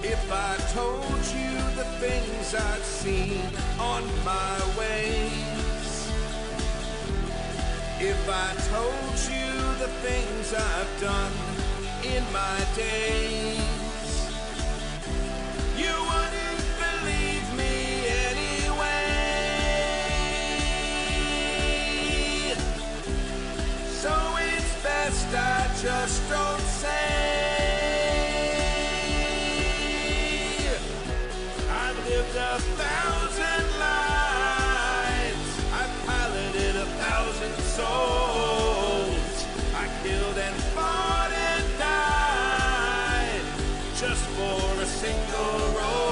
If I told you the things I've seen on my ways, if I told you the things I've done in my days, you wouldn't believe me anyway. So it's best I just don't say. Lived 1,000 lives, I piloted 1,000 souls, I killed and fought and died just for a single role.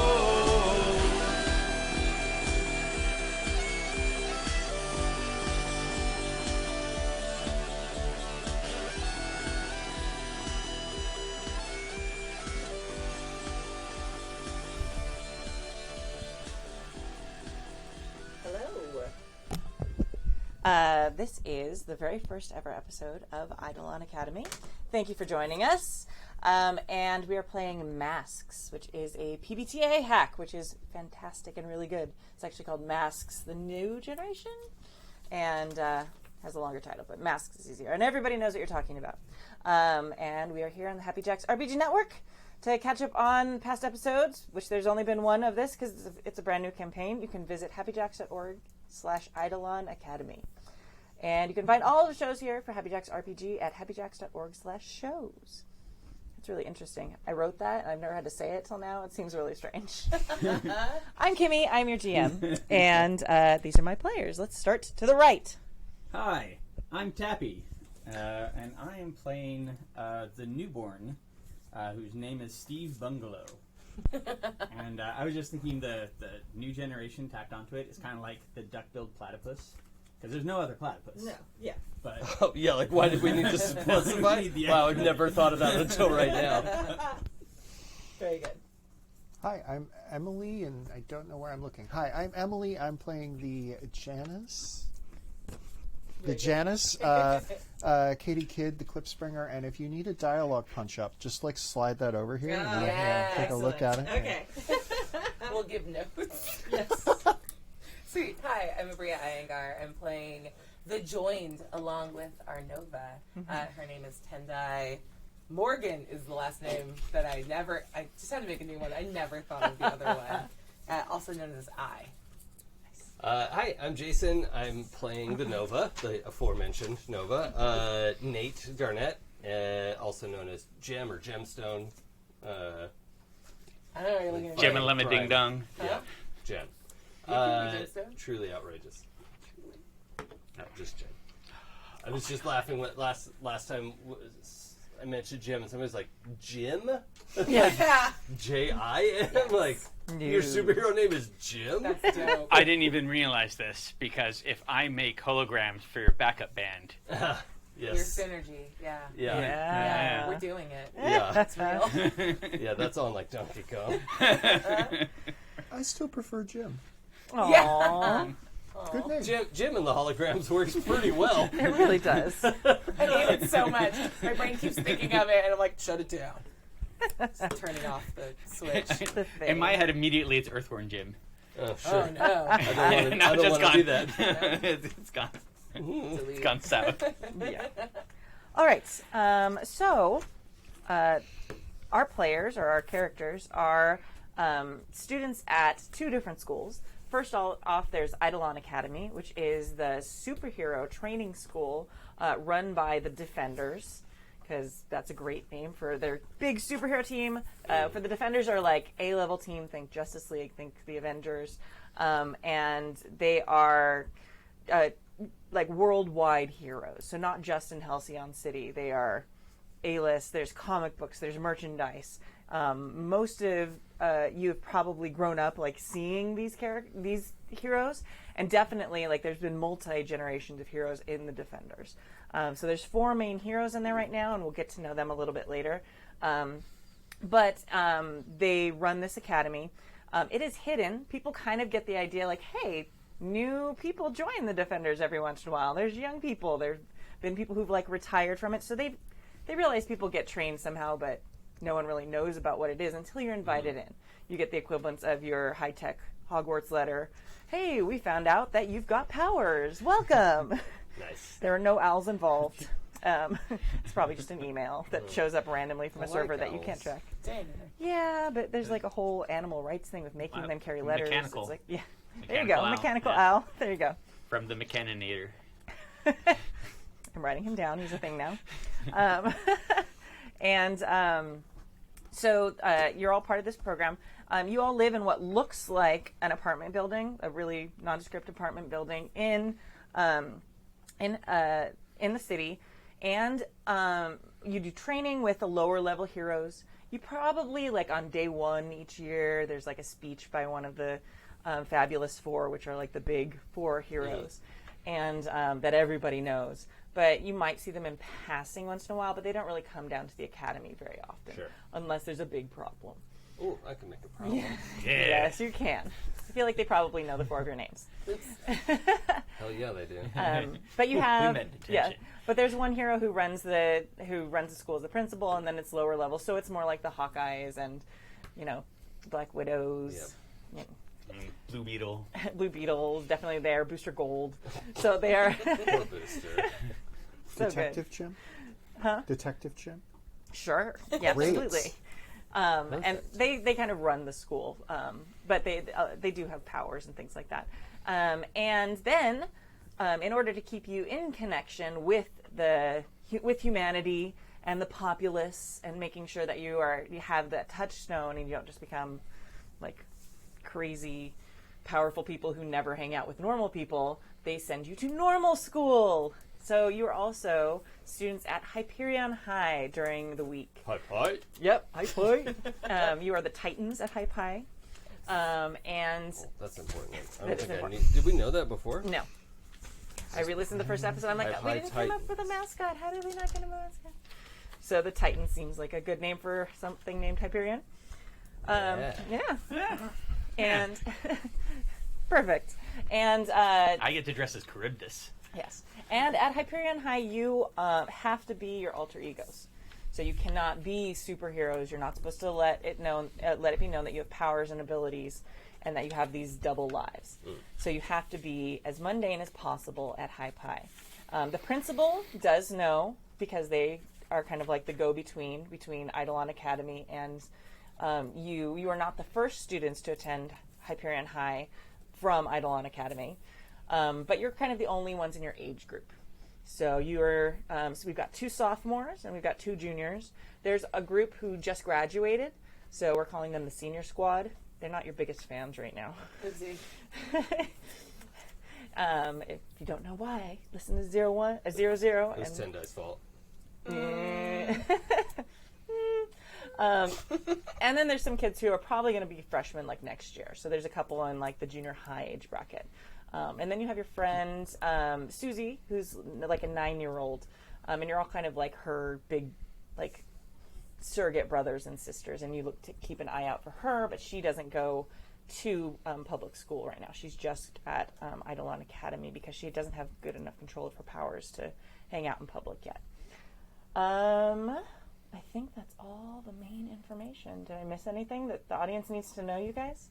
This is the very first ever episode of Idolon Academy. Thank you for joining us. And we are playing Masks, which is a PBTA hack, which is fantastic and really good. It's actually called Masks, the New Generation, and has a longer title, but Masks is easier. And everybody knows what you're talking about. And we are here on the Happy Jacks RPG Network to catch up on past episodes, which there's only been one of this because it's a brand new campaign. You can visit happyjacks.org/Idolon Academy. And you can find all of the shows here for Happy Jacks RPG at happyjacks.org/shows. It's really interesting. I wrote that, and I've never had to say it till now. It seems really strange. I'm Kimi. I'm your GM. And these are my players. Let's start to the right. Hi, I'm Tappy. And I am playing the newborn, whose name is Steve Bungalow. And I was just thinking the new generation tacked onto it is kind of like the duck-billed platypus. Because there's no other platypus. No, yeah. But oh, yeah, like why did we need to specify? Wow, I've never thought of that until right now. Very good. Hi, I'm Emily, and I don't know where I'm looking. Hi, I'm Emily. I'm playing the Janus. The Janus, Katy Kid, the Klipspringer, and if you need a dialogue punch-up, just like slide that over here and take a look at it. Okay. We'll give notes. Yes. Sweet. Hi, I'm Aabria Iyengar. I'm playing the Joined along with our Nova. Her name is Tendai. Morgan is the last name that I just had to make a new one. I never thought of the other one. Also known as I. Hi, I'm Jason. I'm playing the Nova, the aforementioned Nova. Nate Garnet, also known as Gem or Gemstone. I don't know what you're looking at. Gem and Lemma Ding Dong. Yeah, Gem. Truly outrageous. No, just Gem. I was just laughing when last time I mentioned Jim, and somebody's like, Jim? Yeah. J-I-M? Yes. Like, your superhero name is Jim? That's dope. I didn't even realize this, because if I make holograms for your backup band... Yes. Your synergy, yeah. Yeah. We're doing it. Yeah. That's real. Yeah, that's on like Donkey Kong. I still prefer Jim. Aww. Yeah. Good name. Jim in the holograms works pretty well. It really does. I hate it so much. My brain keeps thinking of it, and I'm like, shut it down. Just turning off the switch. In my head, immediately it's Earthworm Jim. Oh, sure. Oh, no. I don't want to do that. It's gone. It's gone south. Yeah. All right. So, our players, or our characters, are students at two different schools. First off, there's Idolon Academy, which is the superhero training school run by the Defenders, because that's a great name for their big superhero team. For the Defenders are like A-level team, think Justice League, think the Avengers, and they are like worldwide heroes. So not just in Halcyon City. They are A-list. There's comic books. There's merchandise. Most of you have probably grown up like seeing these heroes, and definitely like there's been multi-generations of heroes in the Defenders. So there's 4 main heroes in there right now, and we'll get to know them a little bit later. But they run this academy. It is hidden. People kind of get the idea like, hey, new people join the Defenders every once in a while. There's young people. There's been people w'ho've like retired from it, so they've they realize people get trained somehow, but no one really knows about what it is until you're invited in. You get the equivalent of your high-tech Hogwarts letter. Hey, we found out that you've got powers. Welcome. Nice. There are no owls involved. It's probably just an email that shows up randomly from a server that you can't track. Dang. Yeah, but there's like a whole animal rights thing with making them carry letters. Mechanical. It's like, yeah. There you Mechanical go, owl. mechanical Yeah. owl. There you go. From the Mechaninator. I'm writing him down. He's a thing now. So you're all part of this program. You all live in what looks like an apartment building, a really nondescript apartment building in the city, and you do training with the lower level heroes. You probably, like on day one each year, there's like a speech by one of the Fabulous Four, which are like the big four heroes, and that everybody knows. But you might see them in passing once in a while, but they don't really come down to the academy very often, unless there's a big problem. Oh, I can make a problem. Yes, you can. I feel like they probably know the four of your names. Hell yeah, they do. But you have meant attention. But there's one hero who runs the school as the principal, and then it's lower level, so it's more like the Hawkeyes and Black Widows, Blue Beetle. Blue Beetles, definitely there. Booster Gold, so they are Poor Booster. so Detective Jim? Huh? Detective Jim? Sure. Yeah, Great. absolutely. And they kind of run the school, but they do have powers and things like that. And then, in order to keep you in connection with humanity and the populace, and making sure that you have that touchstone and you don't just become like crazy, powerful people who never hang out with normal people, they send you to normal school. So you are also students at Hyperion High during the week. Hi. Yep, Hi. You are the Titans at Hi. And That's important. I That don't is think I important. need. Did we know that before? no. I re-listened the first episode. I'm like, Hi, we didn't come up with a mascot. How did we not get a mascot? So the Titans seems like a good name for something named Hyperion. Yeah. And perfect. And I get to dress as Charybdis. yes. And at Hyperion High, you have to be your alter egos. So you cannot be superheroes. You're not supposed to let it be known that you have powers and abilities, and that you have these double lives. So you have to be as mundane as possible at High Pi. The principal does know, because they are kind of like the go-between between Idolon Academy and you. You are not the first students to attend Hyperion High from Idolon Academy, but you're kind of the only ones in your age group. So so we've got 2 sophomores and we've got 2 juniors. There's a group who just graduated, so we're calling them the senior squad. They're not your biggest fans right now. Oopsie. If you don't know why, listen to 00. It was Tendai's fault. And then there's some kids who are probably going to be freshmen like next year. So there's a couple in like the junior high age bracket. And then you have your friend Susie, who's like a 9-year-old, and you're all kind of like her big, like, surrogate brothers and sisters, and you look to keep an eye out for her. But she doesn't go to public school right now. She's just at Idolon Academy because she doesn't have good enough control of her powers to hang out in public yet. I think that's all the main information. Did I miss anything that the audience needs to know, you guys?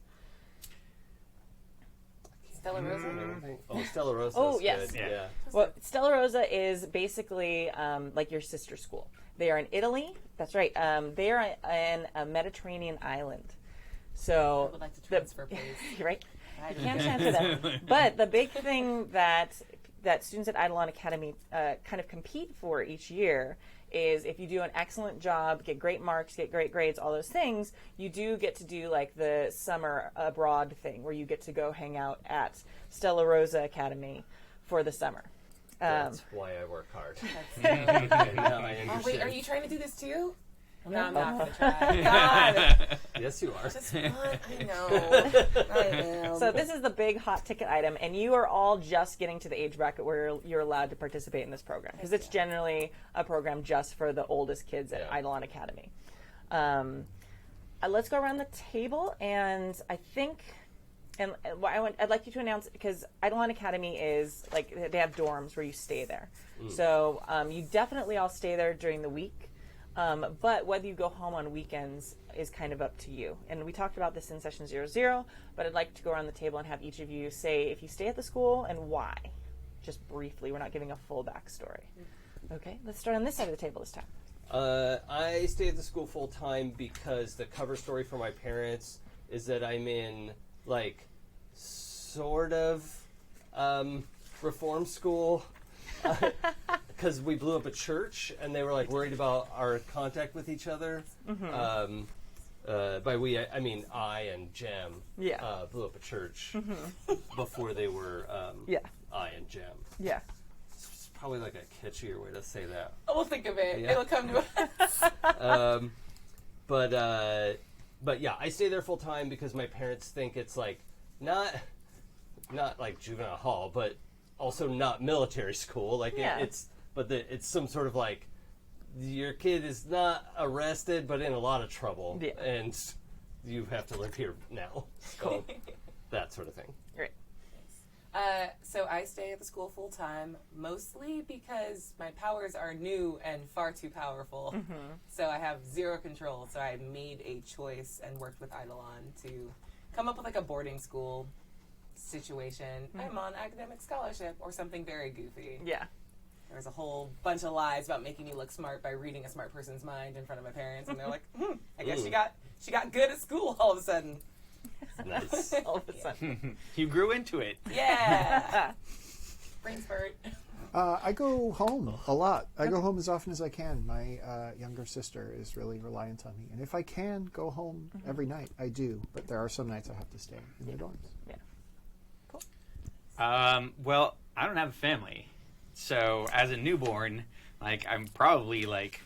Stella Rosa. Oh, Stella Rosa. Oh, yes. Good. Yeah. Well, Stella Rosa is basically like your sister school. They are in Italy. That's right. They are in a Mediterranean island. So I would like to transfer, please. Right? You can't transfer that. But the big thing that students at Eidolon Academy kind of compete for each year is, if you do an excellent job, get great marks, get great grades, all those things, you do get to do like the summer abroad thing where you get to go hang out at Stella Rosa Academy for the summer. That's why I work hard. Now I understand. Oh, wait, are you trying to do this too? No, I'm not going to try. God. Yes, you are. Just fun. I know. I am. So this is the big hot ticket item, and you are all just getting to the age bracket where you're allowed to participate in this program, because it's generally a program just for the oldest kids at Eidolon Academy. Let's go around the table, and I think, and I'd like you to announce, because Eidolon Academy is like, they have dorms where you stay there. So you definitely all stay there during the week. But whether you go home on weekends is kind of up to you. And we talked about this in session 00, but I'd like to go around the table and have each of you say if you stay at the school and why. Just briefly. We're not giving a full backstory. Okay, let's start on this side of the table this time. I stay at the school full time because the cover story for my parents is that I'm in, like, sort of reform school. Because we blew up a church, and they were, like, worried about our contact with each other. Mm-hmm. By we, I mean I and Jem blew up a church before they were I and Jem. Yeah. It's probably like a catchier way to say that. We'll think of it. Yeah. It'll come to us. But yeah, I stay there full time because my parents think it's like not like juvenile hall, but also not military school. Like it's some sort of like your kid is not arrested, but in a lot of trouble, and you have to live here now. So that sort of thing. Great. So I stay at the school full time, mostly because my powers are new and far too powerful. So I have zero control. So I made a choice and worked with Eidolon to come up with like a boarding school situation. I'm on academic scholarship or something very goofy. Yeah. There's a whole bunch of lies about making me look smart by reading a smart person's mind in front of my parents, and they're like, I guess she got good at school all of a sudden. Nice. All of a sudden. You grew into it. Yeah. Brain spurt. I go home a lot. I go home as often as I can. My younger sister is really reliant on me. And if I can go home every night, I do. But there are some nights I have to stay in the dorms. Yeah. Cool. Well, I don't have a family. So as a newborn, like I'm probably like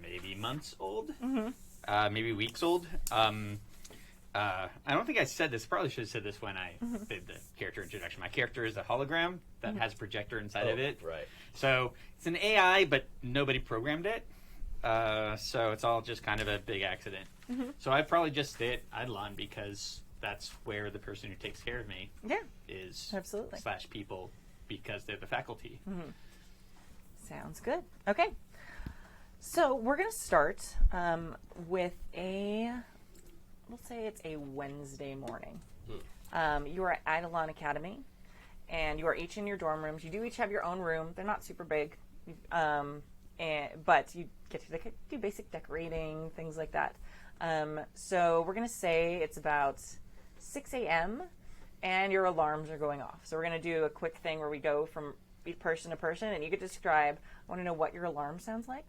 maybe months old, maybe weeks old. I don't think I said this. Probably should have said this when I did the character introduction. My character is a hologram that has a projector inside of it. Right. So it's an AI, but nobody programmed it. So it's all just kind of a big accident. So I probably just stay at Idolon because that's where the person who takes care of me is. Absolutely. / people because they're the faculty. Sounds good. Okay. So we're going to start with we'll say it's a Wednesday morning. You are at Idolon Academy, and you are each in your dorm rooms. You do each have your own room. They're not super big, but you get to do basic decorating, things like that. So we're going to say it's about 6 a.m., and your alarms are going off. So we're going to do a quick thing where we go from person to person, and you could describe, I want to know what your alarm sounds like,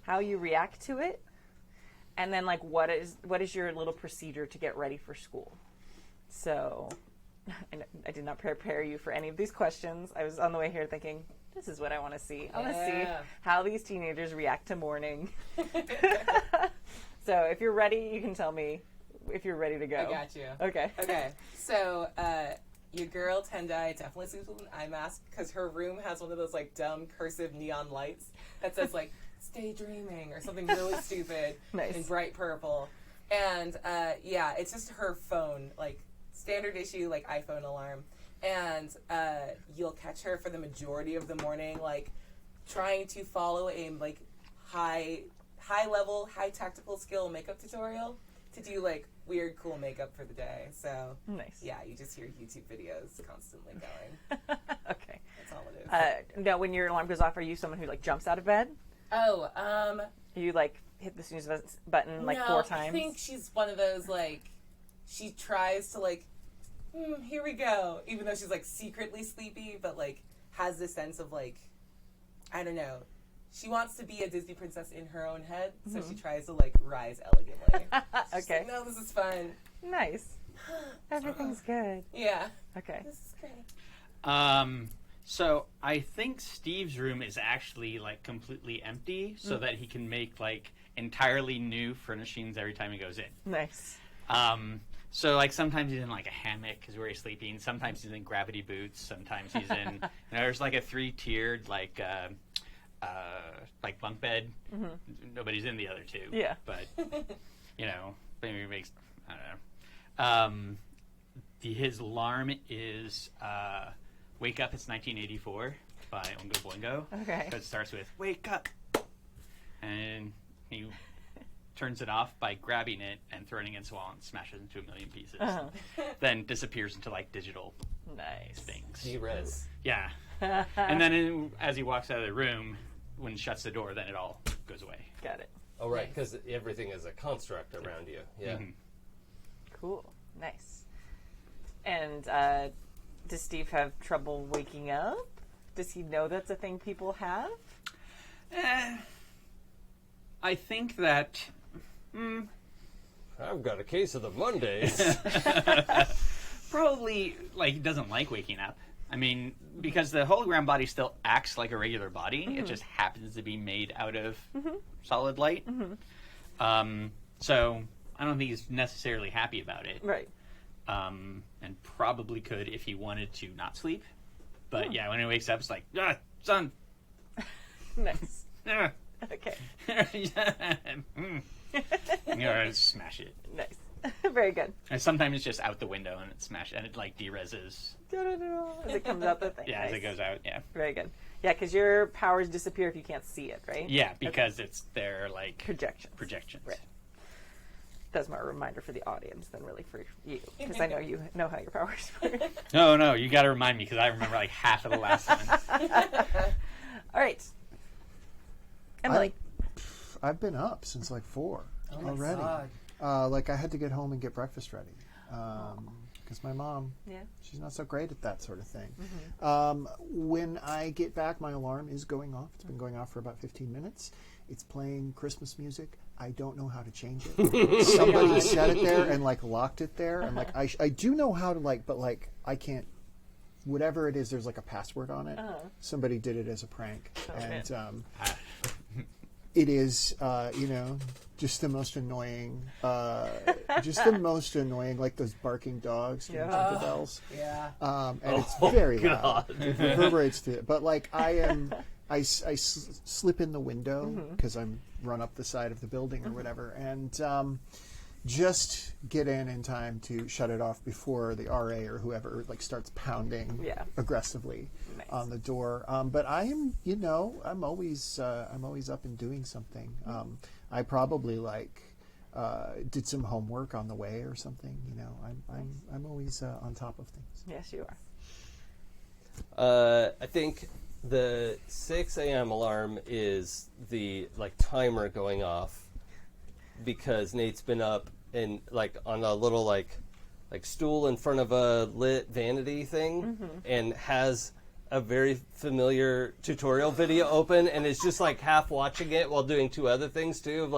how you react to it, and then like what is your little procedure to get ready for school. So I did not prepare you for any of these questions. I was on the way here thinking, this is what I want to see. I want to see how these teenagers react to morning. So if you're ready, you can tell me if you're ready to go. I got you. Okay. Okay. So your girl Tendai definitely sleeps with an eye mask because her room has one of those like dumb cursive neon lights that says like "Stay dreaming" or something really stupid in bright purple. And it's just her phone, like standard issue like iPhone alarm. And you'll catch her for the majority of the morning, like trying to follow a like high level, high tactical skill makeup tutorial to do like weird cool makeup for the day. So yeah, you just hear YouTube videos constantly going. Okay. That's all it is. Now when your alarm goes off, are you someone who like jumps out of bed? Oh, you like hit the snooze button like 4 times? I think she's one of those like she tries to like here we go, even though she's like secretly sleepy, but like has this sense of like, I don't know, she wants to be a Disney princess in her own head, so she tries to like rise elegantly. Okay. Like, no, this is fun. Nice. Everything's good. Yeah. Okay. This is great. So I think Steve's room is actually like completely empty so that he can make like entirely new furnishings every time he goes in. Nice. So like sometimes he's in like a hammock because where he's sleeping. Sometimes he's in gravity boots. Sometimes he's in. There's like a 3-tiered like bunk bed. Nobody's in the other 2. Yeah. But maybe it makes I don't know. His alarm is "Wake Up, It's 1984" by Oingo Boingo. Okay. Because it starts with "Wake up." and he turns it off by grabbing it and throwing it against the wall and smashes it into a million pieces. Then disappears into like digital things. D-res. Yeah. And then as he walks out of the room, when he shuts the door, then it all goes away. Got it. Oh, right, because everything is a construct around you. Yeah. Cool. Nice. And does Steve have trouble waking up? Does he know that's a thing people have? I think that... I've got a case of the Mondays. Probably, like, he doesn't like waking up. I mean, because the hologram body still acts like a regular body. It just happens to be made out of solid light. So I don't think he's necessarily happy about it. Right. And probably could if he wanted to not sleep. But yeah, when he wakes up, it's like, son. Nice. Ah. Okay. Smash it. Nice. Very good. And sometimes it's just out the window and it smashes, and it like de-reses. As it comes out the thing. Yeah, Nice. as it goes out, yeah. Very good. Yeah, because your powers disappear if you can't see it, right? Yeah, because it's their like projections. Right. That's my reminder for the audience than really for you, because I know you know how your powers work. No, you got to remind me because I remember like half of the last one. All right. Emily. I've been up since like 4 already. God. Like I had to get home and get breakfast ready because my mom, she's not so great at that sort of thing. When I get back, my alarm is going off. It's been going off for about 15 minutes. It's playing Christmas music. I don't know how to change it. Somebody set it there and like locked it there. And like I do know how to but I can't. Whatever it is, there's like a password on it. Somebody did it as a prank, and it is just the most annoying. Like those barking dogs from Jingle Bells. Yeah. And it's very loud. It reverberates to it. But like I slip in the window because I'm run up the side of the building or whatever, and just get in time to shut it off before the RA or whoever like starts pounding aggressively on the door. But I am, I'm always up and doing something. I probably did some homework on the way or something. I'm always on top of things. Yes, you are. I think the 6 a.m. alarm is the timer going off because Nate's been up and on a little stool in front of a lit vanity thing and has a very familiar tutorial video open and is just half watching it while doing 2 other things too, of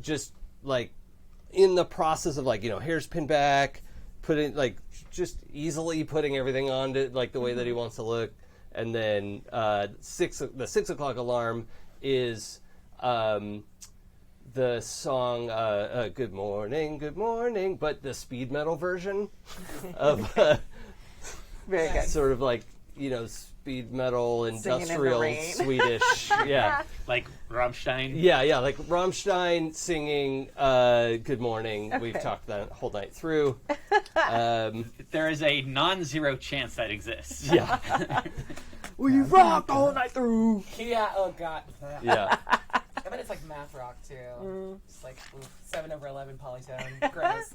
just in the process of hair's pinned back, putting just easily putting everything on to the way that he wants to look. And then the 6 o'clock alarm is the song Good Morning, but the speed metal version of very good. Sort of speed metal industrial Swedish. Yeah. Like Rammstein? Yeah, like Rammstein singing Good Morning. Okay. We've talked that whole night through. There is a non-zero chance that exists. Yeah. We rock all night through. Yeah, oh god. Yeah. I bet it's math rock too. Just 7/11 polytone. Gross.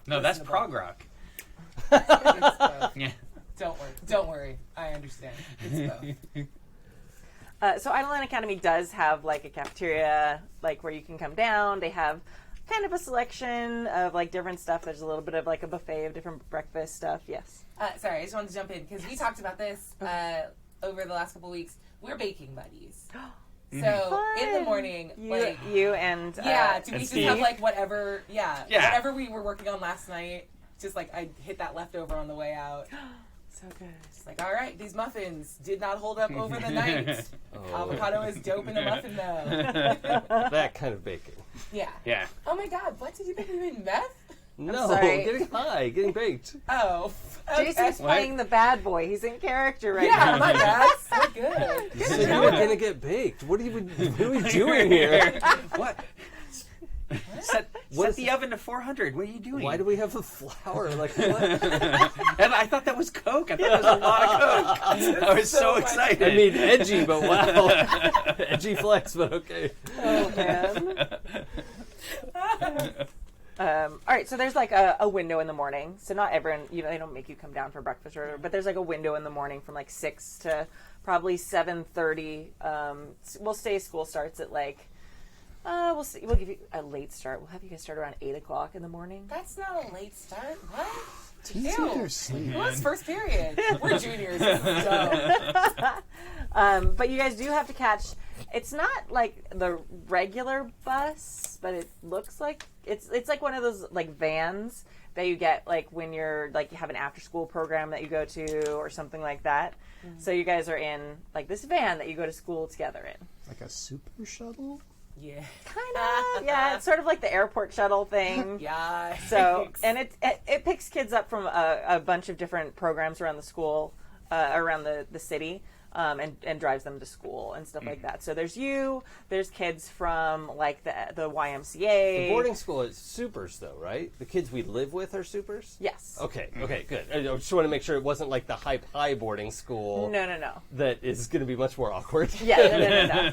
No, that's prog rock. Yeah. Don't worry. I understand. It's both. So Idolon Academy does have a cafeteria, where you can come down. They have kind of a selection of different stuff. There's a little bit of a buffet of different breakfast stuff. Yes. Sorry, I just wanted to jump in because we talked about this over the last couple of weeks. We're baking buddies. So Fun. In the morning, you and do we just Steve? have whatever whatever we were working on last night? Just I hit that leftover on the way out. So good. Just all right, these muffins did not hold up over the night. Avocado is dope in a muffin though. That kind of baking. Yeah. Yeah. Oh my god, what did you think we made meth? No, sorry. getting high, getting baked. Oh. Okay. Jason's playing the bad boy. He's in character right Yeah, now. my bad. So good. You said you were gonna get baked. What are we doing here? What? Set the oven to 400. What are you doing? Why do we have a flour? Like what? And I thought that was Coke. I thought that was a lot of Coke. I was so excited. I mean, edgy, but wow. Edgy flex, but okay. Oh man. All right, so there's like a window in the morning. So not everyone, they don't make you come down for breakfast or whatever, but there's like a window in the morning from like 6 to probably 7:30. We'll say school starts at like, we'll give you a late start. We'll have you guys start around 8 o'clock in the morning. That's not a late start. What? Teens need their sleep. It was first period. We're juniors. This is dumb. But you guys do have to catch. It's not like the regular bus, but it looks like it's like one of those like vans that you get like when you're like you have an after school program that you go to or something like that. Mm-hmm. So you guys are in like this van that you go to school together in. Like a super shuttle? Yeah. Kind of. Yeah, it's sort of like the airport shuttle thing. Yeah. So, and it picks kids up from a bunch of different programs around the school, around the city, and drives them to school and stuff like that. So there's kids from like the YMCA. The boarding school is supers, though, right? The kids we live with are supers? Yes. Okay, good. I just want to make sure it wasn't like the high boarding school. No. That is going to be much more awkward. Yeah, no.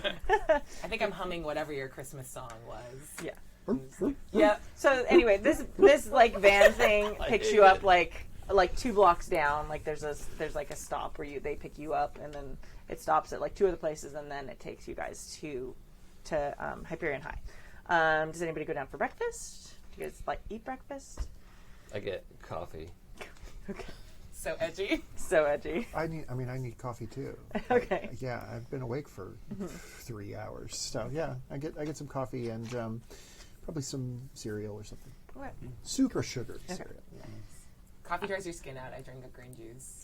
I think I'm humming whatever your Christmas song was. Yeah. Yeah. So anyway, this like van thing picks you up like 2 blocks down. Like there's like a stop where they pick you up, and then it stops at like 2 other places, and then it takes you guys to Hyperion High. Does anybody go down for breakfast? Do you guys like eat breakfast? I get coffee. Okay. So edgy. So edgy. I need coffee too. Okay. Yeah, I've been awake for 3 hours. So yeah, I get some coffee and probably some cereal or something. What? Super sugared cereal. Yeah. Coffee dries your skin out. I drink a green juice.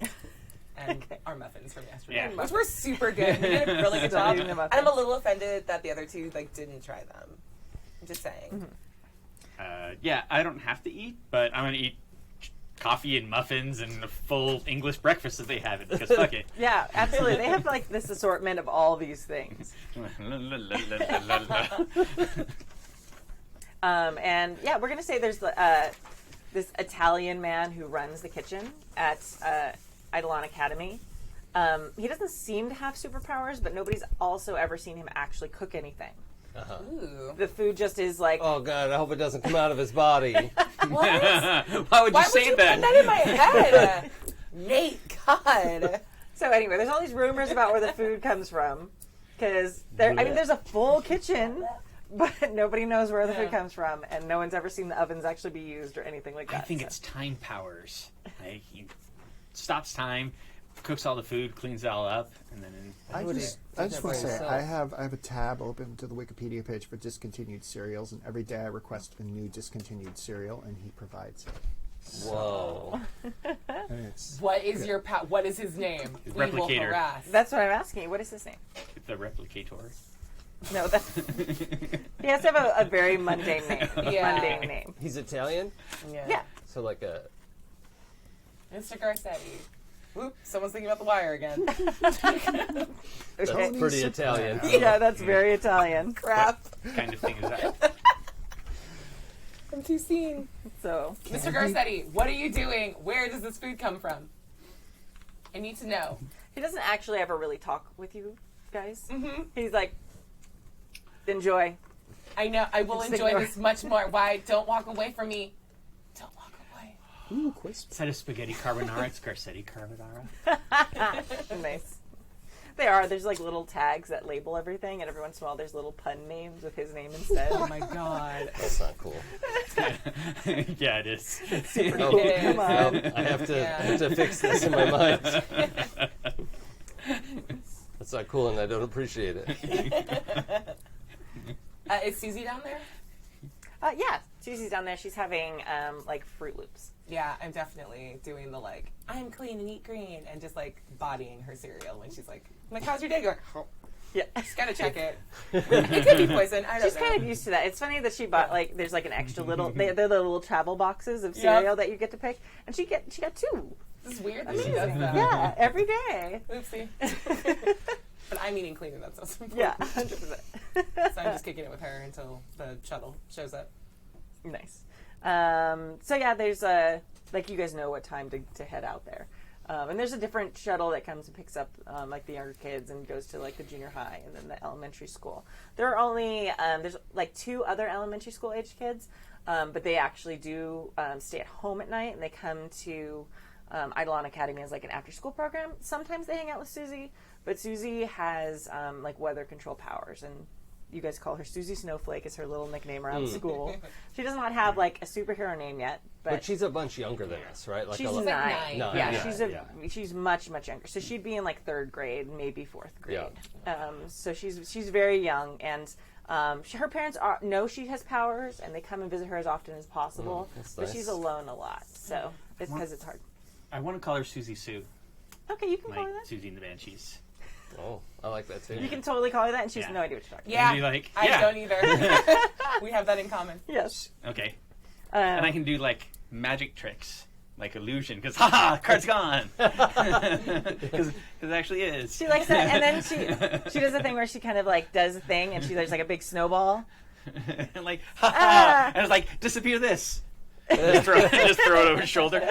And our muffins from yesterday. Yeah. Which were super good. We did a really good job. Eating the And muffins. I'm a little offended that the other two didn't try them. I'm just saying. Yeah, I don't have to eat, but I'm going to eat coffee and muffins and the full English breakfast that they have it, because fuck it. Yeah, absolutely. They have like this assortment of all these things. And yeah, we're going to say there's this Italian man who runs the kitchen at Idolon Academy. He doesn't seem to have superpowers, but nobody's also ever seen him actually cook anything. Uh-huh. Ooh. The food just is like... Oh, God, I hope it doesn't come out of his body. What? Why would you say Put that? that in my head? Nate, God. So anyway, there's all these rumors about where the food comes from. Because, there's a full kitchen, but nobody knows where the food comes from, and no one's ever seen the ovens actually be used or anything like that. I think it's time powers. Like, he stops time, cooks all the food, cleans it all up, and then... I just want to say, I have a tab open to the Wikipedia page for discontinued cereals, and every day I request a new discontinued cereal, and he provides it. Whoa. And it's What is what is his name? We will Replicator. harass. That's what I'm asking you. What is his name? The Replicator. No, that's... He has to have a very mundane name. Yeah. Mundane name. He's Italian? Yeah. So like a... Mr. Garcetti. Whoop, someone's thinking about the wire again. That's Okay. pretty Italian. Yeah, that's very Italian. Crap. What kind of thing is that? I'm too seen. So, Mr. Garcetti, what are you doing? Where does this food come from? I need to know. he doesn't actually ever really talk with you guys. Mm-hmm. He's like, enjoy. I know. I will Just enjoy ignore. this much more. Why? Don't walk away from me. Don't walk away. ooh, crisp. Instead of spaghetti carbonara, it's Garcetti carbonara. Nice. They are. There's like little tags that label everything, and every once in a while there's little pun names with his name instead. Oh my God. That's not cool. Yeah, it is. Oh, It is. Come on. no, I have Yeah. to fix this in my mind. That's not cool, and I don't appreciate it. Is Susie down there? Yeah, Susie's down there. She's having like Fruit Loops. Yeah, I'm definitely doing the I'm clean and eat green, and just bodying her cereal when she's like, how's your day going? Oh, Yeah. just gotta check it. It could be poison. I don't She's know. kind of used to that. It's funny that she bought there's an extra little they're the little travel boxes of cereal that you get to pick, and she got 2. This is weird that she does that. Yeah, every day. Oopsie. But I'm eating clean, and that's also important. Yeah, 100%. So I'm just kicking it with her until the shuttle shows up. Nice. So yeah, there's like you guys know what time to head out there. And there's a different shuttle that comes and picks up like the younger kids and goes to like the junior high and then the elementary school. There are only there's like 2 other elementary school age kids, but they actually do stay at home at night and they come to Idolon Academy as like an after school program. Sometimes they hang out with Susie, but Susie has like weather control powers, and you guys call her Susie Snowflake is her little nickname around school. She does not have like a superhero name yet, but she's a bunch younger than us, right? Like she's like 9. 9. Yeah, she's much younger. So she'd be in like 3rd grade, maybe 4th grade. Yeah. So she's very young, and her parents know she has powers, and they come and visit her as often as possible. But nice. she's alone a lot, so it's because it's hard. I want to call her Susie Sue, Okay, you can call like her that. Susie and the Banshees. Oh, I like that too. You can totally call her that, and she has Yeah. no idea what you're talking Yeah, be like, I yeah. don't either. We have that in common. about. Yes. Okay. And I can do like magic tricks, like illusion, because haha, card's gone. Because it actually is. She likes that, and then she does a thing where she kind of like does a thing, and there's like a big snowball. And like haha, and it's like disappear this. just throw it over his shoulder.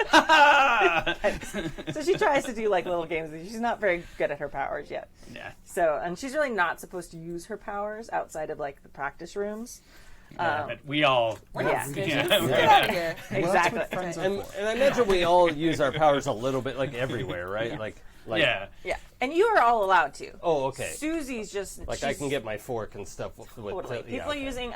So she tries to do like little games. She's not very good at her powers yet. Yeah. So, and she's really not supposed to use her powers outside of like the practice rooms. But we all. We're Yeah. not stingy. Yeah. Get out of here. Well, that's Exactly. what friends are And for. I imagine we all use our powers a little bit, like everywhere, right? Like Yeah. Yeah, and you are all allowed to. Oh, okay. Susie's just Like I can get my fork and stuff with totally. yeah, People are okay. using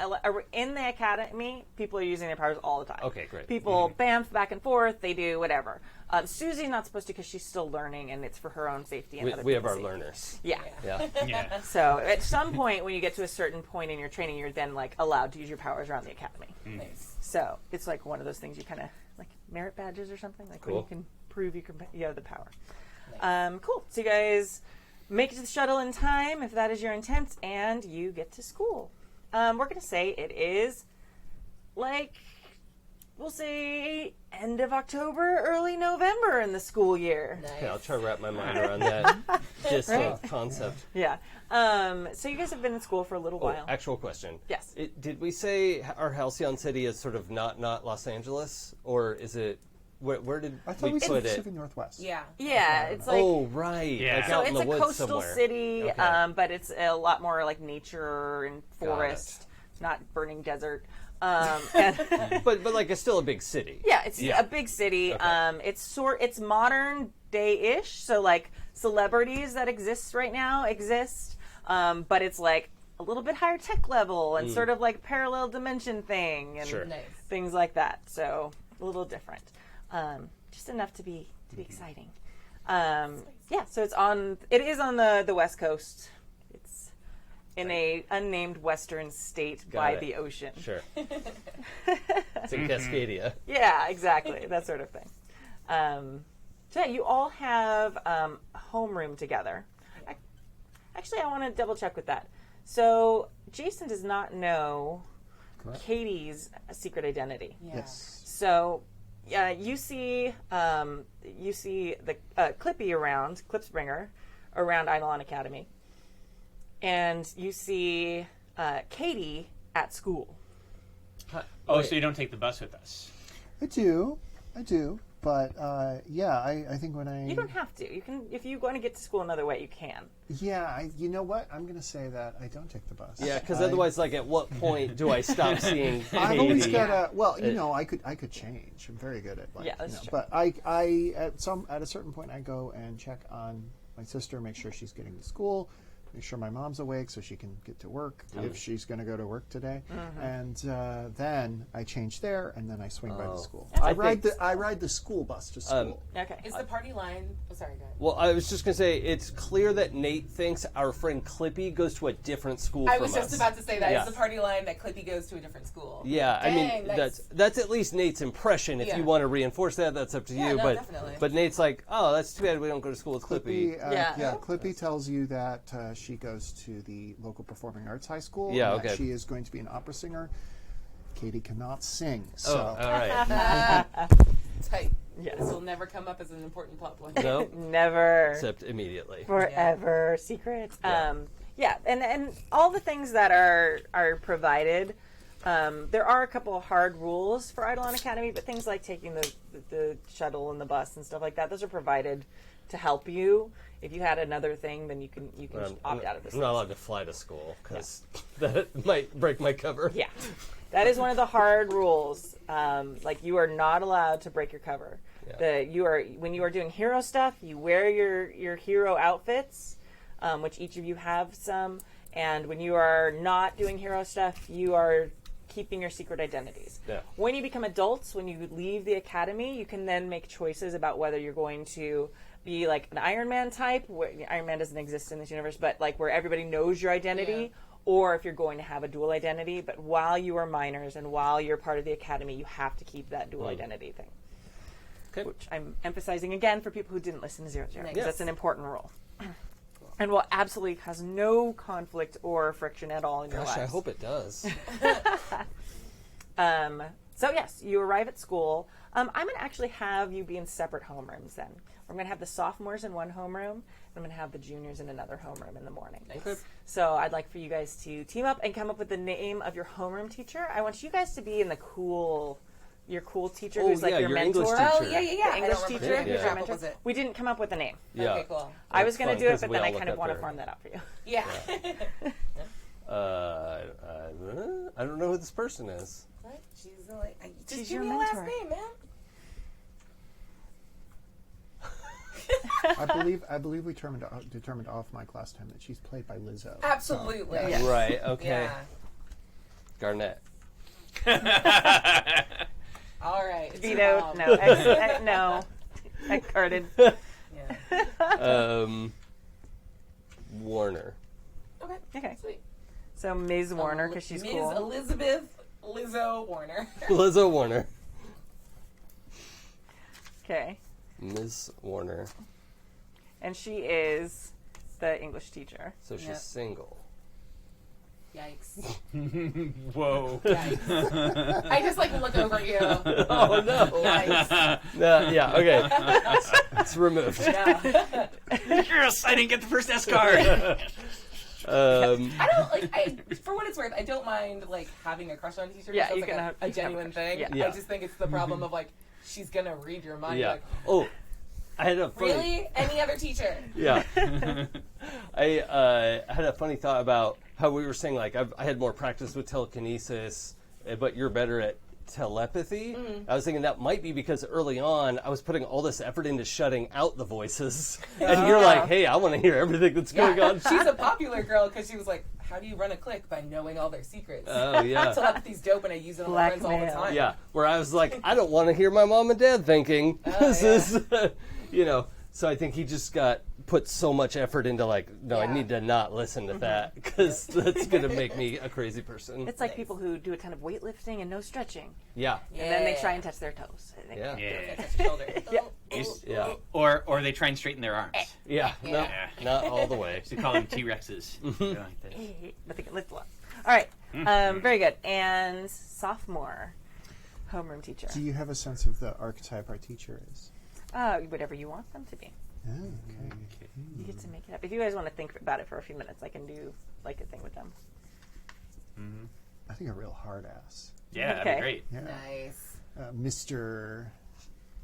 in the academy. People are using their powers all the time. Okay, great. People bamf back and forth. They do whatever. Susie's not supposed to because she's still learning, and it's for her own safety. And other We have people's our safety. learners. Yeah. Yeah. Yeah. So at some point, when you get to a certain point in your training, you're then like allowed to use your powers around the academy. Nice. So it's like one of those things you kind of like merit badges or something, like when Cool. you can prove you have the power. Cool. So you guys make it to the shuttle in time if that is your intent, and you get to school. We're going to say it is like, we'll say end of October, early November in the school year. Nice. Okay, I'll try to wrap my mind around that distant concept. Yeah. So you guys have been in school for a little Oh, while. actual question. Yes. Did we say our Halcyon City is sort of not Los Angeles, or is it? Where did I thought we said put it? Pacific Northwest. Yeah. Yeah, it's like Oh, right. Yeah. Like so out in it's the a woods coastal somewhere. city, Okay. but it's a lot more like nature and forest, not burning desert. And But like it's still a big city. yeah, it's Yeah. a big city. Okay. It's modern day-ish, so like celebrities that exist right now exist, but it's like a little bit higher tech level and sort of like parallel dimension thing and Sure. Nice. things like that. So a little different, just enough to be exciting. Yeah, so it is on the West Coast. It's in a unnamed western state by it. the ocean. Sure. It's in Cascadia. Yeah, exactly. That sort of thing. So yeah, you all have homeroom together. Actually, I want to double check with that. So Jason does not know Correct. Katie's secret identity. Yeah. Yes. So you see the Clippy around, Klipspringer, around Idolon Academy. And you see Katy at school. Oh, so you don't take the bus with us? I do. But yeah, I think when I You don't have to. You can, if you want to get to school another way, you can. you know what? I'm going to say that I don't take the bus. Yeah, because I- otherwise, like, at what point do I stop seeing I've always Katy? got a well, you know, I could change. I'm very good at like, Yeah, that's true. but I at a certain point I go and check on my sister, make sure she's getting to school, make sure my mom's awake so she can get to work if she's going to go to work today, and then I change there and then I swing by the school. I ride the school bus to school. Okay. Is the party line? Oh, sorry, go ahead. Well, I was just gonna say it's clear that Nate thinks our friend Clippy goes to a different school I from was just us. about to say that. Yeah. Is the party line that Clippy goes to a different school? Yeah, I mean Dang, nice. that's at least Nate's impression. If Yeah. you want to reinforce that, that's up to Yeah, you. no, but definitely. but Nate's like, oh, that's too bad we don't go to school with Clippy. Yeah. Clippy tells you that she goes to the local performing arts high school. Yeah, and that okay. she is going to be an opera singer. Katy cannot sing, so Oh, all right. Tight. Yes. This will never come up as an important plot point. No, Never. except immediately. Forever secret. Yeah. Yeah, and all the things that are provided There are a couple of hard rules for Idolon Academy, but things like taking the shuttle and the bus and stuff like that, those are provided to help you. If you had another thing, then you can opt out of this. I'm not allowed to fly to school because that might break my cover. Yeah, that is one of the hard rules. Like, you are not allowed to break your cover. Yeah. When you are doing hero stuff, you wear your hero outfits, which each of you have some. And when you are not doing hero stuff, you are keeping your secret identities. Yeah. When you become adults, when you leave the academy, you can then make choices about whether you're going to be like an Iron Man type, where Iron Man doesn't exist in this universe, but like where everybody knows your identity, or if you're going to have a dual identity. But while you are minors and while you're part of the academy, you have to keep that dual identity thing. Okay. Which I'm emphasizing again for people who didn't listen to 00, because Yes. that's an important rule. And will absolutely cause no conflict or friction at all in your Gosh, lives. I hope it does. So yes, you arrive at school. I'm going to actually have you be in separate homerooms then. I'm going to have the sophomores in one homeroom, and I'm going to have the juniors in another homeroom in the morning. Okay. So I'd like for you guys to team up and come up with the name of your homeroom teacher. I want you guys to be in your cool teacher who's like your mentor. English teacher. Oh, yeah. The English I don't teacher remember. who's Yeah. your What mentor. was it? We didn't come up with a name. Yeah. Okay, cool. I was That's going to fun, do it, 'cause but we then I all kind look of up want to there. farm that out for you. Yeah. I don't know who this person is. What? She's like, just She's give your me a last mentor. name, man. I believe we determined off mic last time that she's played by Lizzo. Absolutely. So, Yes. Right. Okay. Yeah. Garnet. All right. It's Veto. your mom. No. No. I carded. Yeah. Warner. Okay. Okay. Sweet. So Ms. Warner, because she's Ms. cool. Elizabeth Lizzo Warner. Lizzo Warner. Okay. Ms. Warner. And she is the English teacher. So she's Yep. single. Yikes. Whoa. Yikes. I just like look over you. Oh no. Yikes. Yeah. Okay. It's removed. Yeah. Yes, I didn't get the first S card. I don't like. For what it's worth, I don't mind like having a crush on a teacher. Yeah, Sounds you like can a have- you can have a genuine crush. thing. Yeah. Yeah. I just think it's the problem of like she's gonna read your mind. Yeah. Like, Oh, I had a funny. really? Any other teacher? Yeah. I had a funny thought about how we were saying, like, I had more practice with telekinesis, but you're better at telepathy. I was thinking that might be because early on I was putting all this effort into shutting out the voices. And you're like, hey, I want to hear everything that's going on. She's a popular girl because she was like, how do you run a clique? By knowing all their secrets. Oh, yeah. Telepathy's dope and I use it on my friends all the Blackmail. time. Yeah, where I was like, I don't want to hear my mom and dad thinking. This is, so I think he just got put so much effort into like, no, I Yeah. need to not listen to that because that's going to make me a crazy person. It's like people who do a ton of weightlifting and no stretching. Yeah. And then they try and touch their toes. I think. Yeah. Yeah. Touch your shoulder. Yeah. Yeah. Or they try and straighten their arms. Yeah. No, Yeah. not all the way. We call them T-Rexes. They're like this. But they can lift a lot. All right. Very good. And sophomore homeroom teacher. Do you have a sense of the archetype our teacher is? Whatever you want them to be. Oh, okay. You get to make it up. If you guys want to think about it for a few minutes, I can do like a thing with them. I think a real hard ass. Yeah, that'd Okay. be great. Yeah. Nice. Mr.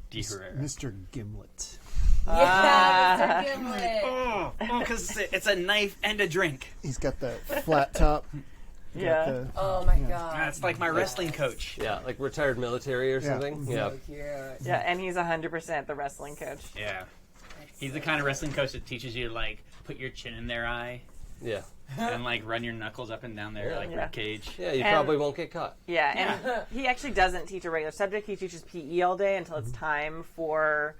Gimlet. Yeah, Mr. Gimlet. Oh, because it's a knife and a drink. He's got the flat top. Got Yeah. the- Oh my god. That's like my wrestling coach. Yeah, like retired military or Yeah. something. Yeah. So cute. Yeah, and he's 100% the wrestling coach. Yeah. He's the kind of wrestling coach that teaches you to like put your chin in their eye Yeah. and like run your knuckles up and down their like Yeah. rib cage. Yeah, you And- probably won't get caught. Yeah, and he actually doesn't teach a regular subject. He teaches PE all day until it's time for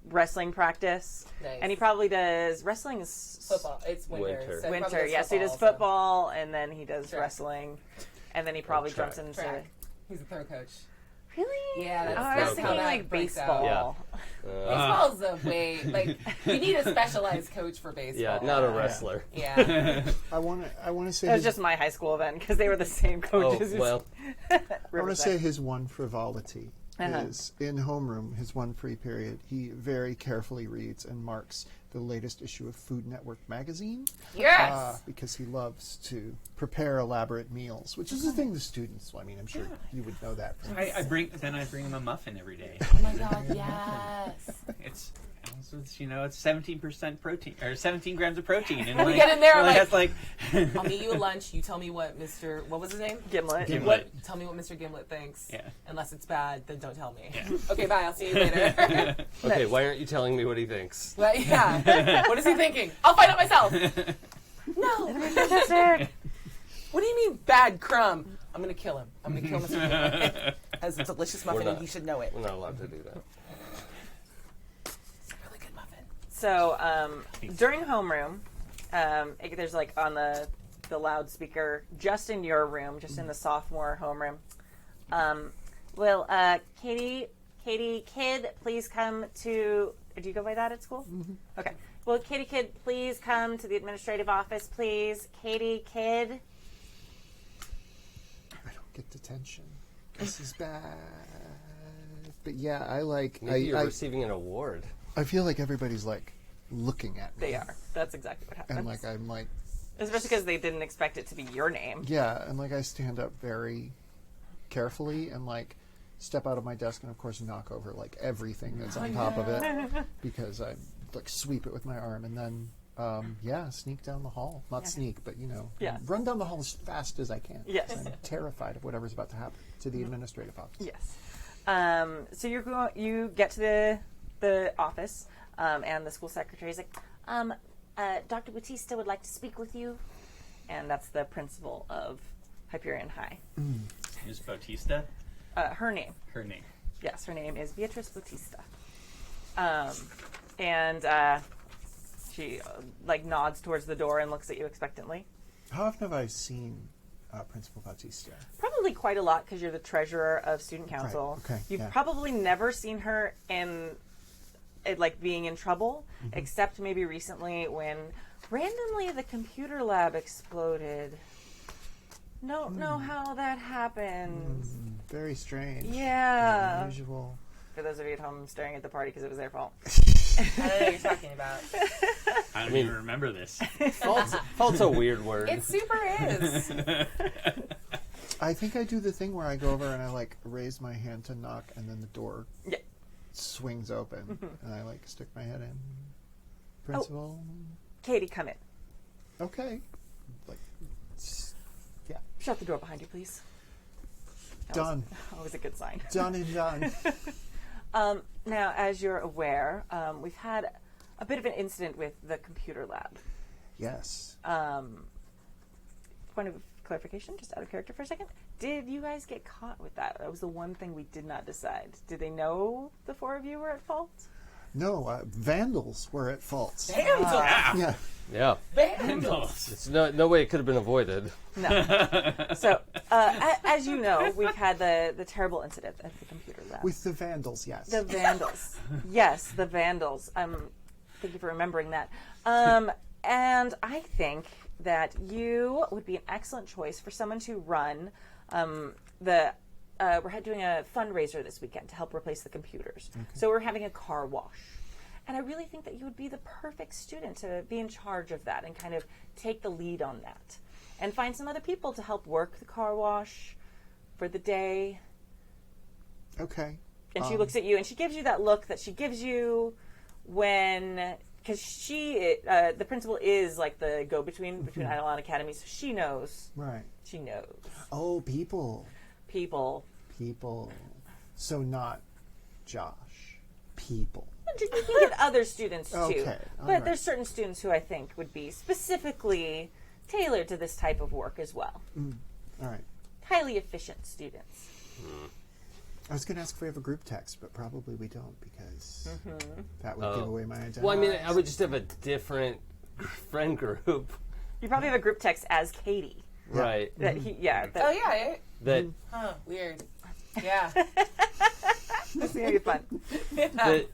wrestling practice. Nice. And he probably does wrestling is Football. It's winter. Winter. So he probably winter. does Yeah, so he does so- football and then he does Track. wrestling, and then he probably track. jumps into. Track. He's a throw coach. Really? Yeah, that's, Oh, I was that's how thinking that like breaks baseball. out. Baseball's a way like you need a specialized coach for baseball. Yeah, not a wrestler. Yeah. I want to say That was his, just my high school event because they were the same Oh, coaches. well. I want to Riverside. say his one frivolity is in homeroom. His one free period, he very carefully reads and marks the latest issue of Food Network magazine. Yes. Because he loves to prepare elaborate meals, which is the thing the students. Well, I mean, I'm sure you would know that. I bring him a muffin every day. Oh my God, yes. It's 17% protein or 17 grams of protein. And we get in there, that's like I'll meet you at lunch. You tell me what what was his name? Gimlet. Tell me what Mr. Gimlet thinks. Yeah. Unless it's bad, then don't tell me. Yeah. Okay, bye. I'll see you later. Okay, why aren't you telling me what he thinks? But, yeah. What is he thinking? I'll find out myself. No. What do you mean bad crumb? I'm gonna kill him. I'm gonna kill Mr. Gimlet. Has a delicious muffin, and you should know it. We're not allowed to do that. So during homeroom, there's like on the loudspeaker just in your room, just in the sophomore homeroom. Will Katy Kid please come to? Do you go by that at school? Mm-hmm. Okay. Will Katy Kid please come to the administrative office, please? Katy Kid. I don't get detention. This is bad. But yeah, I like. Maybe you're receiving an award. I feel like everybody's like looking at me. They are. That's exactly what happens. And like I'm like, especially because they didn't expect it to be your name. yeah, and like I stand up very carefully and like step out of my desk and of course knock over like everything that's on top of it because I like sweep it with my arm and then sneak down the hall. Not sneak, but run down the hall as fast as I can. Yes. I'm terrified of whatever's about to happen to the administrative office. Yes. So you get to the office, and the school secretary is like, Dr. Bautista would like to speak with you. And that's the principal of Hyperion High. Ms. Bautista? Her name. Her name. Yes, her name is Beatrice Bautista. And she nods towards the door and looks at you expectantly. How often have I seen Principal Bautista? Probably quite a lot because you're the treasurer of student council. Right. Okay. You've probably never seen her in being in trouble, except maybe recently when randomly the computer lab exploded. Don't know how that happened. Very strange. Yeah. Unusual. For those of you at home staring at the party because it was their fault. I don't know what you're talking about. I don't even remember this. Fault's a weird word. It super is. I think I do the thing where I go over and I like raise my hand to knock and then the door swings open and I like stick my head in. Principal? Katy, come in. Okay. Shut the door behind you, please. Done. Always a good sign. Done and done. Now, as you're aware, we've had a bit of an incident with the computer lab. Yes. Point of clarification, just out of character for a second. Did you guys get caught with that? That was the one thing we did not decide. Did they know the four of you were at fault? No, vandals were at fault. Vandals? Yeah. Yeah. Vandals. It's no way it could have been avoided. No. So, as you know, we've had the terrible incident at the computer lab. With the vandals, yes. The vandals. Yes, the vandals. Thank you for remembering that. And I think that you would be an excellent choice for someone to run we're doing a fundraiser this weekend to help replace the computers. Okay. So we're having a car wash. And I really think that you would be the perfect student to be in charge of that and kind of take the lead on that. And find some other people to help work the car wash for the day. Okay. And she looks at you and she gives you that look that she gives you when... Because the principal is like the go-between between Idolon Academy, so she knows. Right. She knows. Oh, people. People. So not Josh. People. You can get other students too. Okay. But there's certain students who I think would be specifically tailored to this type of work as well. All right. Highly efficient students. I was going to ask if we have a group text, but probably we don't because that would give away my identity. Well, I mean, I would just have a different friend group. You probably have a group text as Katy. Right. That Weird. Yeah. This is going to be fun. That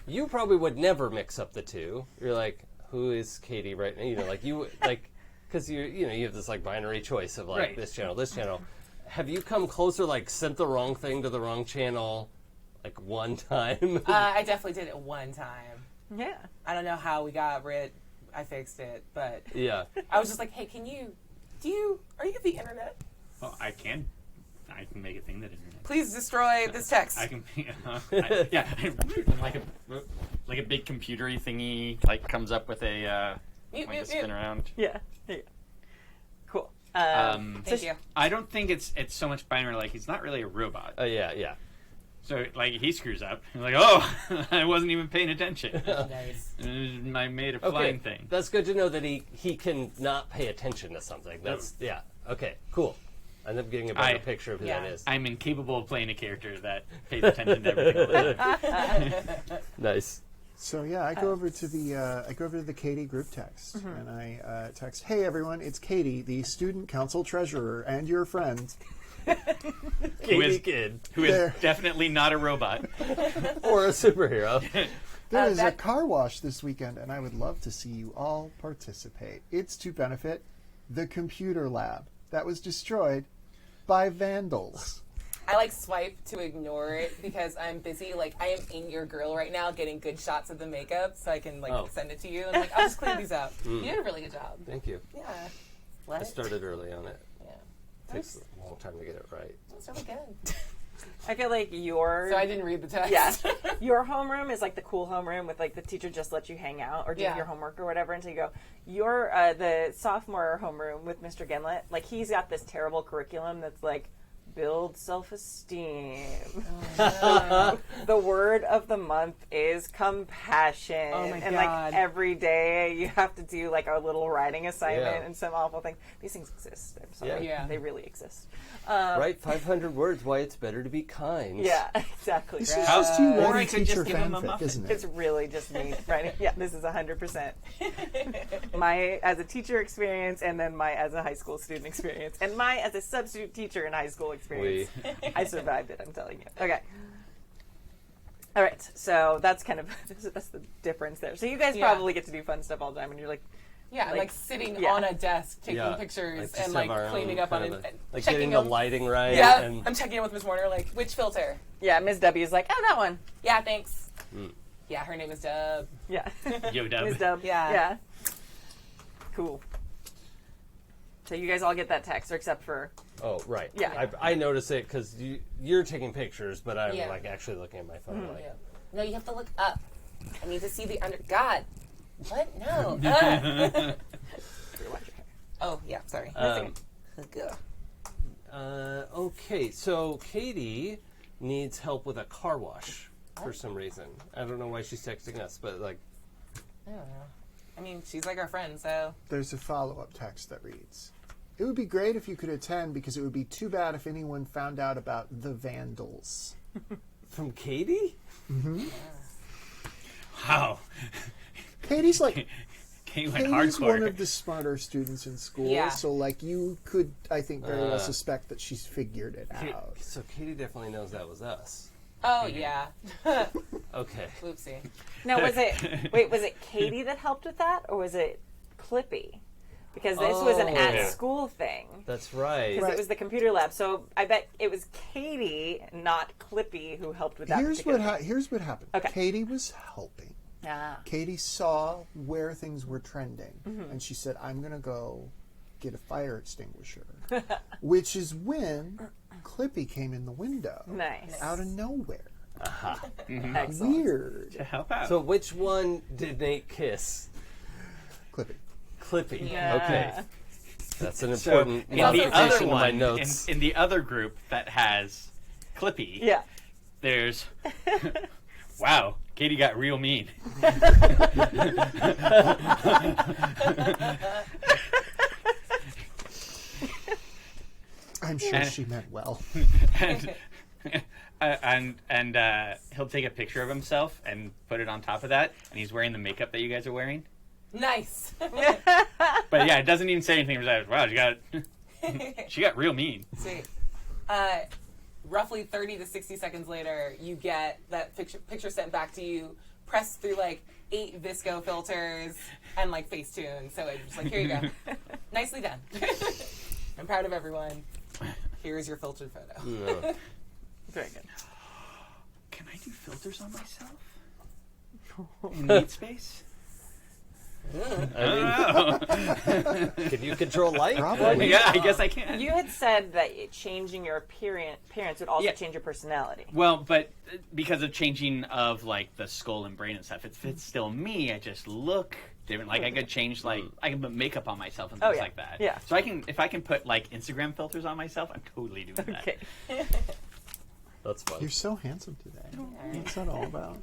you probably would never mix up the two. You're like, who is Katy right now? Because you have this like binary choice of like this channel. Have you come closer, like sent the wrong thing to the wrong channel, like one time? I definitely did it one time. Yeah. I don't know how we got rid. I fixed it, but Yeah. I was just like, hey, are you the internet? Well, I can make a thing that internet. Please destroy this text. I can, yeah, like a big computery thingy, like comes up with a Mute, like mute, to spin mute. around. Yeah. Cool. Thank you. I don't think it's so much binary. Like he's not really a robot. Yeah. So like he screws up. He's like, oh, I wasn't even paying attention. Nice. I made a Okay, flying thing. that's good to know that he can not pay attention to something. That's yeah. Okay, cool. I end up getting a better picture of who that is. I'm incapable of playing a character that pays attention to everything. Nice. So yeah, I go over to the Katy group text, and I text, "Hey everyone, it's Katy, the student council treasurer, and your friend." Katy Kid. Who is definitely not a robot. Or a superhero. There is a car wash this weekend, and I would love to see you all participate. It's to benefit the computer lab that was destroyed by vandals. I swipe to ignore it because I'm busy. I am in your grill right now getting good shots of the makeup so I can send it to you. And I'll just clean these up. You did a really good job. Thank you. Yeah. I started early on it. Yeah. Takes a long time to get it right. That's really good. I feel like your... So I didn't read the text. Yeah. Your homeroom is the cool homeroom with the teacher just lets you hang out or do your homework or whatever until you go. Your, the sophomore homeroom with Mr. Genlet, he's got this terrible curriculum that's build self-esteem. Oh, the word of the month is compassion. Oh my and God. every day you have to do a little writing assignment Yeah. and some awful thing. These things exist. I'm sorry. Yeah. They really exist. Write 500 words why it's better to be kind. Yeah, exactly. This is just you Or I writing could teacher just give him a fanfic, muffin. isn't it? It's really just me writing. Yeah, this is 100% my as a teacher experience, and then my as a high school student experience, and my as a substitute teacher in high school experience. I survived it. I'm telling you. Okay. All right. So that's kind of that's the difference there. So you guys probably get to do fun stuff all the time, and you're like. Yeah, sitting yeah. on a desk taking Yeah. pictures Just and have our cleaning own up on kind it. of And getting checking the them. lighting right. Yeah, And I'm checking in with Miss Warner. Which filter? Yeah, Ms. W is like, oh, that one. Yeah, thanks. Yeah, her name is Dub. Yeah. Yo, Dub. Ms. Dub. Yeah. Yeah. Cool. So you guys all get that text, except for oh, right. Yeah. I notice it because you're taking pictures, but I'm Yeah. actually looking at my phone. Yeah. No, you have to look up. I need to see the under. God. What? No. Oh, yeah, sorry. Okay, so Katy needs help with a car wash for some reason. I don't know why she's texting us, but I don't know. I mean, she's our friend, so. There's a follow-up text that reads, "It would be great if you could attend because it would be too bad if anyone found out about the vandals." from Katy? Wow. Katy's Kate went Katie's hardcore. one of the smarter students in school, Yeah. so you could, I think, very well suspect that she's figured it out. So Katy definitely knows that was us. Oh, yeah. Okay. Oopsie. now was it Katie that helped with that, or was it Clippy? Because this was an Oh. at-school thing. That's right. Because it was the computer lab, so I bet it was Katie, not Clippy, who helped with that. Here's what happened. Okay. Katy was helping. Ah. Katy saw where things were trending, and she said, "I'm going to go get a fire extinguisher," which is when Clippy came in the window. Nice. Out of nowhere. Excellent. Weird. To help out. So which one did Nate kiss? Clippy. Clippy. Yeah. Okay. That's an So important in the other modification to my one, notes. in the other group that has Clippy, Yeah. there's wow, Katie got real mean. I'm sure she meant well. and he'll take a picture of himself and put it on top of that, and he's wearing the makeup that you guys are wearing. Nice. But yeah, it doesn't even say anything besides, wow, she got real mean. Sweet. Roughly 30 to 60 seconds later, you get that picture sent back to you, pressed through 8 Visco filters and Facetune. So it's just here you go. Nicely done. I'm proud of everyone. Here's your filtered photo. No. Very good. Can I do filters on myself? In meat space? I mean, can you control light? Probably. Yeah, I guess I can. You had said that changing your appearance would also Yeah. change your personality. Well, but because of changing of like the skull and brain and stuff, it's still me. I just look different. Like I could change, like I can put makeup on myself and things yeah. like that. Yeah. So if I can put like Instagram filters on myself, I'm totally doing that. Okay. That's fun. You're so handsome today. What's that all about?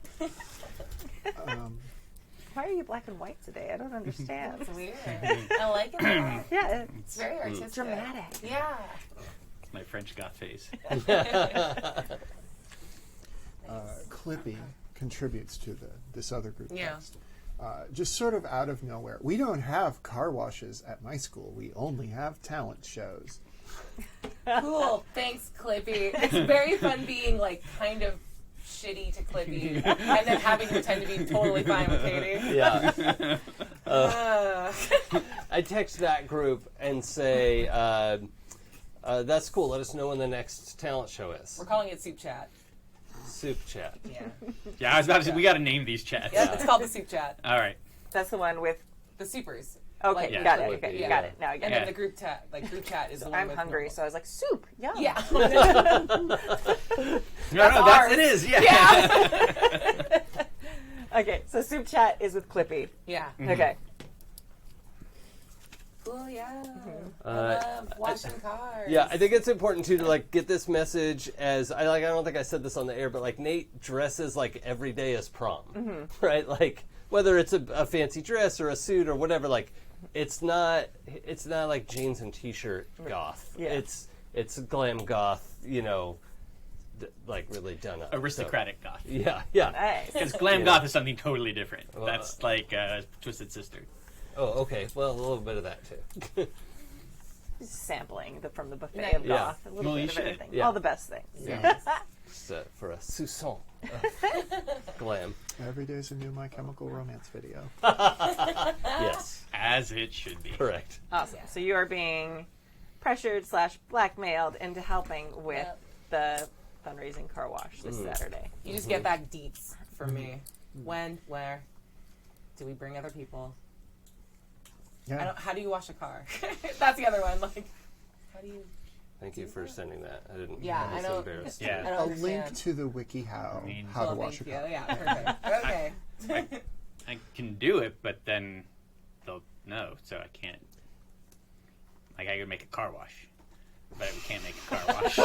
Why are you black and white today? I don't understand. It's weird. I like it. Though. Yeah, It's very artistic. dramatic. Yeah. It's my French goth face. Clippy contributes to this other group Yeah. text. Just sort of out of nowhere. We don't have car washes at my school. We only have talent shows. Cool. Thanks, Clippy. It's very fun being like kind of shitty to Clippy and then having to pretend to be totally fine with Katy. Yeah. I text that group and say, that's cool. Let us know when the next talent show is. We're calling it Soup Chat. Soup chat. Yeah. Yeah, I was about to say, we got to name these chats. Yeah, it's called the Soup Chat. All right. That's the one with. The supers. Okay, Like, Yeah. got it. Would Okay, be, you yeah. got it. Now I get And it. then the group chat is the one I'm with hungry, normal. so I was like, soup. Yum. Yeah. No, ours. it is. Yeah. Yeah. Okay, so soup chat is with Clippy. Yeah. Okay. Cool, yeah. I Uh, love washing cars. Yeah, I think it's important too to like get this message as I don't think I said this on the air, but like Nate dresses like every day as prom, right? Like whether it's a fancy dress or a suit or whatever, like it's not like jeans and t-shirt goth. Yeah. It's glam goth, like really done up. Aristocratic goth. So, yeah. Nice. Because glam Yeah. goth is something totally different. That's like Twisted Sister. Oh, okay. Well, a little bit of that too. Just sampling from the buffet Nice. of Yeah. goth. A little Well, bit you of should. everything. Yeah. All the best things. Yeah. Just, for a soupçon of glam. Every day's a new My Chemical Romance video. Yes, As it should be. correct. Awesome. So you are being pressured / blackmailed into helping with Yep. the fundraising car wash this Saturday. You just get back deets from me. When, where? Do we bring other people? Yeah. How do you wash a car? That's the other one. Like, how do you? Thank you for sending that. I didn't. Yeah, I was I know. embarrassed. Yeah. I don't A understand. link to the wiki how mean, to Well, wash a thank car. you. Yeah, perfect. Okay. I can do it, but then they'll know, so I can't. Like, I could make a car wash, but we can't make a car wash.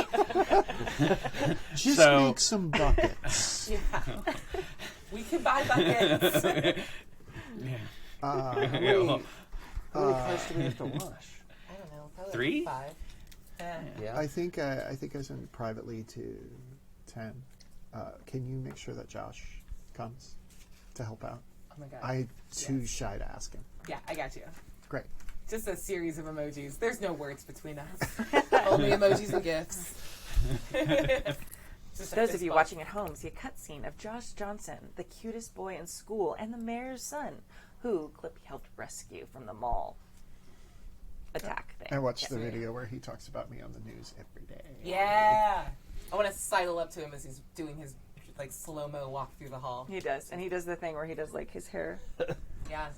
Just So- make some buckets. Yeah. We can buy buckets. Uh, How many cars do we have to wash? I don't know. Probably 3? Like 5. Yeah. Yeah. I think I sent privately to 10. Can you make sure that Josh comes to help out? Oh my god. I'm too shy to ask him. Yeah, I got you. Great. Just a series of emojis. There's no words between us. Only emojis and gifs. Just Those a of you fist watching at home see a cutscene of Josh Johnson, the cutest boy in school, and the mayor's son, who Clippy helped rescue from the mall attack thing. I watched the Sweet. video where he talks about me on the news every day. Yeah. I want to sidle up to him as he's doing his like slow-mo walk through the hall. He does, and he does the thing where he does like his hair, Yeah.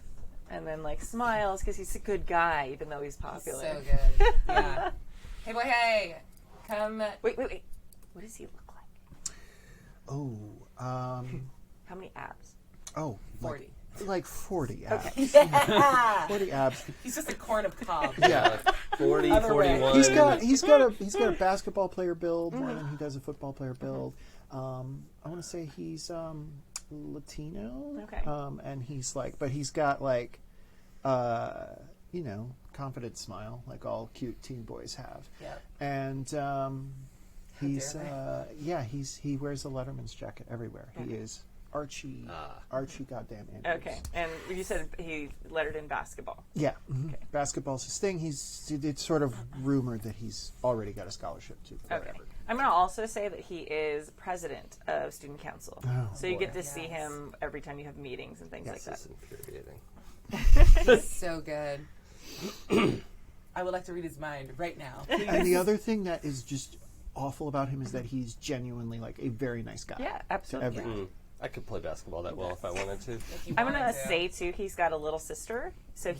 and then like smiles because he's a good guy, even though he's popular. So good. Yeah. Hey boy, hey. Come. Wait. What does he look like? Oh, How many abs? 40. like 40 abs. Yeah. 40 abs. He's just a corn of cob. Yeah. 40, Other way. 41. He's got a basketball player build more than he does a football player build. I want to say he's Latino. Okay. And he's but he's got confident smile like all cute teen boys have. Yeah. And he's dare he wears a Letterman's jacket everywhere. He is Archie goddamn Andrews. Okay, and you said he lettered in basketball. Yeah, basketball's his thing. It's sort of rumored that he's already got a scholarship to Okay. wherever. I'm going to also say that he is president of student council. Oh, so you boy. get to see him every time you have meetings and things like This that. is infuriating. So good. I would like to read his mind right now. And the other thing that is just awful about him is that he's genuinely a very nice guy. Yeah, To absolutely. everyone. I could play basketball that well if I wanted to. I'm gonna say too, he's got a little sister. So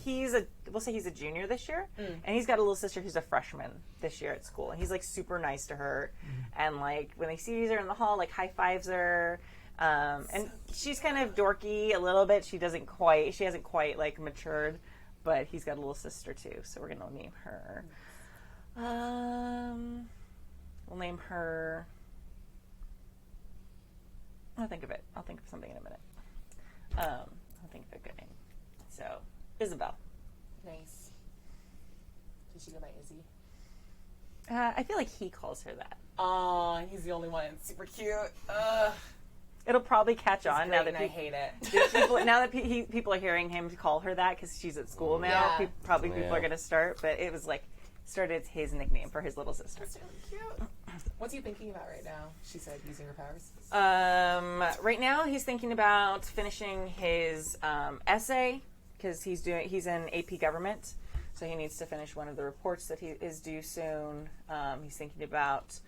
we'll say he's a junior this year, and he's got a little sister who's a freshman this year at school. And he's like super nice to her, and like when he sees her in the hall, like high fives her. And she's kind of dorky a little bit. She hasn't quite like matured, but he's got a little sister too. So we're gonna name her. We'll name her. I'll think of it. I'll think of something in a minute. I'll think of a good name. So, Isabel. Nice. Does she go by Izzy? I feel like he calls her that. Aw, he's the only one. Super cute. It'll probably catch on now that I hate it. now that people are hearing him call her that because she's at school now. Yeah. People are going to start, but it was like started his nickname for his little sister. That's really cute. What's he thinking about right now? She said using her powers. Right now he's thinking about finishing his essay because he's in AP government, so he needs to finish one of the reports that he is due soon. He's thinking about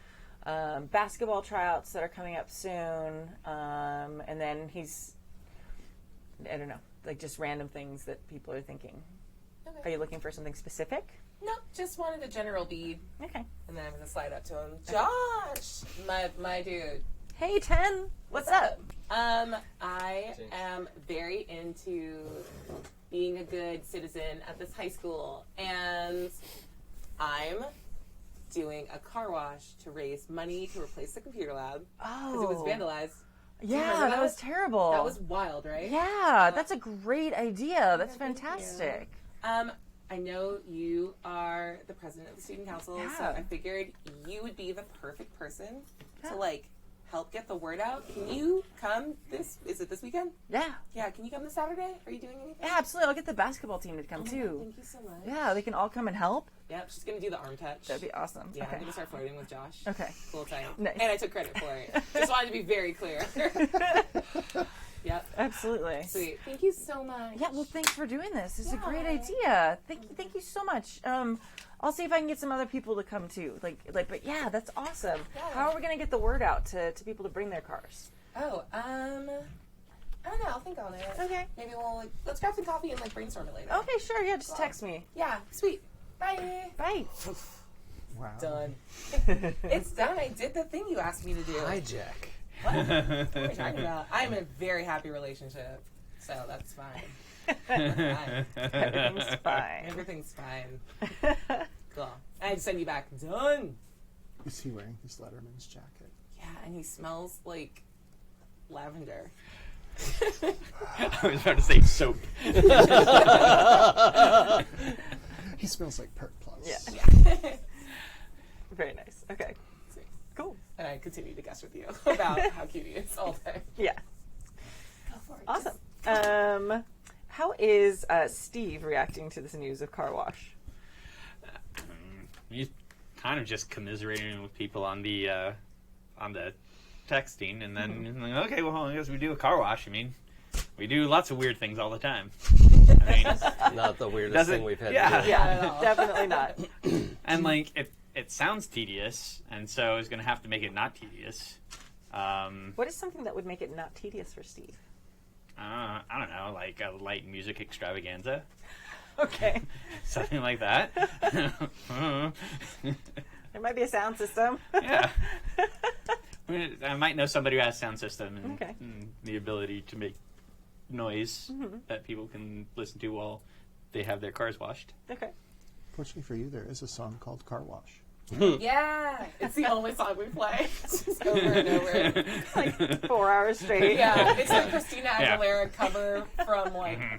basketball tryouts that are coming up soon, and then I don't know, like just random things that people are thinking. Okay. Are you looking for something specific? No, just wanted a general bead. Okay. And then I'm going to slide up to him. Josh! My dude. Hey, 10. What's up? I am very into being a good citizen at this high school, and I'm doing a car wash to raise money to replace the computer lab. Oh. Because it was vandalized. Yeah, that was terrible. That was wild, right? Yeah, that's a great idea. That's fantastic. I know you are the president of the student council, so I figured you would be the perfect person to like help get the word out. Can you come is it this weekend? Yeah. Yeah, can you come this Saturday? Are you doing anything? Yeah, absolutely. I'll get the basketball team to come too. Thank you so much. Yeah, they can all come and help. Yep, she's gonna do the arm touch. That'd be awesome. Yeah, Okay. I'm gonna start flirting with Josh. Okay. Cool time. Nice. And I took credit for it. Just wanted to be very clear. Yep. Absolutely. Sweet. Thank you so much. Yeah, well, thanks for doing this. This is a great idea. Thank you so much. I'll see if I can get some other people to come too. But yeah, that's awesome. Yeah. How are we gonna get the word out to people to bring their cars? Oh, I don't know. I'll think on it. Okay. Maybe we'll let's grab some coffee and brainstorm it later. Okay, sure. Yeah, just text me. Yeah. Sweet. Bye. Bye. Wow. Done. It's done. I did the thing you asked me to do. Hijack. What are you talking about? I'm in a very happy relationship, so that's fine. Everything's fine. Everything's fine. Cool. I had to send you back. Done. Is he wearing his Letterman's jacket? Yeah, and he smells like lavender. I was about to say soap. He smells like Perk Plus. Yeah. Very nice. Okay. Sweet. Cool. And I continue to guess with you about how cute he is all day. Yeah. Go for it. Awesome. How is Steve reacting to this news of car wash? He's kind of just commiserating with people on the texting, and then he's like, okay, well, I guess we do a car wash. I mean, we do lots of weird things all the time. I mean, Not the weirdest thing we've had to do. Yeah, definitely not. And it sounds tedious, and so it's going to have to make it not tedious. What is something that would make it not tedious for Steve? I don't know, like a light music extravaganza. Okay. Something like that. There might be a sound system. Yeah. I might know somebody who has a sound system and, Okay. and the ability to make noise that people can listen to while they have their cars washed. Okay. Fortunately for you, there is a song called Car Wash. Yeah, it's the only song we play. Just over and over. Like 4 hours straight. Yeah, it's a Christina Yeah. Aguilera cover from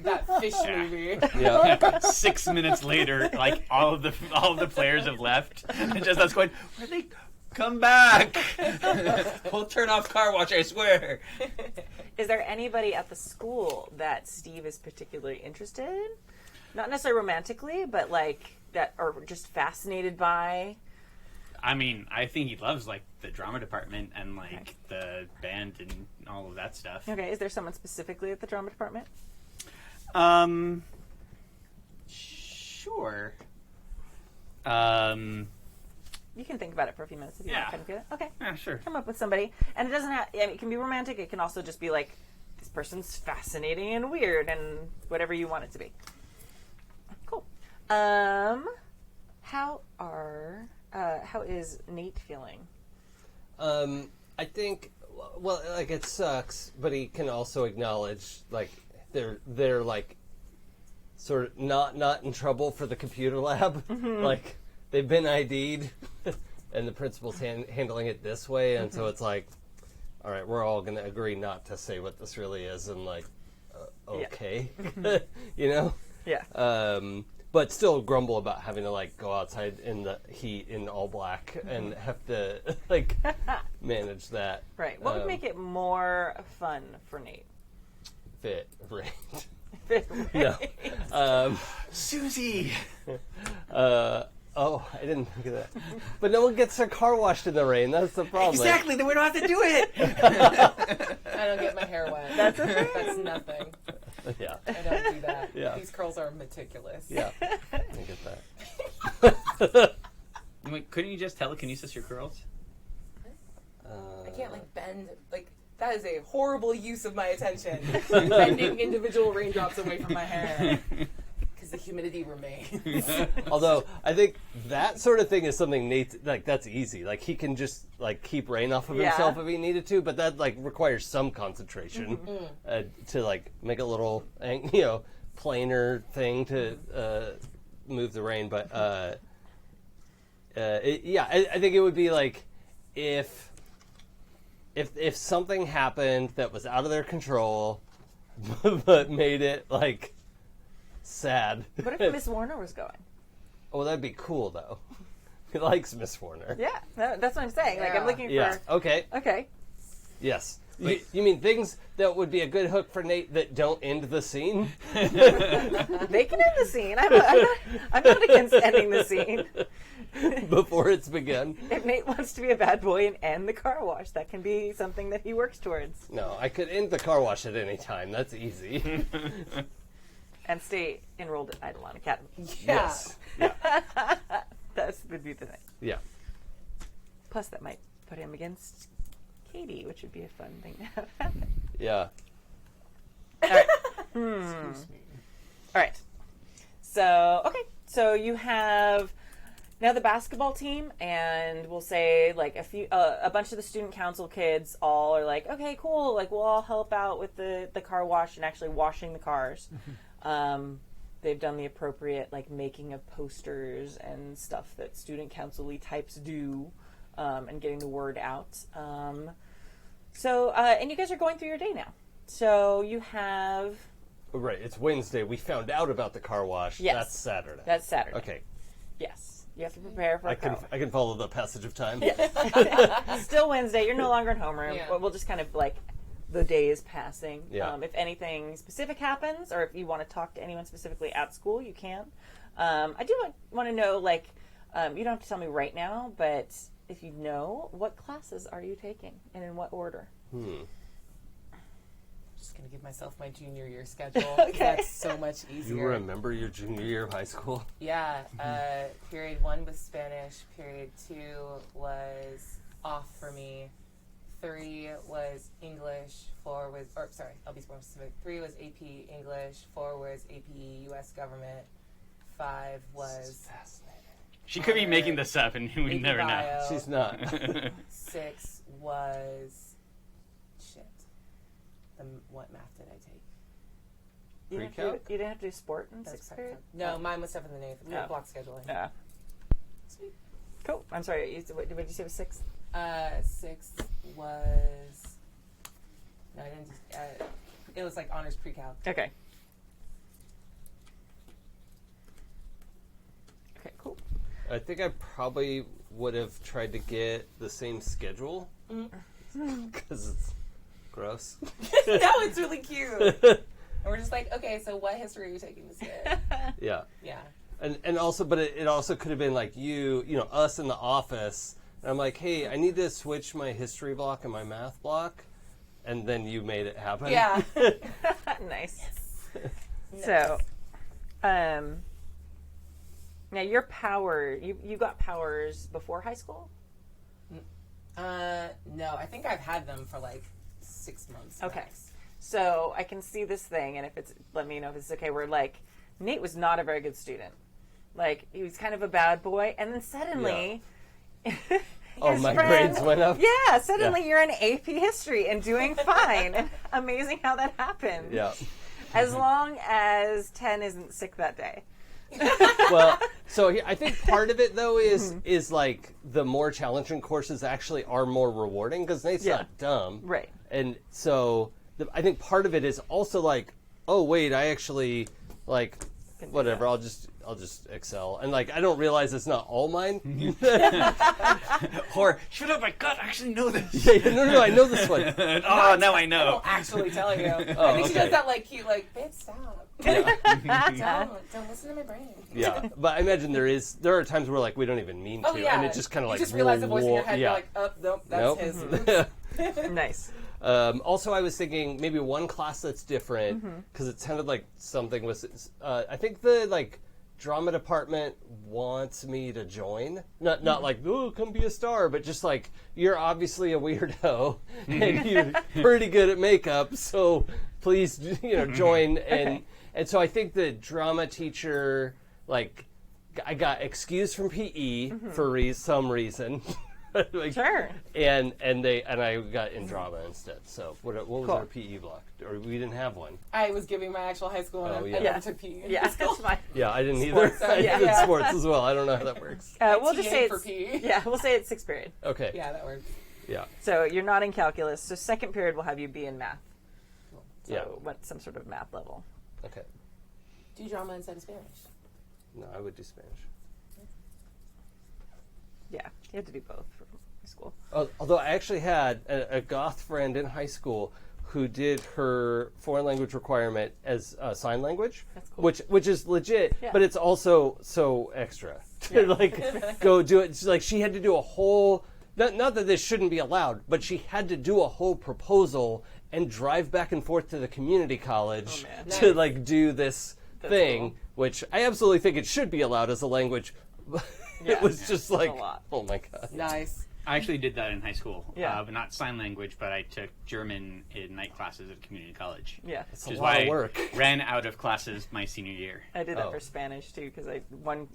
that Fish movie. Yeah. 6 minutes later, like all of the players have left, and just us going, "Where they come back? We'll turn off car wash, I swear." Is there anybody at the school that Steve is particularly interested in? Not necessarily romantically, but like that, or just fascinated by? I mean, I think he loves like the drama department and like the band and all of that stuff. Okay, is there someone specifically at the drama department? Sure. You can think about it for a few minutes if you Yeah. want to kind of do it. Okay. Yeah, sure. Come up with somebody. And it doesn't have, I mean, it can be romantic. It can also just be like, this person's fascinating and weird and whatever you want it to be. Cool. How is Nate feeling? I think, well, like, it sucks, but he can also acknowledge, like, they're like, sort of not in trouble for the computer lab. Like, they've been ID'd, and the principal's handling it this way, and so it's like, all right, we're all going to agree not to say what this really is, and like, okay, you know? Yeah. But still grumble about having to like go outside in the heat in all black and have to like manage that. Right. What would make it more fun for Nate? Fit right. Fit right. No. Susie! Oh, I didn't think of that. But no one gets their car washed in the rain. That's the problem. Exactly, then we don't have to do it! I don't get my hair wet. That's nothing. Yeah. I don't do that. Yeah. These curls are meticulous. Yeah. I get that. Wait, couldn't you just telekinesis your curls? I can't like bend like that is a horrible use of my attention. Bending individual raindrops away from my hair. Because the humidity remains. Although I think that sort of thing is something Nate like that's easy. Like he can just like keep rain off of himself if he needed to, but that like requires some concentration to like make a little planar thing to move the rain. But I think it would be like if something happened that was out of their control, but made it like sad. What if Miss Warner was going? Oh, that'd be cool though. He likes Miss Warner. Yeah, that's what I'm saying. Like I'm looking Yeah. for. Okay. Okay. Yes. You mean things that would be a good hook for Nate that don't end the scene? They can end the scene. I'm not against ending the scene. Before it's begun. If Nate wants to be a bad boy and end the car wash, that can be something that he works towards. No, I could end the car wash at any time. That's easy. And stay enrolled at Idolon Academy. Yeah. Yes. Yeah. That would be the thing. Yeah. Plus, that might put him against Katy, which would be a fun thing to have happen. Yeah. All right. Excuse me. All right. So you have now the basketball team, and we'll say like a bunch of the student council kids all are like, okay, cool, like we'll all help out with the car wash and actually washing the cars. They've done the appropriate like making of posters and stuff that student council-y types do, and getting the word out. And you guys are going through your day now. So you have... Right, it's Wednesday. We found out about the car wash. Yes. That's Saturday. That's Saturday. Okay. Yes. You have to prepare for I can follow the passage of time. Still Wednesday. You're no longer in homeroom. Yeah. We'll just kind of like the day is passing. Yeah. If anything specific happens, or if you want to talk to anyone specifically at school, you can. I do want to know, like, you don't have to tell me right now, but if you know, what classes are you taking and in what order? Just gonna give myself my junior year schedule. Okay. That's so much easier. You remember your junior year of high school? Yeah. Period 1 was Spanish. Period 2 was off for me. 3 was English. 4 was, I'll be more specific. 3 was AP English. 4 was AP US Government. 5 was Fascinating. She could be making this up, and we AP never know. Bio. She's not. 6 was shit. What math did I take? You didn't, Pre-calc? you didn't have to do sport in That's 6th period? No, mine was 7th and 8th. We had Oh. block scheduling. Yeah. Sweet. Cool. I'm sorry. What did you say was 6th? 6th was no, I didn't. It was like honors pre-calc. Okay. Okay, cool. I think I probably would have tried to get the same schedule because it's gross. That was really cute. And we're just like, okay, so what history are you taking this year? Yeah. Yeah. And also, but it also could have been like us in the office. And I'm like, hey, I need to switch my history block and my math block. And then you made it happen. Yeah. Nice. Nice. So, so, okay. So, you have to, you didn't have to do sport in 6th period? No. No. Sweet. Cool. I'm sorry. You, what did you say was 6th? 6th Now, your power, you got powers before high school? No, I think I've had them for like 6 months. Okay. max. So I can see this thing, and if it's, let me know if it's okay, where like, Nate was not a very good student. Like, he was kind of a bad boy, and then suddenly... Oh, my friend, grades went up? Yeah, suddenly you're in AP history and doing fine. And amazing how that happened. Yeah. As long as 10 isn't sick that day. Well, so I think part of it though is like the more challenging courses actually are more rewarding because Nate's not dumb, Right. And so I think part of it is also like, oh wait, I actually like whatever. I'll just excel, and like I don't realize it's not all mine. Or shut up, I can't actually know this. No, I know this one. Oh, now I I know. will actually tell you. I think she does that like cute, like, babe, stop. Don't listen to my brain. Yeah, but I imagine there are times where like we don't even mean Oh to, yeah. and it just kind of like you just realize the voice in your head. Yeah. You're like, oh, nope, that's his. Nice. Also, I was thinking maybe one class that's different because it sounded like something was. I think the like drama department wants me to join. Not like oh come be a star, but just like you're obviously a weirdo and you're pretty good at makeup, so please join. And so I think the drama teacher like I got excused from PE for some reason. Like, Sure. And I got in drama instead. So what was Cool. our PE block? Or we didn't have one. I was giving my actual high school, and Oh, I yeah. never took PE. Yeah, that's fine. Yeah, I didn't either. Sports, I yeah. did Yeah. sports as well. I don't know how that works. We'll just TA say for it's PE. yeah. We'll say it's 6th period. Okay. Yeah, that works. Yeah. So you're not in calculus. So 2nd period will have you be in math. So Yeah. what some sort of math level. Okay. Do drama instead of Spanish. No, I would do Spanish. Yeah, you have to do both for high school. Although I actually had a goth friend in high school who did her foreign language requirement as sign language, That's cool. which is legit, Yeah. but it's also so extra to like go do it. It's like she had to do a whole. Not that this shouldn't be allowed, but she had to do a whole proposal and drive back and forth to the community college man. to Nice. like do this thing, cool. which I absolutely think it should be allowed as a language. Yeah. It was just like, a lot. oh my god. Nice. I actually did that in high school. Yeah. But not sign language, but I took German in night classes at community college. Yeah, It's Which a is lot why of work. I ran out of classes my senior year. I did that Oh. for Spanish too because I one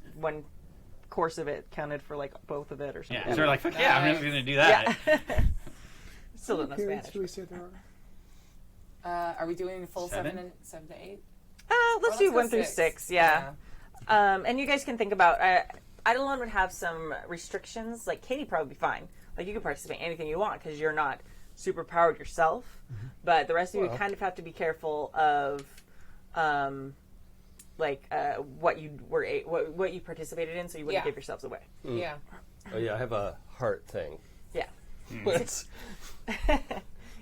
course of it counted for like both of it or something. Yeah, so we're like, fuck yeah, I'm just going to do that. Yeah. Still don't know Periods Spanish. do we say there are? Are we doing full 7 7? to 8? Let's do 1 through 6. Yeah. And you guys can think about. Idolon would have some restrictions. Like Katy probably be fine. Like you can participate in anything you want because you're not super powered yourself. But the rest of you kind of have to be careful of, what you were what you participated in, so you wouldn't Yeah. give yourselves away. Yeah. Oh yeah, I have a heart thing. Yeah. It's-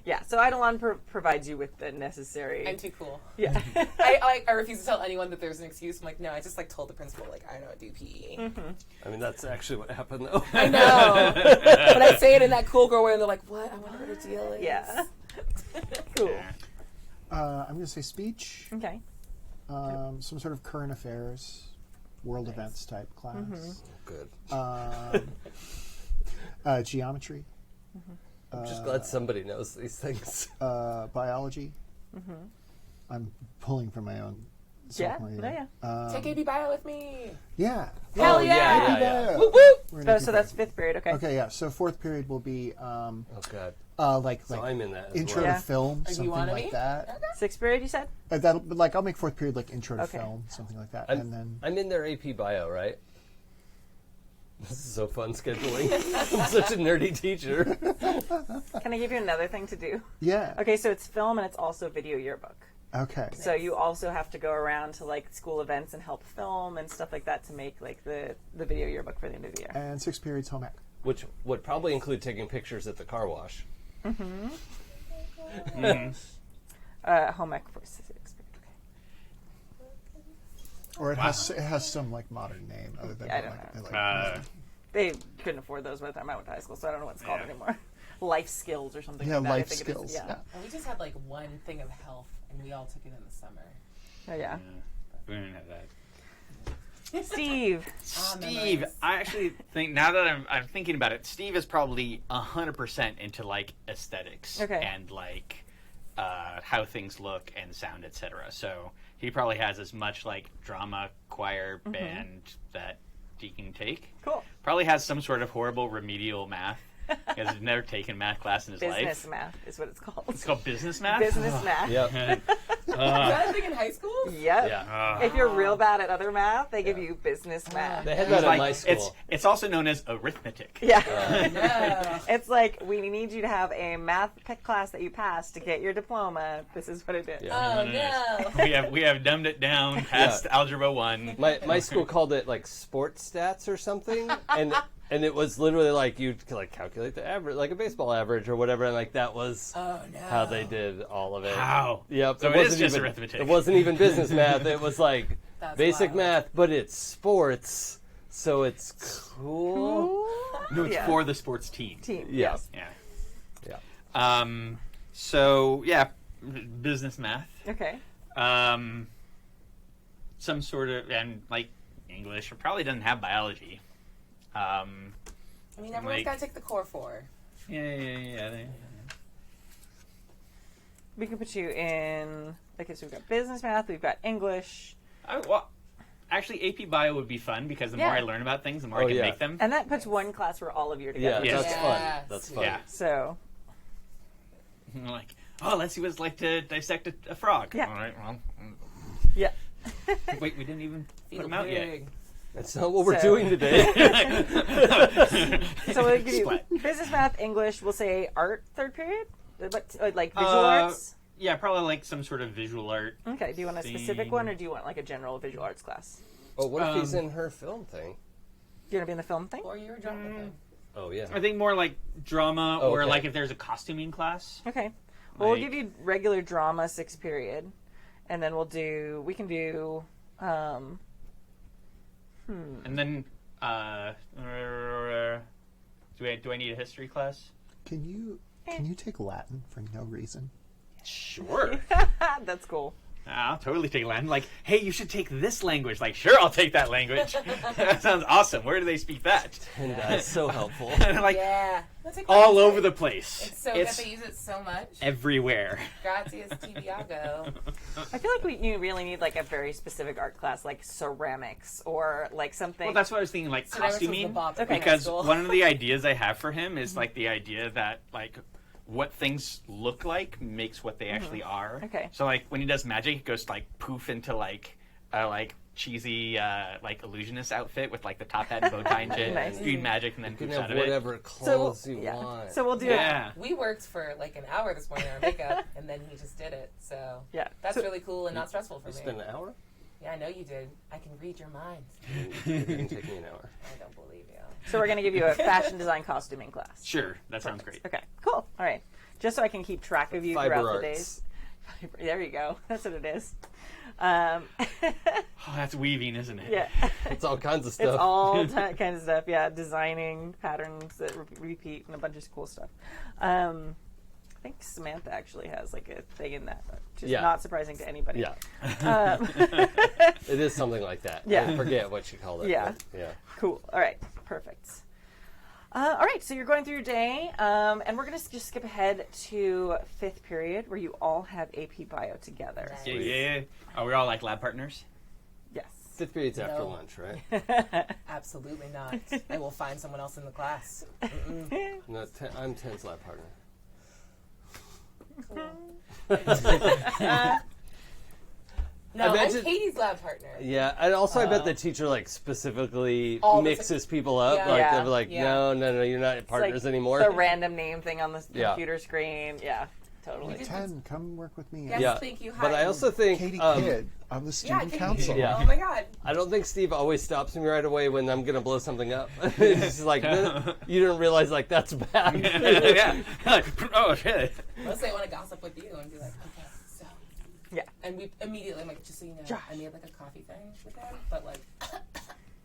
Yeah. So Idolon provides you with the necessary. I'm too cool. Yeah. I refuse to tell anyone that there's an excuse. I'm like, no, I just like told the principal like I don't do PE. I mean, that's actually what happened though. I know, but I say it in that cool girl way, and they're like, what? I wonder what her deal is. Yeah. Cool. Yeah. I'm going to say speech, Okay. some sort of current affairs, world events type class, Good. Geometry, I'm just glad somebody knows these things. biology. I'm pulling from my own. Yeah. sophomore No, year. yeah. Take AP Bio with me. Yeah. Hell yeah. AP Bio. Whoop whoop. We're in Oh, AP so Bio. that's 5th period. Okay. Okay, yeah. So 4th period will be Oh god. like So I'm in that as intro well. Yeah. to film, Are you something wanna like be? that. 6th period, you said? That'll like I'll make 4th period like intro to Okay. film, something like that, I'm, and then I'm in their AP bio, right? This is so fun scheduling. I'm such a nerdy teacher. Can I give you another thing to do? yeah. Okay, so it's film and it's also video yearbook. Okay. So you also have to go around to like school events and help film and stuff like that to make like the video yearbook for the end of the year. And 6th period's home ec. Which would probably include taking pictures at the car wash. Home ec for 6th period. Okay. Or it has some like modern name other than Yeah, I don't like, They couldn't afford those by the time I went to high school, so I don't know what it's called anymore. Life skills or something yeah, like that. I life think it is. skills. Yeah. Yeah. And we just had like one thing of health, and we all took it in the summer. Oh, yeah. We didn't have that. Steve. Steve, memories. I actually think now that I'm thinking about it, Steve is probably 100% into like aesthetics and like how things look and sound, etc. So he probably has as much like drama, choir, band that he can take. Cool. Probably has some sort of horrible remedial math. Because he's never taken math class in his life. Business math is what it's called. It's called business math? Business math. Yep. Is that a thing in high school? Yep. Yeah. If you're real bad at other math, they give you business math. They had that at my Like, school. it's also known as arithmetic. Yeah. No. It's like, we need you to have a math class that you pass to get your diploma. This is what it is. Yeah. Oh, no. We have dumbed it down past Algebra 1. My school called it like sports stats or something, and it was literally like you'd like calculate the average, like a baseball average or whatever, and like that was how they did all of it. Wow. Yep. So it it is wasn't just even arithmetic. It wasn't even business math. It was like That's basic wild. math, but it's sports, so it's cool. No, it's Yeah. for the sports team. Team. Yeah. Yes. Yeah. Yeah. So, yeah, business math. Okay. Some sort of, and like English, it probably doesn't have biology. I mean, everyone's Like- got to take the core 4. Yeah. We can put you in, okay, so we've got business math, we've got English, Well, actually, AP Bio would be fun because the more Yeah. I learn about things, the more Oh, I can yeah. make them. and that puts one class for all of you Yeah, together. Yes. that's Yes. fun. That's fun. Yeah. So, And like, oh, let's see what it's like to dissect a frog. Yeah. All right, well, yeah. wait, we didn't even put Feel them out yet. big. That's not what we're So- doing today. So we'll give you Splat. business math, English, we'll say art, third period? But, like visual Uh, arts? Yeah, probably like some sort of visual art. Okay, do you want a specific one, or do you want like a general visual arts class? Oh, what if he's in her film thing? You want to be in the film thing? Or you're drunk with him. Oh yeah. I think more like drama, or Okay. like if there's a costuming class. Okay. Well, we'll Like- give you regular drama, 6th period, and then we can do, And then, do I need a history class? Can you take Latin for no reason? Sure. that's cool. I'll totally take Latin. Like, hey, you should take this language. Like, sure, I'll take that language. That sounds awesome. Where do they speak that? And that's so helpful. And like, Yeah. That's like all over the place. It's so good. They use it so much. everywhere. Gracias, Tibiago. I feel like you really need like a very specific art class, like ceramics or like something. Well, that's what I was thinking, like So that was the costuming. Bob Okay. Because School. one of the ideas I have for him is like the idea that like what things look like makes what they actually are. Okay. So like when he does magic, he goes like poof into like cheesy like illusionist outfit with like the top hat and bow tie and shit, Nice. doing magic and then You can poofs have out of it. whatever clothes you want. So we'll do Yeah. We worked for like an hour this morning on our makeup, and then he just did it. So Yeah. that's So- really cool and not stressful for You me. spend an hour? Yeah, I know you did. I can read your mind. It didn't take me an hour. I don't believe you. So we're going to give you a fashion design costuming class. Sure, that sounds great. Okay, cool. All right. Just so I can keep track of you Fiber throughout arts. the days. There you go. That's what it is. Oh, that's weaving, isn't it? Yeah. It's all kinds of It's stuff. all kinds of stuff. Yeah, designing patterns that repeat and a bunch of cool stuff. I think Samantha actually has like a thing in that, which is Yeah. not surprising to anybody. Yeah. Um, It is something like that. Yeah. I forget what she called it. Yeah. but yeah. Cool. All right. Perfect. All right. So you're going through your day, and we're going to just skip ahead to 5th period where you all have AP Bio together. Nice. Yeah. Are we all like lab partners? Yes. 5th period's after No. lunch, right? Absolutely not. I will find someone else in the class. Mm-mm. No, I'm 10's lab partner. No, Imagine- I'm Katie's lab partner. Yeah, and also I bet Oh. the teacher like specifically All the mixes people up. Yeah. Like Yeah. they're like, Yeah. no, you're not It's partners like anymore. The random name thing on the Yeah. computer screen. Yeah, totally. 10, come work with me. Yes, Yeah. thank you. Hi. But I also think Katy um, Kidd on the yeah, student Katie. council. Yeah. Oh my god. I don't think Steve always stops me right away when I'm gonna blow something up. It's just like you didn't realize like that's bad. Yeah. Oh shit. Mostly I want to gossip with you and be like, okay, so. Yeah. And we immediately, I'm like, just so you know, Josh. I made like a coffee thing with him, but like,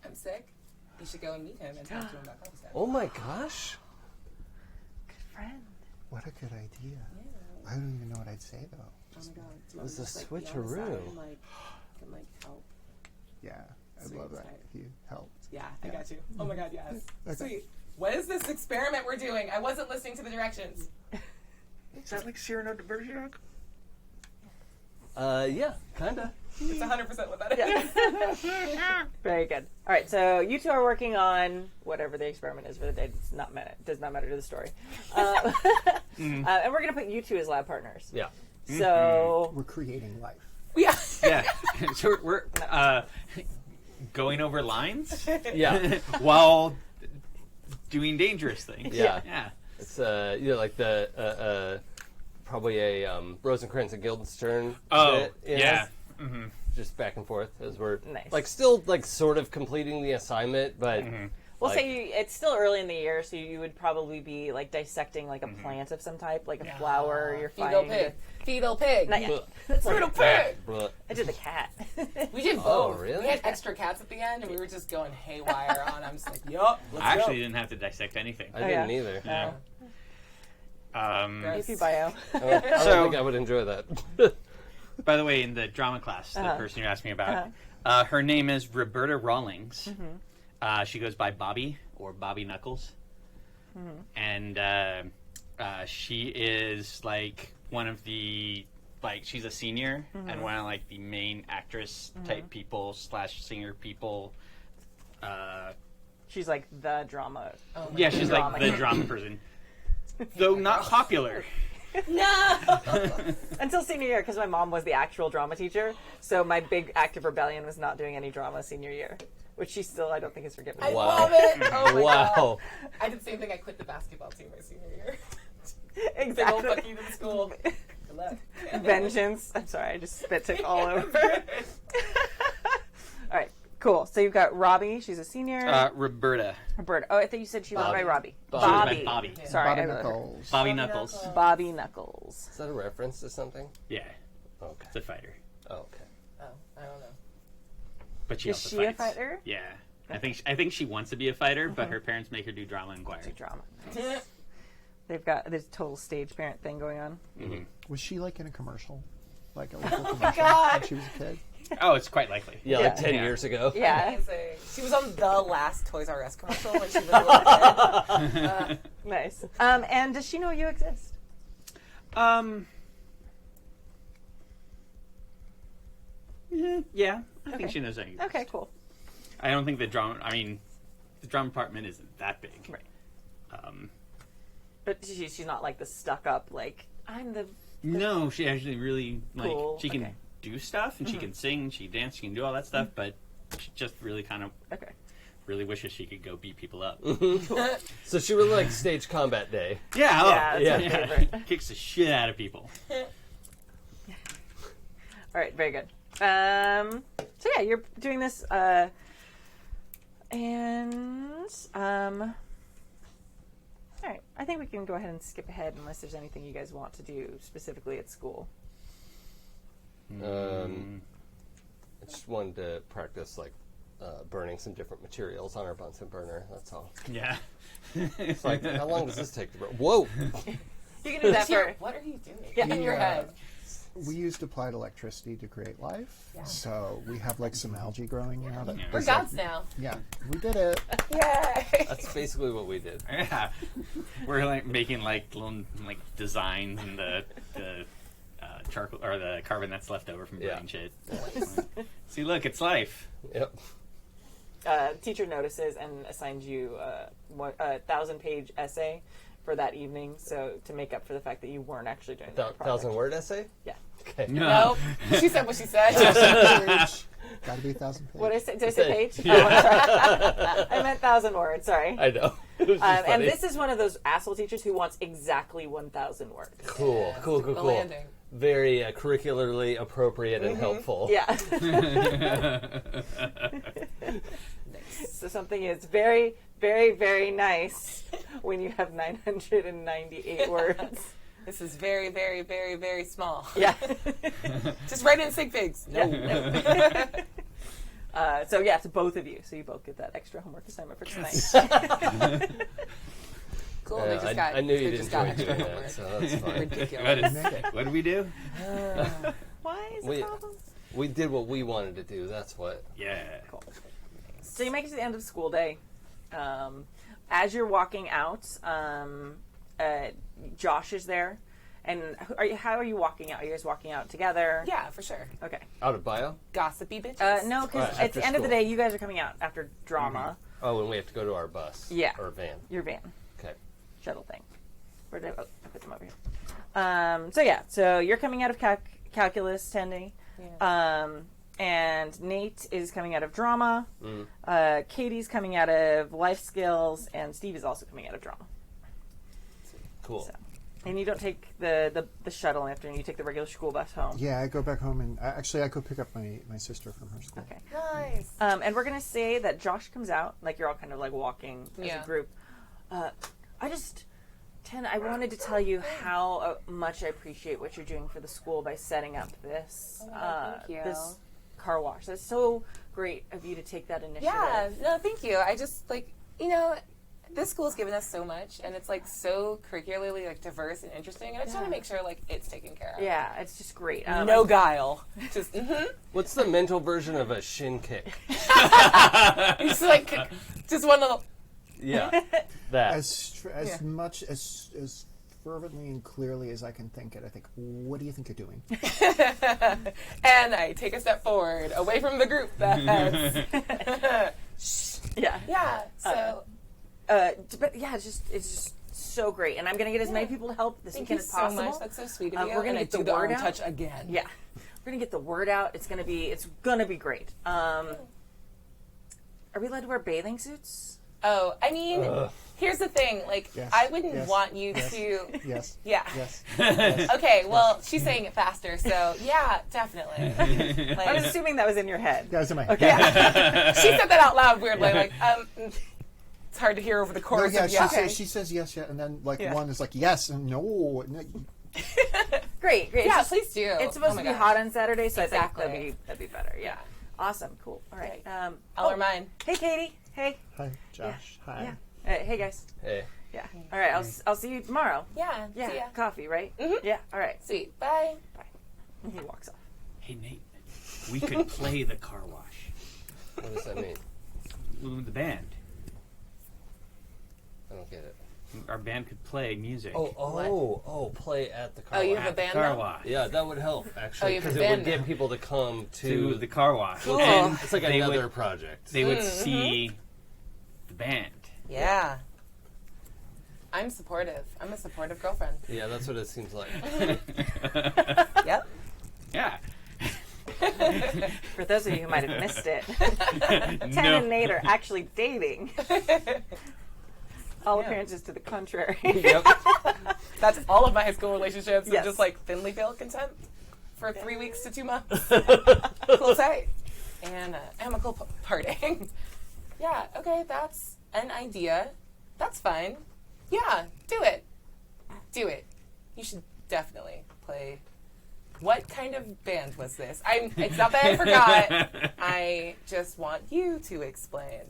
I'm sick. You should go and meet him and talk to him about coffee stuff. Oh my gosh. Good friend. What a good idea. Yeah. I don't even know what I'd say, though. Oh my god. It was a Just, like, be on the side switcheroo. and, like, can like help. Yeah. I'd love that Tight. if you helped. Yeah, I got you. Oh my god, yes. Okay. Sweet. What is this experiment we're doing? I wasn't listening to the directions. Is that like Cyrano de Bergerac? Yeah, kinda. It's 100% what that is. Very good. All right, so you two are working on whatever the experiment is for the day. Does not matter to the story. And we're going to put you two as lab partners. Yeah. So We're creating life. Yeah. Yeah. So we're going over lines Yeah. while doing dangerous things. Yeah. Yeah. It's like the probably a Rosencrantz and Guildenstern. Oh, bit, you know? yeah. Just back and forth as we're Nice. still sort of completing the assignment, but we'll say it's still early in the year, so you would probably be like dissecting like a plant of some type, like a flower. You're Fetal finding. pig. Fetal pig. Not yet. Fetal pig. but I did the cat. We did both. Oh, really? We had extra cats at the end, and we were just going haywire on. I'm just like, yup, let's I go. actually didn't have to dissect anything. I didn't yeah. either. Yeah. AP bio. I don't So- think I would enjoy that. By the way, in the drama class, the person you asked me about, her name is Roberta Rawlings. She goes by Bobby or Bobby Knuckles, and she is like one of the she's a senior and one of like the main actress type people / singer people. She's like the drama. Yeah, she's drama like the drama person, though not popular. No. Until senior year, because my mom was the actual drama teacher. So my big act of rebellion was not doing any drama senior year, which she still, I don't think, has forgiven me. I Wow. love it. Oh my Wow. God. I did the same thing. I quit the basketball team my senior year. Big old fuck you to the school. Good luck. Vengeance. I'm sorry, I just spit took all over. All right, cool. So you've got Robbie. She's a senior. Roberta. Roberta. Oh, I thought you said she went by Robbie. Bobby. Bobby. Sorry. Bobby I- Knuckles. Bobby Knuckles. Bobby Knuckles. Is that a reference to something? Yeah, Okay. it's a fighter. Oh, okay. Oh, I don't know. But she Is also she a fights. fighter? Yeah. I think she wants to be a fighter, but her parents make her do drama and choir. Do drama. They've got this total stage parent thing going on. Was she like in a commercial? Like a local commercial God. when she was a kid? Oh, it's quite likely. Yeah, Yeah. like 10 Yeah. years ago. Yeah. Amazing. She was on the last Toys R Us commercial when she was a little kid. Nice. And does she know you exist? Yeah, I Okay. think she knows that. Okay, cool. I don't think the drama department isn't that big. Right. Um, But she's not like the stuck up, like, I'm the. no, she actually really, Cool, she can okay. do stuff, and she can sing, she can dance, she can do all that stuff, but she just really kind of Okay. really wishes she could go beat people up. So she really likes stage combat day. Yeah, Yeah, that's my favorite. Kicks the shit out of people. All right, very good. So yeah, you're doing this, all right. I think we can go ahead and skip ahead unless there's anything you guys want to do specifically at school. I just wanted to practice burning some different materials on our Bunsen burner. That's all. Yeah. It's like, how long does this take to burn? Whoa! You can do that for. What are you doing Yeah. in your head? We used applied electricity to create life. Yeah. So we have like some algae growing now. That We're does, like- gods now. Yeah, we did it. Yay! That's basically what we did. Yeah. We're like making like little like designs in the charcoal or the carbon that's left over from burning shit. See, look, it's life. Yep. Teacher notices and assigns you a 1,000-page essay for that evening, so to make up for the fact that you weren't actually doing the project. 1,000-word essay? Yeah. Okay. Nope. She said what she said. Got to be 1,000 pages. What did I say? Did I say page? Oh, I'm sorry. I meant 1,000 words. Sorry. I know. It was just And funny. this is one of those asshole teachers who wants exactly 1,000 words. Cool. The landing. Very curricularly appropriate and helpful. Yeah. So something is very, very, very nice when you have 998 words. This is very, very, very, very small. Yeah. Just write it in sig figs. No. So yeah, to both of you. So you both get that extra homework assignment for tonight. Cool. They just got. I knew you they didn't just got enjoy extra doing that, homework. so that's fine. Ridiculous. What did we do? Why is We- the problem? We did what we wanted to do, that's what. Yeah. Cool. So you make it to the end of the school day. As you're walking out, Josh is there. And how are you walking out? Are you guys walking out together? Yeah, for sure. Okay. Out of bio? Gossipy bitches. No, because Right, at the end of the school. day, you guys are coming out after drama. Oh, and we have to go to our bus. Yeah. Or van. Your van. Okay. Shuttle thing. Where did I put them over here? So you're coming out of calculus, Tendai. Yeah. And Nate is coming out of drama. Katy's coming out of life skills, and Steve is also coming out of drama. Cool. So. And you don't take the shuttle after, and you take the regular school bus home. Yeah, I go back home and I go pick up my sister from her school. Okay. Nice. And we're gonna say that Josh comes out, like you're all kind of like walking as Yeah. a group. I wanted to tell you how much I appreciate what you're doing for the school by setting up this thank you. this car wash. That's so great of you to take that initiative. Yeah, no, thank you. I just, this school's given us so much, and it's, so curricularly, diverse and interesting, and I just want to make sure, it's taken care of. Yeah, it's just great. No guile. Just, What's the mental version of a shin kick? just, just one little... Yeah. That. As much as fervently and clearly as I can think it, I think, what do you think you're doing? And I take a step forward, away from the group that's... Yeah. Yeah, so... But yeah, it's just so great, and I'm gonna get as many people to help this Thank weekend you as so possible. much. That's so sweet of you. We're gonna and get I do the word arm out. touch again. Yeah, we're gonna get the word out. It's gonna be great. Are we allowed to wear bathing suits? Oh, I mean, here's the thing. Yes, I wouldn't yes, want you yes. to... Yes. Yeah. Yes. Okay, well, she's saying it faster, so yeah, definitely. I was assuming that was in your head. Yeah, it's in my head. Okay. Yeah. She said that out loud weirdly, it's hard to hear over the No, chorus yeah, of yeah. she says yes, yeah, and then Yeah. one is like yes and no. Great. Yeah, It's please do. It's supposed to be hot on Saturday, so Exactly. I think that'd be better. Yeah. Awesome. Cool. All right. All are mine. Hey, Katy. Hey. Hi, Josh. Hi. Yeah. Hey, guys. Hey. Yeah. All right. I'll see you tomorrow. Yeah. Yeah. See ya. Coffee, right? Mhm. Yeah. All right. Sweet. Bye. And he walks off. Hey, Nate, we could play the car wash. What does that mean? The band. I don't get it. Our band could play music. Play at the car Oh, you wash. have a At the band car now? wash. Yeah, that would help, actually, you have a because it band would get now. people to come To the car wash. Cool. And It's like they another would, project. they would see the band. Yeah. I'm supportive. I'm a supportive girlfriend. Yeah, that's what it seems like. Yep. Yeah. For those of you who might have missed it, Ten No. and Nate are actually dating. All Yeah. appearances to the contrary. Yep. That's all of my high school relationships. Yes. Just thinly veiled content for 3 weeks to 2 months. Cool sight. And amicable parting. Yeah, okay, that's an idea. That's fine. Yeah, do it. Do it. You should definitely play. What kind of band was this? It's not that I forgot. I just want you to explain.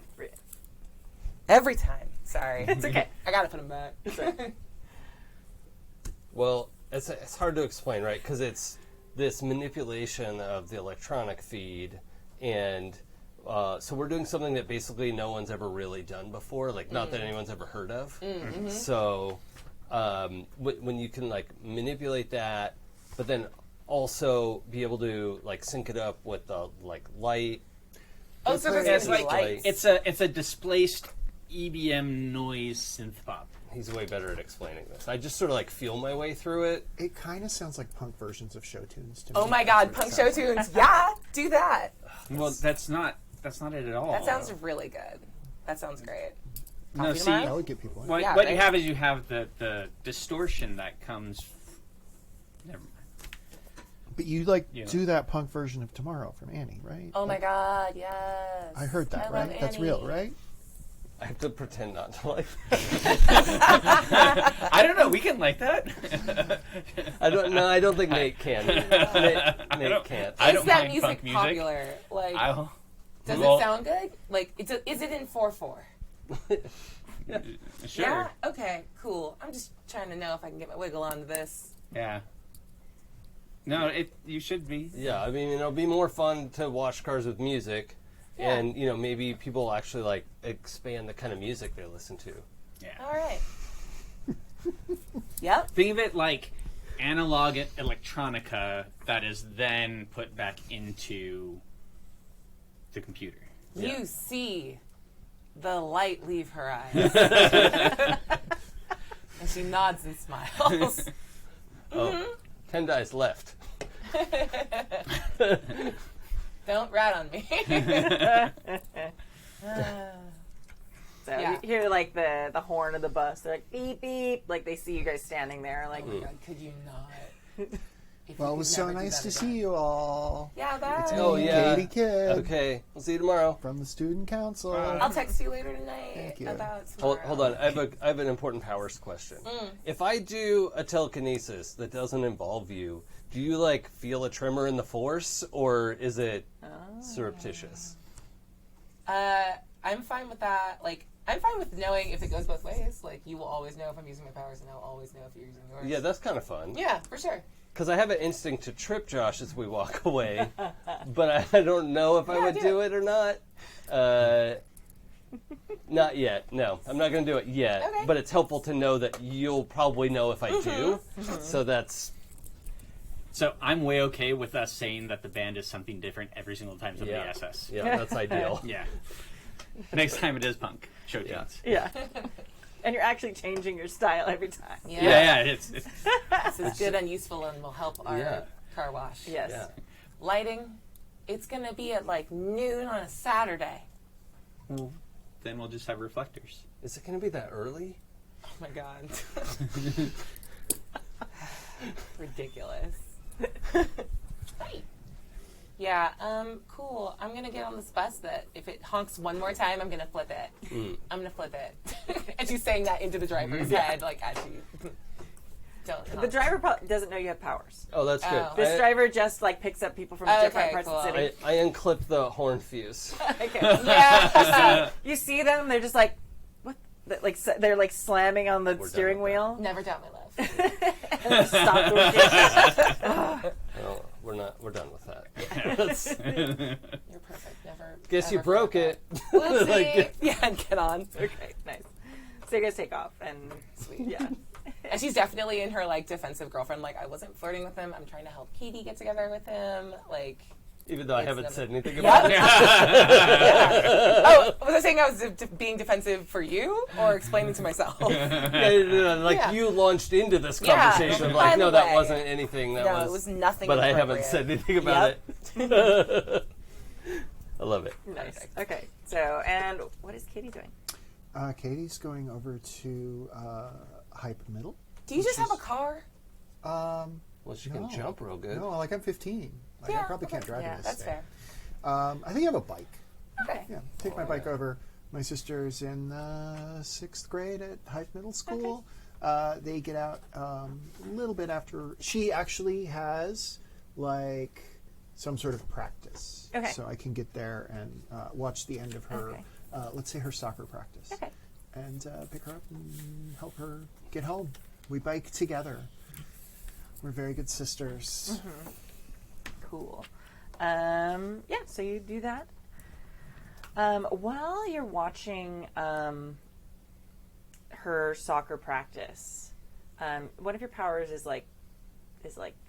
Every time. Sorry. It's okay. I gotta put them back. Well, it's hard to explain, right? Because it's this manipulation of the electronic feed, and so we're doing something that basically no one's ever really done before, not that anyone's ever heard of. Mm-hmm. So when you can manipulate that, but then also be able to sync it up with the light. Oh, so It's there's like- lights. It's a displaced EBM noise synth pop. He's way better at explaining this. I just sort of feel my way through it. It kind of sounds like punk versions of show tunes to me. Oh my god, punk show tunes. Yeah, do that. Well, that's not it at all. That sounds really good. That sounds great. No, Coffee see, tomorrow? That would get people in. what, Yeah, what right? you have is you have the distortion that comes. Never mind. But you Yeah. do that punk version of Tomorrow from Annie, right? Oh my god, yes. I heard that, I love right? That's Annie. real, right? I have to pretend not to like. I don't know. We can like that. I don't. No, I don't think Nate can. Nate can't. I Is don't that mind music punk music. popular? I'll, Does well, it sound good? Is it in 4/4? Sure. Yeah. Okay. Cool. I'm just trying to know if I can get my wiggle onto this. Yeah. No, you should be. Yeah, I mean, it'll be more fun to watch cars with music, and maybe people will actually like expand the kind of music they listen to. Yeah. All right. Yep. Think of it like analog electronica that is then put back into the computer. You see the light leave her eyes. And she nods and smiles. Oh, Tendai's left. Don't rat on me. So you hear like the horn of the bus. They're like beep beep. Like they see you guys standing there. Like, Oh my God, could you not? If Well, you it was could so never do nice that to again. see you all. Yeah, bye. Oh yeah. Katy Kid. Okay, we'll see you tomorrow. From the student council. I'll text you later tonight Thank you. about tomorrow. Hold on, I have an important powers question. If I do a telekinesis that doesn't involve you, do you like feel a tremor in the force, or is it surreptitious? I'm fine with that. Like, I'm fine with knowing if it goes both ways. Like, you will always know if I'm using my powers, and I'll always know if you're using yours. Yeah, that's kind of fun. Yeah, for sure. Because I have an instinct to trip Josh as we walk away, but I don't know if I would do it or not. Not yet. No, I'm not going to do it yet. Okay. But it's helpful to know that you'll probably know if I do. So that's... So I'm way okay with us saying that the band is something different every single time somebody Yeah. asks us. Yeah, that's ideal. Yeah. Next time it is punk. Show Yeah. tunes. yeah. And you're actually changing your style every time. Yeah. Yeah, it's This is good and useful and will help our Yeah. car wash. Yes. Yeah. Lighting, it's going to be at like noon on a Saturday. then we'll just have reflectors. Is it going to be that early? Oh my God. Ridiculous. Right. Yeah, cool. I'm going to get on this bus that if it honks one more time, I'm going to flip it. I'm going to flip it. And she's saying that into the driver's head, like, as she... Don't honk. The driver probably doesn't know you have powers. Oh, that's good. Oh. This driver just like picks up people from different parts of the city. I unclip the horn fuse. Okay. Yeah. You see them, they're just like, what? They're like slamming on the We're steering done with wheel. Never doubt my love. And they stop working. No, we're done with that. You're perfect. Never. Guess you ever broke forget. it. Whoopsie. Like, Yeah, and get on. Okay, nice. So you guys take off, and Sweet. yeah. And she's definitely in her like defensive girlfriend. Like, I wasn't flirting with him. I'm trying to help Katy get together with him. Like, even though I It's haven't never- said anything Yeah. about it. oh, was I saying I was being defensive for you or explaining to myself? Like Yeah. you launched into this Yeah. conversation of By like, the no, that way. wasn't anything. That No, it was nothing. But I haven't appropriate. said anything about it. I love it. Nice. Perfect. Okay. So, and what is Katy doing? Katy's going over to Hype Middle. Do you just have a car? Well, she can No. jump real good. No, like I'm 15. Like, I probably can't drive Yeah, in this that's state. fair. I think I have a bike. Okay. Yeah, take my bike over. My sister's in 6th grade at Hype Middle School. They get out a little bit after. She actually has like some sort of practice. Okay. So I can get there and watch the end of her, Okay. let's say her soccer practice. Okay. And pick her up and help her get home. We bike together. We're very good sisters. Cool. Yeah, so you do that. While you're watching her soccer practice, one of your powers is like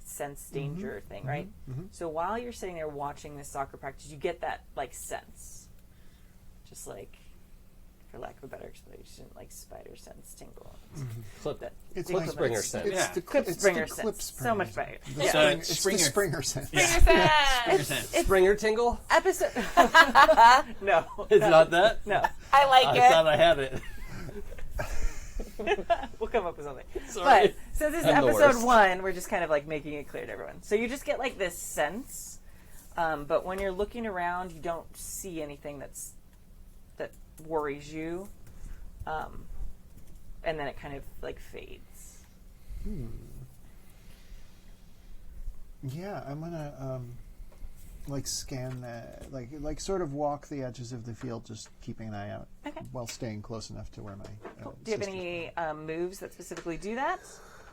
sense danger thing, right? So while you're sitting there watching this soccer practice, you get that like sense, just like, for lack of a better explanation, like spider sense tingle. That It's Klipspringer it's, sense. It's Yeah. the Klipspringer it's the sense. Klipspringer So much sense. better. The Yeah. Spring- it's Springer. the Springer sense. Springer tingle? Episode. No, It's not that? no. I like I it. thought I had it. We'll come up with something. Sorry. But since this is I'm the episode worst. 1, we're just kind of like making it clear to everyone. So you just get like this sense, but when you're looking around, you don't see anything that worries you, and then it kind of like fades. Yeah, I'm gonna like scan that, like sort of walk the edges of the field, just keeping an eye out, Okay. while staying close enough to where my. Do you have sister- any moves that specifically do that?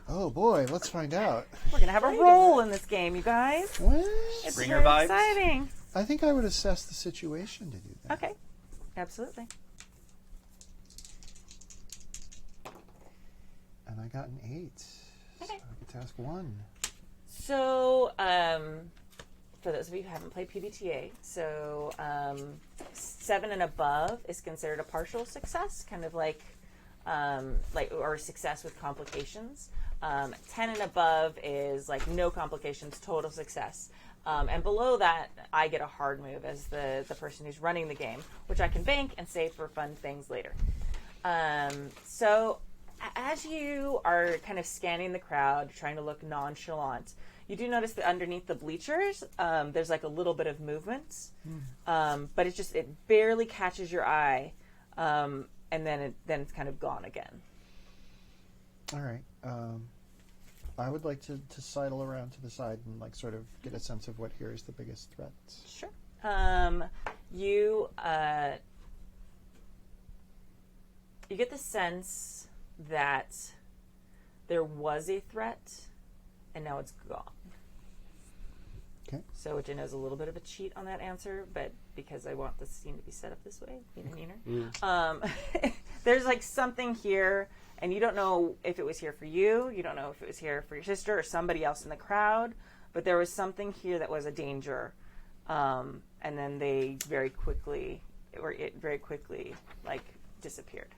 Oh boy, let's find out. We're gonna have a roll in this game, you guys. What? It's Springer very vibes? exciting. I think I would assess the situation to do that. Okay, absolutely. And I got an 8. Okay. So I get task 1. So, for those of you who haven't played PBTA, so 7 and above is considered a partial success, kind of like or success with complications. 10 and above is like no complications, total success. And below that, I get a hard move as the person who's running the game, which I can bank and save for fun things later. So as you are kind of scanning the crowd, trying to look nonchalant, you do notice that underneath the bleachers, there's like a little bit of movement, but it barely catches your eye, and then it's kind of gone again. All right. I would like to sidle around to the side and like sort of get a sense of what here is the biggest threat. Sure. You get the sense that there was a threat, and now it's gone. Okay. So, which I know is a little bit of a cheat on that answer, but because I want the scene to be set up this way, there's like something here, and you don't know if it was here for you, you don't know if it was here for your sister or somebody else in the crowd, but there was something here that was a danger, and then it very quickly like disappeared.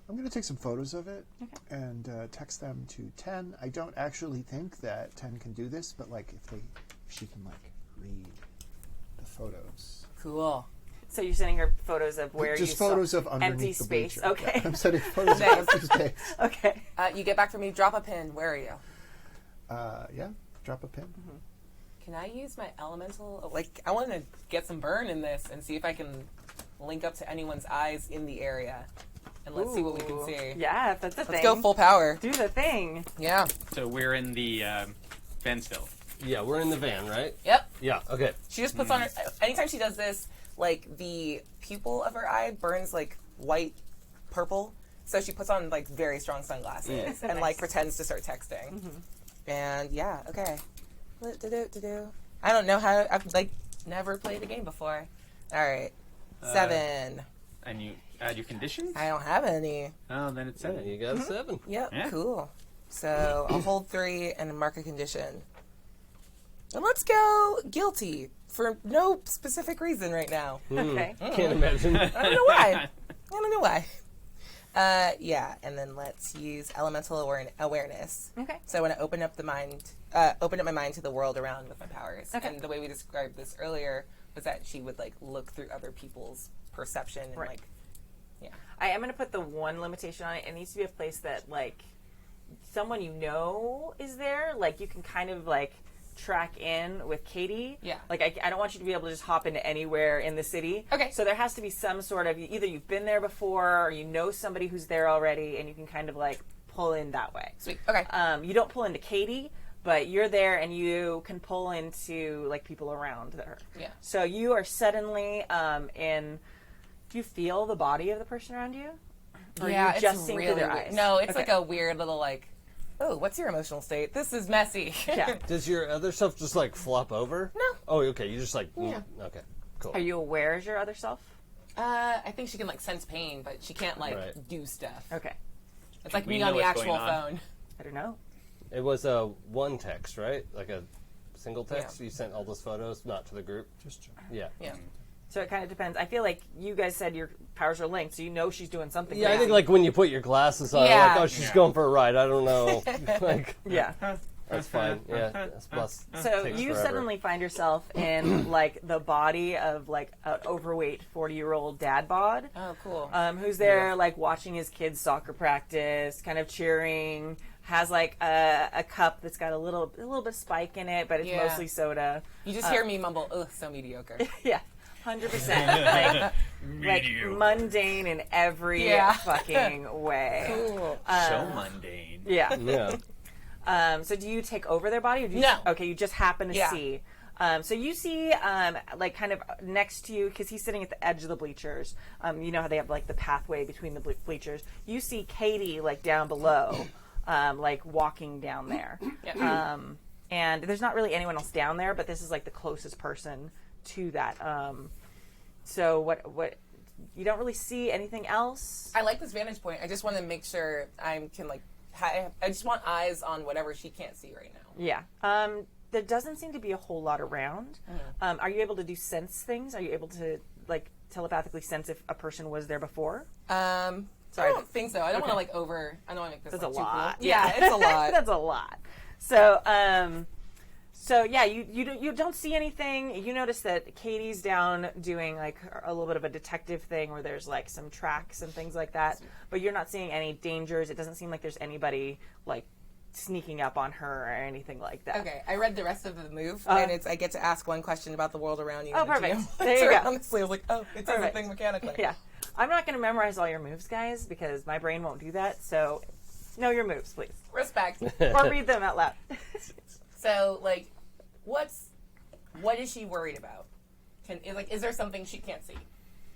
I'm going to take some photos of it and text them to 10. I don't actually think that 10 can do this, but like if she can like read the photos. Cool. So you're sending her photos of where just you photos saw of underneath empty the space. bleacher. Okay. Yeah, I'm sending photos of empty space. Okay. You get back from me, drop a pin. Where are you? Yeah, drop a pin. Mm-hmm. Can I use my elemental? Like, I want to get some burn in this and see if I can link up to anyone's eyes in the area. And let's see what we can see. Yeah, if that's a thing. Let's go full power. Do the thing. Yeah. So we're in the van still. Yeah, we're in the van, right? Yep. Yeah, okay. She just puts on her... Anytime she does this, like, the pupil of her eye burns, like, white, purple. So she puts on, like, very strong sunglasses and, like, pretends to start texting. Mm-hmm. And, yeah, okay. I don't know how... I've, like, never played a game before. All right. 7. And you add your conditions? I don't have any. Oh, then it's 7. You got a 7. Yep, Yeah. cool. So I'll hold 3 and mark a condition. And let's go guilty for no specific reason right now. Okay. Can't imagine. I don't know why. Yeah, and then let's use elemental awareness. Okay. So I want to open up my mind to the world around with my powers. Okay. And the way we described this earlier was that she would like look through other people's perception and Right. like, yeah. I am going to put the one limitation on it. It needs to be a place that, like, someone you know is there. Like, you can kind of, like, track in with Katy. Yeah. Like, I don't want you to be able to just hop into anywhere in the city. Okay. So there has to be some sort of, either you've been there before or you know somebody who's there already, and you can kind of, like, pull in that way. Sweet. Okay. You don't pull into Katy, but you're there and you can pull into, like, people around her. Yeah. So you are suddenly in... Do you feel the body of the person around you? Or yeah, you just it's seeing really through their weird. eyes? No, it's Okay. like a weird little like, oh, what's your emotional state? This is messy. Yeah. Does your other stuff just like flop over? No. Oh, okay. You just like. Yeah. Okay. Cool. Are you aware as your other self? I think she can like sense pain, but she can't like Right. do stuff. Okay. It's like We me know on the what's actual going on. phone. I don't know. It was a one text, right? Like a single text. Yeah. You sent all those photos, not to the group. Just Yeah. Yeah. So it kind of depends. I feel like you guys said your powers are linked, so you know she's doing something. Yeah, I crazy. think like when you put your glasses on, Yeah. like, oh, she's going for a ride. I don't know. Like, Yeah. that's fine. Yeah, that's plus. So takes you forever. suddenly find yourself in like the body of like an overweight 40-year-old dad bod. Oh, cool. Who's there like watching his kids soccer practice, kind of cheering, has like a cup that's got a little bit of spike in it, but it's Yeah. mostly soda. You just hear me mumble, ugh, so mediocre. Yeah, 100%. like mundane in every Yeah. fucking way. Cool. So mundane. Yeah. Yeah. So do you take over their body? Or do you No. Okay, you just happen to Yeah. see. So you see, like, kind of next to you, because he's sitting at the edge of the bleachers. You know how they have, like, the pathway between the bleachers. You see Katy, like, down below, like, walking down there. Yeah. And there's not really anyone else down there, but this is, like, the closest person to that. So what you don't really see anything else? I like this vantage point. I just want to make sure I can like. I just want eyes on whatever she can't see right now. Yeah. There doesn't seem to be a whole lot around. Are you able to do sense things? Are you able to like telepathically sense if a person was there before? Sorry, I don't think so. I don't want to like over. I don't want to make this That's like, a too lot. Cool. Yeah, it's a lot. That's a lot. So, so yeah, you don't see anything. You notice that Katie's down doing like a little bit of a detective thing where there's like some tracks and things like that. But you're not seeing any dangers. It doesn't seem like there's anybody like sneaking up on her or anything like that. Okay, I read the rest of the move, and I get to ask one question about the world around you. Oh, and the perfect. GM. There you go. Honestly, I was like, oh, it does a thing mechanically. Yeah. I'm not going to memorize all your moves, guys, because my brain won't do that. So, know your moves, please. Respect. Or read them out loud. So, like, what is she worried about? Is there something she can't see?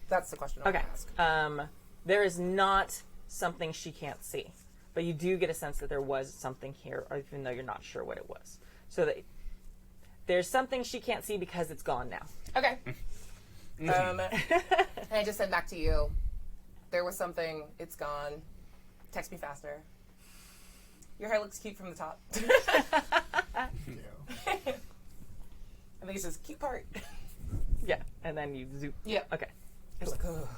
That's the question I want to ask. There is not something she can't see, but you do get a sense that there was something here, even though you're not sure what it was. So that there's something she can't see because it's gone now. Okay. And I just said back to you, there was something, it's gone. Text me faster. Your hair looks cute from the top. I think it's just cute part. Yeah, and then you zoom. Yeah. Okay. It's like, oh.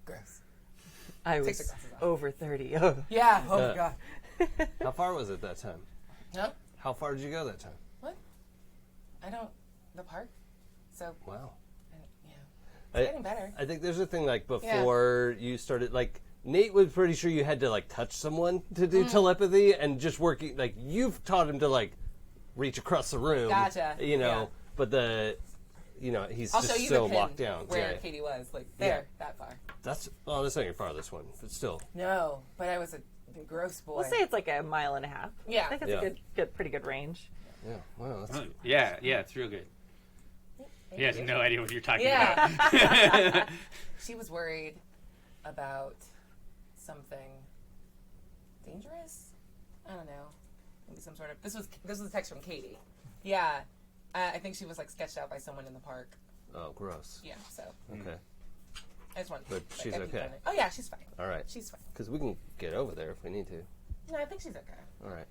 Gross. I Takes her was glasses off. over 30. Oh. Yeah. Oh my god. How far was it that time? Huh? How far did you go that time? What? The park? So, Wow. yeah. It's getting better. I think there's a thing like before you started, like Nate was pretty sure you had to like touch someone to do telepathy, and just working like you've taught him to like reach across the room. Gotcha. You know, Yeah. but he's I'll show just you so the pin locked down. where Yeah. Katie was, like there, that far. That's not your farthest one, but still. No, but I was a gross boy. Let's say it's like a mile and a half. Yeah. I think it's a pretty good range. Yeah. Wow. That's, Yeah, it's real good. He has no idea what you're talking Yeah. about. She was worried about something dangerous. I don't know. Maybe some sort of. This was a text from Katy. Yeah, I think she was like sketched out by someone in the park. oh, gross. Yeah. So Okay. I just wanted. But she's I peeked okay. on it. Oh yeah, she's fine. All right. She's fine. Because we can get over there if we need to. No, I think she's okay. All right.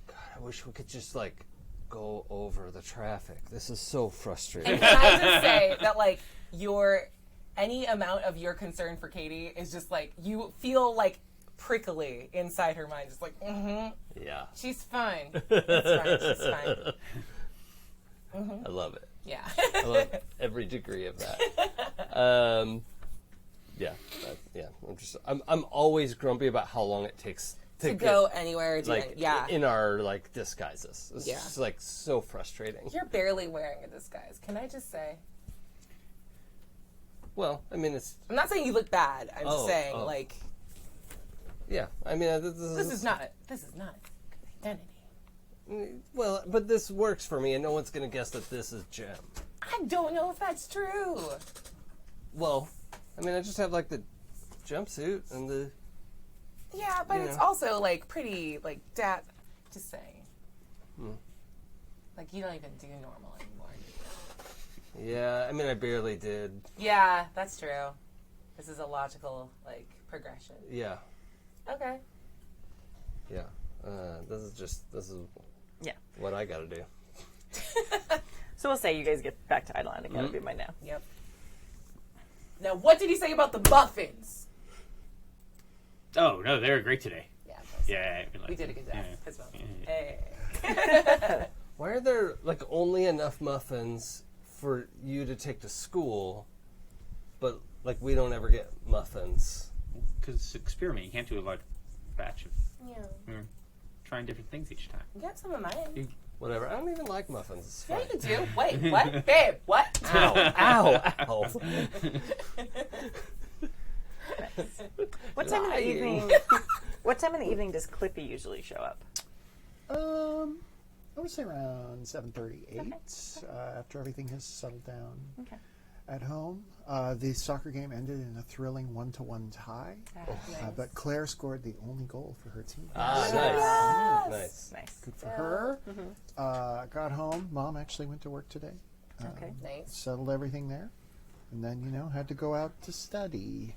God, I wish we could just like go over the traffic. This is so frustrating. And can I just say that like any amount of your concern for Katy is just like you feel like prickly inside her mind, just like Yeah. she's fine. It's fine. She's fine. I love it. Yeah. I love every degree of that. I'm always grumpy about how long it takes to go anywhere. like yeah. in our like disguises. It's Yeah. just like so frustrating. You're barely wearing a disguise. Can I just say? Well, I mean it's I'm not saying you look bad. I'm just saying like yeah. I mean this is not identity. well, but this works for me, and no one's gonna guess that this is Gem. I don't know if that's true. Well, I mean I just have like the jumpsuit and the. Yeah, but it's also like pretty like that. Just saying. Like you don't even do normal anymore. Yeah, I mean I barely did. Yeah, that's true. This is a logical like progression. Yeah. Okay. Yeah. This is Yeah. what I gotta do. So we'll say you guys get back to Idolon Academy by now. Yep. Now, what did he say about the muffins? Oh no, they were great today. Yeah. Yeah, We did a good job as well. Yeah. Hey. Why are there like only enough muffins for you to take to school, but like we don't ever get muffins? Because it's an experiment. You can't do a large batch of. Yeah. We're trying different things each time. You got some of mine. Whatever. I don't even like muffins. It's Yeah, fine. you do. Wait, what? Babe, what? Ow! Ow! Ow! What time in the evening? What time in the evening does Clippy usually show up? I would say around 7:38 after everything has settled down. Okay. at home. The soccer game ended in a thrilling 1-1 tie, but Claire scored the only goal for her team. Nice. Nice. Good for her. Got home. Mom actually went to work today. Okay. Nice. Settled everything there, and then had to go out to study.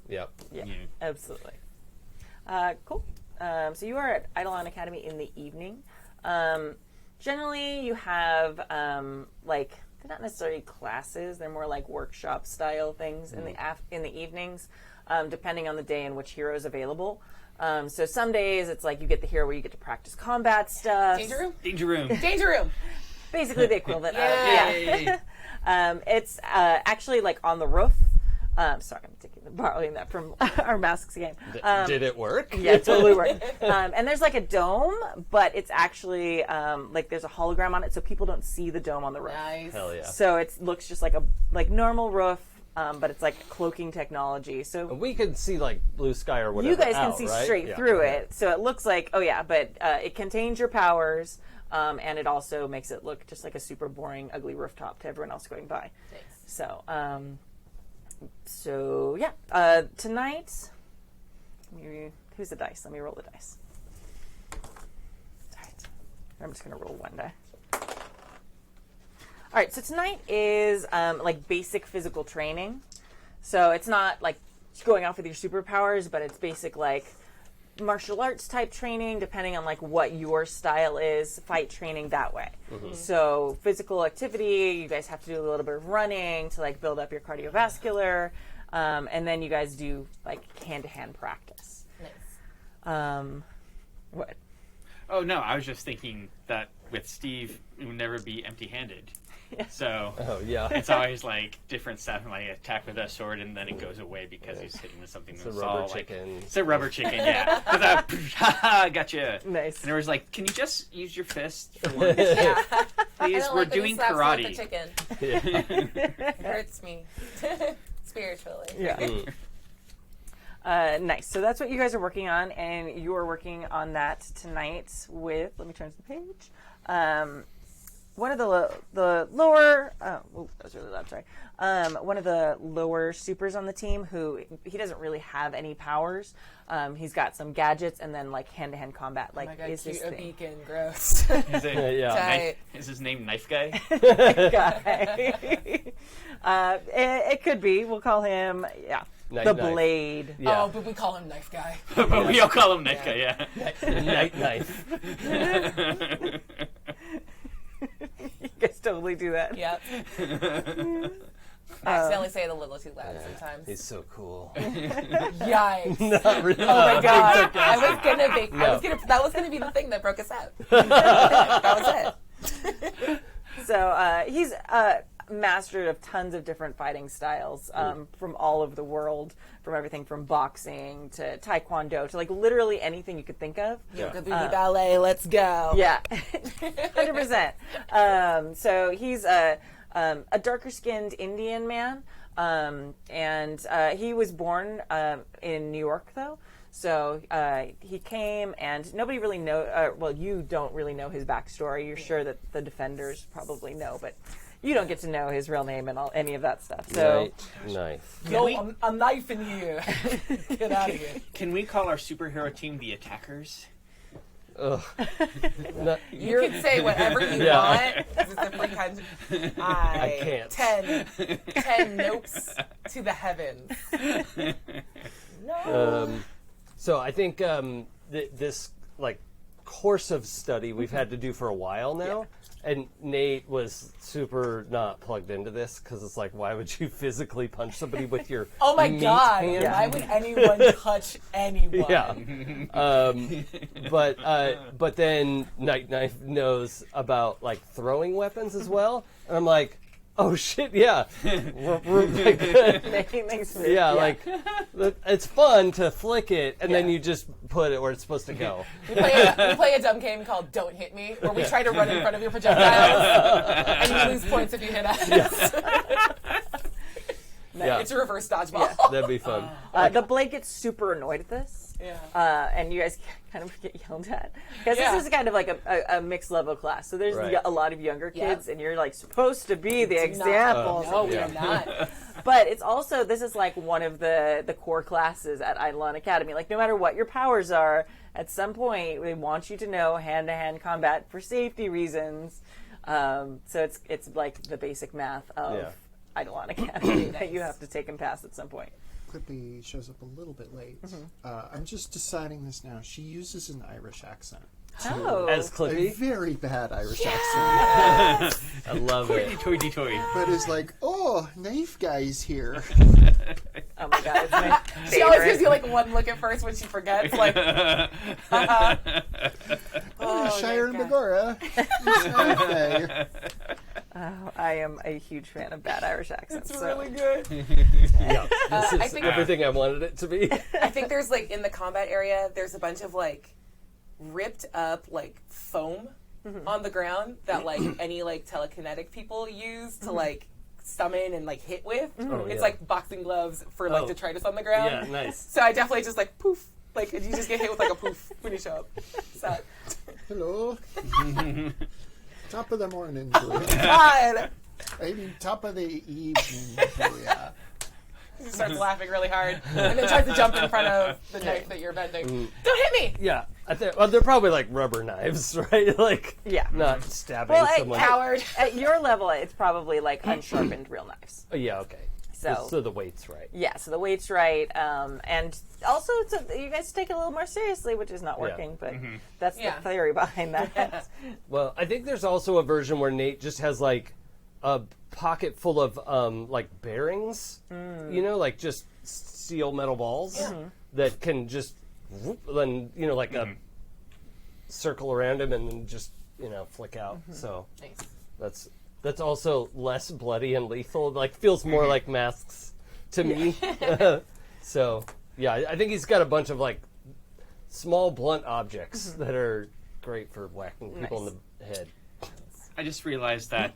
Yep. Yeah, absolutely. Cool. So you are at Idolon Academy in the evening. Generally, you have they're not necessarily classes; they're more like workshop style things in the evenings, depending on the day in which hero is available. So some days it's like you get the hero where you get to practice combat stuff. Danger room. Basically the equivalent. Yay. It's actually like on the roof. Sorry, I'm borrowing that from our Masks game. Did it work? Yeah, it totally worked. And there's like a dome, but it's actually there's a hologram on it, so people don't see the dome on the roof. Nice. Hell yeah. So it looks just like a normal roof, but it's like cloaking technology. So We could see like blue sky or whatever. you guys can out, see right? straight Yeah. through it. So it looks like but it contains your powers, and it also makes it look just like a super boring, ugly rooftop to everyone else going by. Thanks. So tonight, who's the dice? Let me roll the dice. All right. I'm just going to roll one die. All right, so tonight is basic physical training. So it's not like going off with your superpowers, but it's basic martial arts type training, depending on what your style is, fight training that way. So physical activity, you guys have to do a little bit of running to build up your cardiovascular, and then you guys do hand-to-hand practice. Nice. What? Oh no, I was just thinking that with Steve, it would never be empty-handed. So it's always different stuff, attack with a sword, and then it goes away because he's hitting with something It's that's a rubber all chicken. It's a rubber chicken, yeah. Ha gotcha. Nice. And it was like, can you just use your fist for once? Yeah. Please, we're doing karate. The chicken. It hurts me spiritually. Yeah. Nice. So that's what you guys are working on, and you are working on that tonight with. Let me turn to the page. One of the lower. That was really loud. Sorry. One of the lower supers on the team who he doesn't really have any powers. He's got some gadgets and then hand-to-hand combat. Oh my God, is this cute, a thing. beacon, gross. Is his name Knife Guy? Guy. It could be. We'll call him. Yeah. Knife. Blade. Yeah. Oh, but we call him Knife Guy. But we all call him Knife Guy, yeah. Knife. You guys totally do that. Yep. I accidentally say it a little too loud sometimes. He's so cool. Yikes. Not really. Oh my God. That was gonna be the thing that broke us up. That was it. So he's master of tons of different fighting styles from all over the world, from everything from boxing to taekwondo to literally anything you could think of. Yoga booty ballet, let's go. Yeah, 100%. So he's a darker skinned Indian man, and he was born in New York though. So he came, and nobody really you don't really know his backstory. You're sure that the defenders probably know, but you don't get to know his real name and any of that stuff. So Knife. Yo, I'm knifing you. Get out of here. Can we call our superhero team the Attackers? Ugh. You can say whatever you want. This is the free kind of, I can't. 10 nopes to the heavens. No. So I think this course of study we've had to do for a while now. And Nate was super not plugged into this because it's why would you physically punch somebody with your Oh my meat God! hand? Why would anyone touch anyone? Yeah. But then Knife knows about throwing weapons as well, and I'm like, oh shit, yeah. We're making things it's fun to flick it and then you just put it where it's supposed to go. We play a dumb game called Don't Hit Me, where we try to run in front of your projectiles, and you lose points if you hit us. Yeah. It's a reverse dodgeball. That'd be fun. the Blade gets super annoyed at this. and you guys kind of get yelled at because Yeah. this is kind of like a mixed level class. So there's Right. a lot of younger kids, Yep. and you're like supposed to be the Do not- example. No, we Yeah. are not. But it's also, this is like one of the core classes at Idolon Academy. Like, no matter what your powers are, at some point they want you to know hand-to-hand combat for safety reasons. So it's like the basic math of Yeah. Idolon Academy that you have to take and pass at some point. Clippy shows up a little bit late. I'm just deciding this now. She uses an Irish accent. Oh, As A Clippy, very bad Irish accent. I love it. Toity. But is like, oh, knife guy's here. oh my god, it's my She always favorite. gives you like one look at first when she forgets. Like, Oh, Shire and God. Begora. It's knife guy. Oh, I am a huge fan of bad Irish accents. it's so. really good. Yeah, this is I think- everything I wanted it to be. I think there's like in the combat area, there's a bunch of like ripped up like foam on the ground that like any like telekinetic people use to like summon and like hit with. Oh, It's yeah. like boxing gloves for like Oh. detritus on the ground. Yeah, nice. So I definitely just like poof, like you just get hit with like a poof when you show up. So Hello. Top of the morning, Julia. God, I mean, top of the evening, Julia. he starts laughing really hard and then tries to jump in front of the knife that you're bending. Don't hit me, Yeah, well, they're probably like rubber knives, right? Like, Yeah. not stabbing Well, someone. coward. At your level, it's probably like unsharpened real knives. Oh, yeah, okay. So the weight's right. yeah, so the weight's right, and also you guys take it a little more seriously, which is not working, but that's Yeah. the theory behind that. Well, I think there's also a version where Nate just has like a pocket full of like bearings, you know, like just steel metal balls that can just whoop, then like a circle around him and then just flick out. So Nice. that's also less bloody and lethal. Like feels more like masks to me. So yeah, I think he's got a bunch of like small blunt objects that are great for whacking people in the head. I just realized that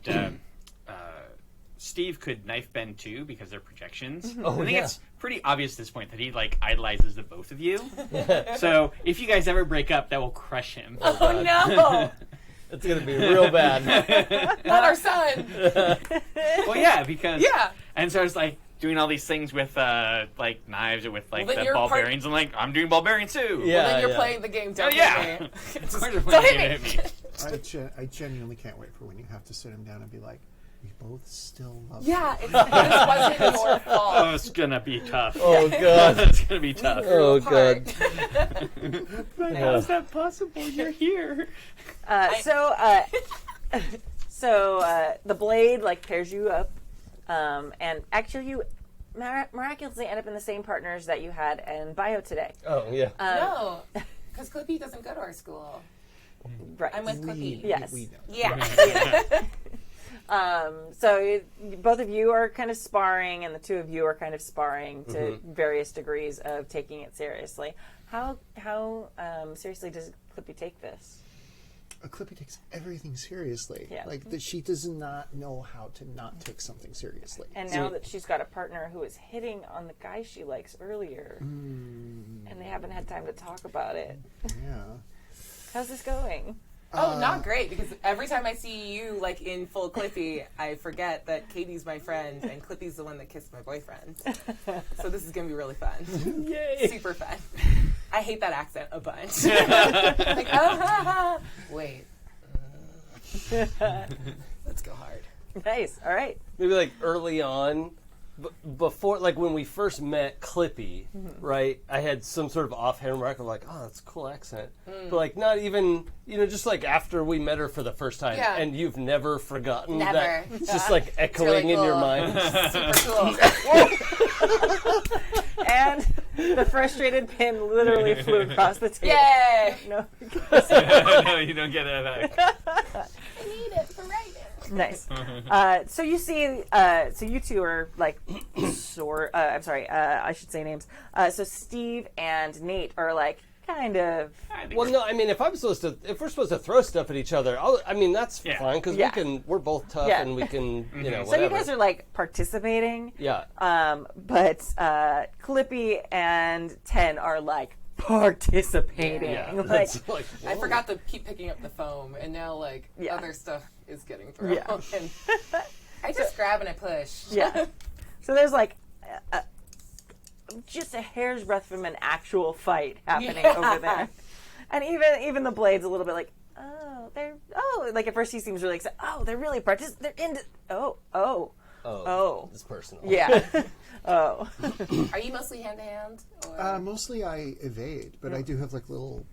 Steve could knife bend too because they're projections. Oh, I think yeah. it's pretty obvious at this point that he like idolizes the both of you. So if you guys ever break up, that will crush him. Oh no, It's gonna be real bad. not our son. Well, yeah, because Yeah. And so I was like doing all these things with like knives or with like Well, then the you're ball part- bearings. I'm like, I'm doing ball bearings too. Yeah. Then you're playing the game. Oh Don't yeah. hit me. Of course I'm Don't playing hit it me. at me. I genuinely can't wait for when you have to sit him down and be like, we both still love Yeah, this wasn't your Oh, fault. it's gonna be tough. Oh god. It's gonna be tough. Oh god. But how is that possible? You're here. So the blade like pairs you up, and actually you miraculously end up in the same partners that you had in bio today. Oh yeah. No, because Clippy doesn't go to our school. Right. I'm with Clippy. Yes. We know. Yeah. So both of you are kind of sparring, and the two of you are kind of sparring to various degrees of taking it seriously. How seriously does Clippy take this? Clippy takes everything seriously. Yeah. Like that, she does not know how to not take something seriously. And now that she's got a partner who is hitting on the guy she likes earlier, and they haven't had time to talk about it. Yeah. How's this going? Oh, not great, because every time I see you, like, in full Clippy, I forget that Katy's my friend, and Clippy's the one that kissed my boyfriend. So this is going to be really fun. Yay. Super fun. I hate that accent a bunch. Like, oh, ha, ha. Wait. Let's go hard. Nice. All right. Maybe like early on, before, like when we first met Clippy, right? I had some sort of offhand remark of like, oh, that's a cool accent. But like not even, just like after we met her for the first time, Yeah. and you've never forgotten Never. that. It's just Yeah. like echoing really in your cool. mind. Super cool. And the frustrated pin literally flew across the table. Yay! No. No, you don't get that back. I need it for writing. Nice. So you see, so you two are like, I'm sorry, I should say names. So Steve and Nate are like kind of. Well, no, I mean, if we're supposed to throw stuff at each other, that's Yeah. fine because Yeah. we're both tough Yeah. and we can, whatever. So you guys are like participating. Yeah. But Clippy and Ten are like participating. Yeah, Like, that's like, I whoa. forgot to keep picking up the foam, and now like Yeah. other stuff is getting thrown. Yeah. And I just grab and I push. yeah. So there's like just a hair's breadth from an actual fight happening over there. And even the blade's a little bit like, like at first he seems really excited. Oh, they're really they're into, oh, It's personal. yeah. Oh. Are you mostly hand to hand? Mostly I evade, but I do have like little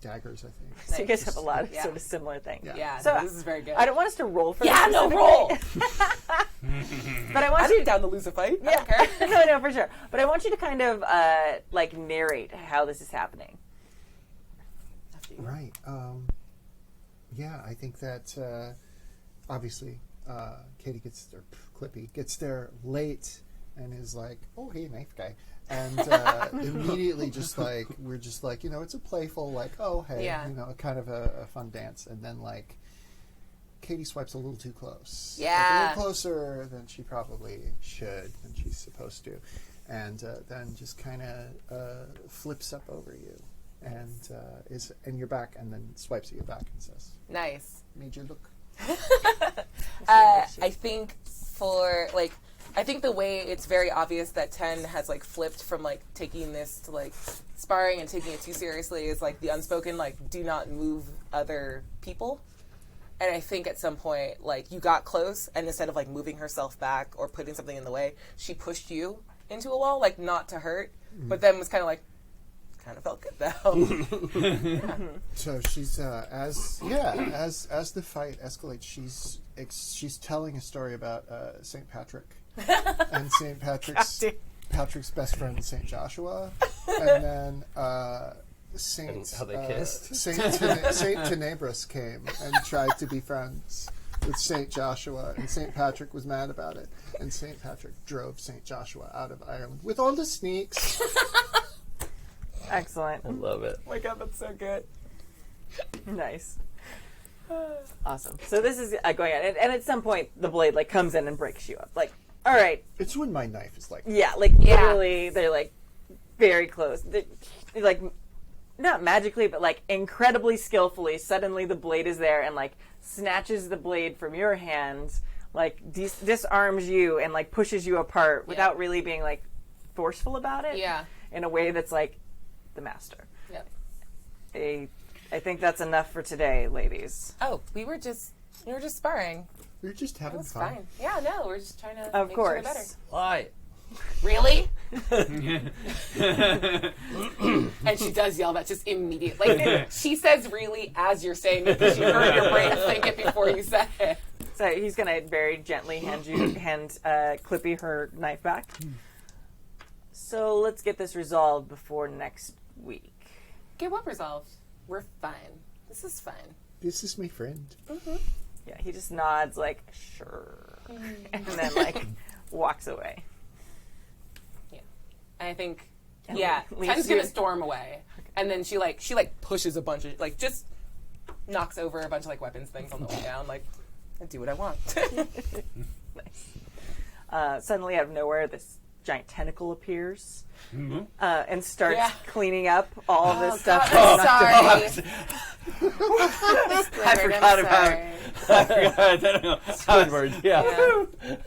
daggers, I think. So you guys have a lot of Yeah. sort of similar things. Yeah. Yeah, So no, this is very good. I don't want us to roll for Yeah, this no, specifically. roll. But I want I'd you be down to lose a fight. I Yeah, don't care. no, for sure. But I want you to kind of like narrate how this is happening. Right. Yeah, I think that obviously Katy Clippy gets there late and is like, "Oh, hey, knife guy," and immediately just like we're just like, it's a playful like, "Oh, hey," Yeah. kind of a fun dance, and then like Katy swipes a little too close, like, a Yeah. little closer than she probably should, than she's supposed to, and then just kind of flips up over you. And is in your back, and then swipes at your back and says, Nice. "Made you look." I think I think the way it's very obvious that 10 has like flipped from like taking this to like sparring and taking it too seriously is like the unspoken like do not move other people. And I think at some point like you got close and instead of like moving herself back or putting something in the way, she pushed you into a wall, like not to hurt, but then was kind of like kind of felt good though. So she's as the fight escalates, she's telling a story about St. Patrick and St. Patrick's best friend St. Joshua, and then Saint And how they kissed. Saint Tenebris came and tried to be friends with St. Joshua, and St. Patrick was mad about it, and St. Patrick drove St. Joshua out of Ireland with all the sneaks. Excellent. I love it. Oh my god, that's so good. Nice. Awesome. So this is going on, and at some point the blade like comes in and breaks you up. Like, all right, It's when my knife is like, yeah, like literally, they're like very close. They're like not magically, but like incredibly skillfully. Suddenly the blade is there and like snatches the blade from your hand, like disarms you and like pushes you apart without really being like forceful about it. Yeah. In a way that's like the master. Yep. I think that's enough for today, ladies. Oh, we were just sparring. we're just That having was fun. fine. Yeah, no, we're just trying to Of make course. each other better. Why? Really? And she does yell that just immediately. Like, she says really as you're saying it because you heard your brain think it before you said it. So he's gonna very gently hand Clippy her knife back. So let's get this resolved before next week. Get what resolved? We're fine. This is fine. This is my friend. Yeah, he just nods like sure, and then like walks away. Yeah. And I think And yeah, leaves Ten's you- gonna storm away. And then she pushes a bunch of like just knocks over a bunch of like weapons things on the way down, like I do what I want. Nice. Suddenly, out of nowhere, this giant tentacle appears and starts cleaning up all of this stuff. God, that's I'm knocked sorry. I forgot about sorry. I don't know. Squidward, yeah.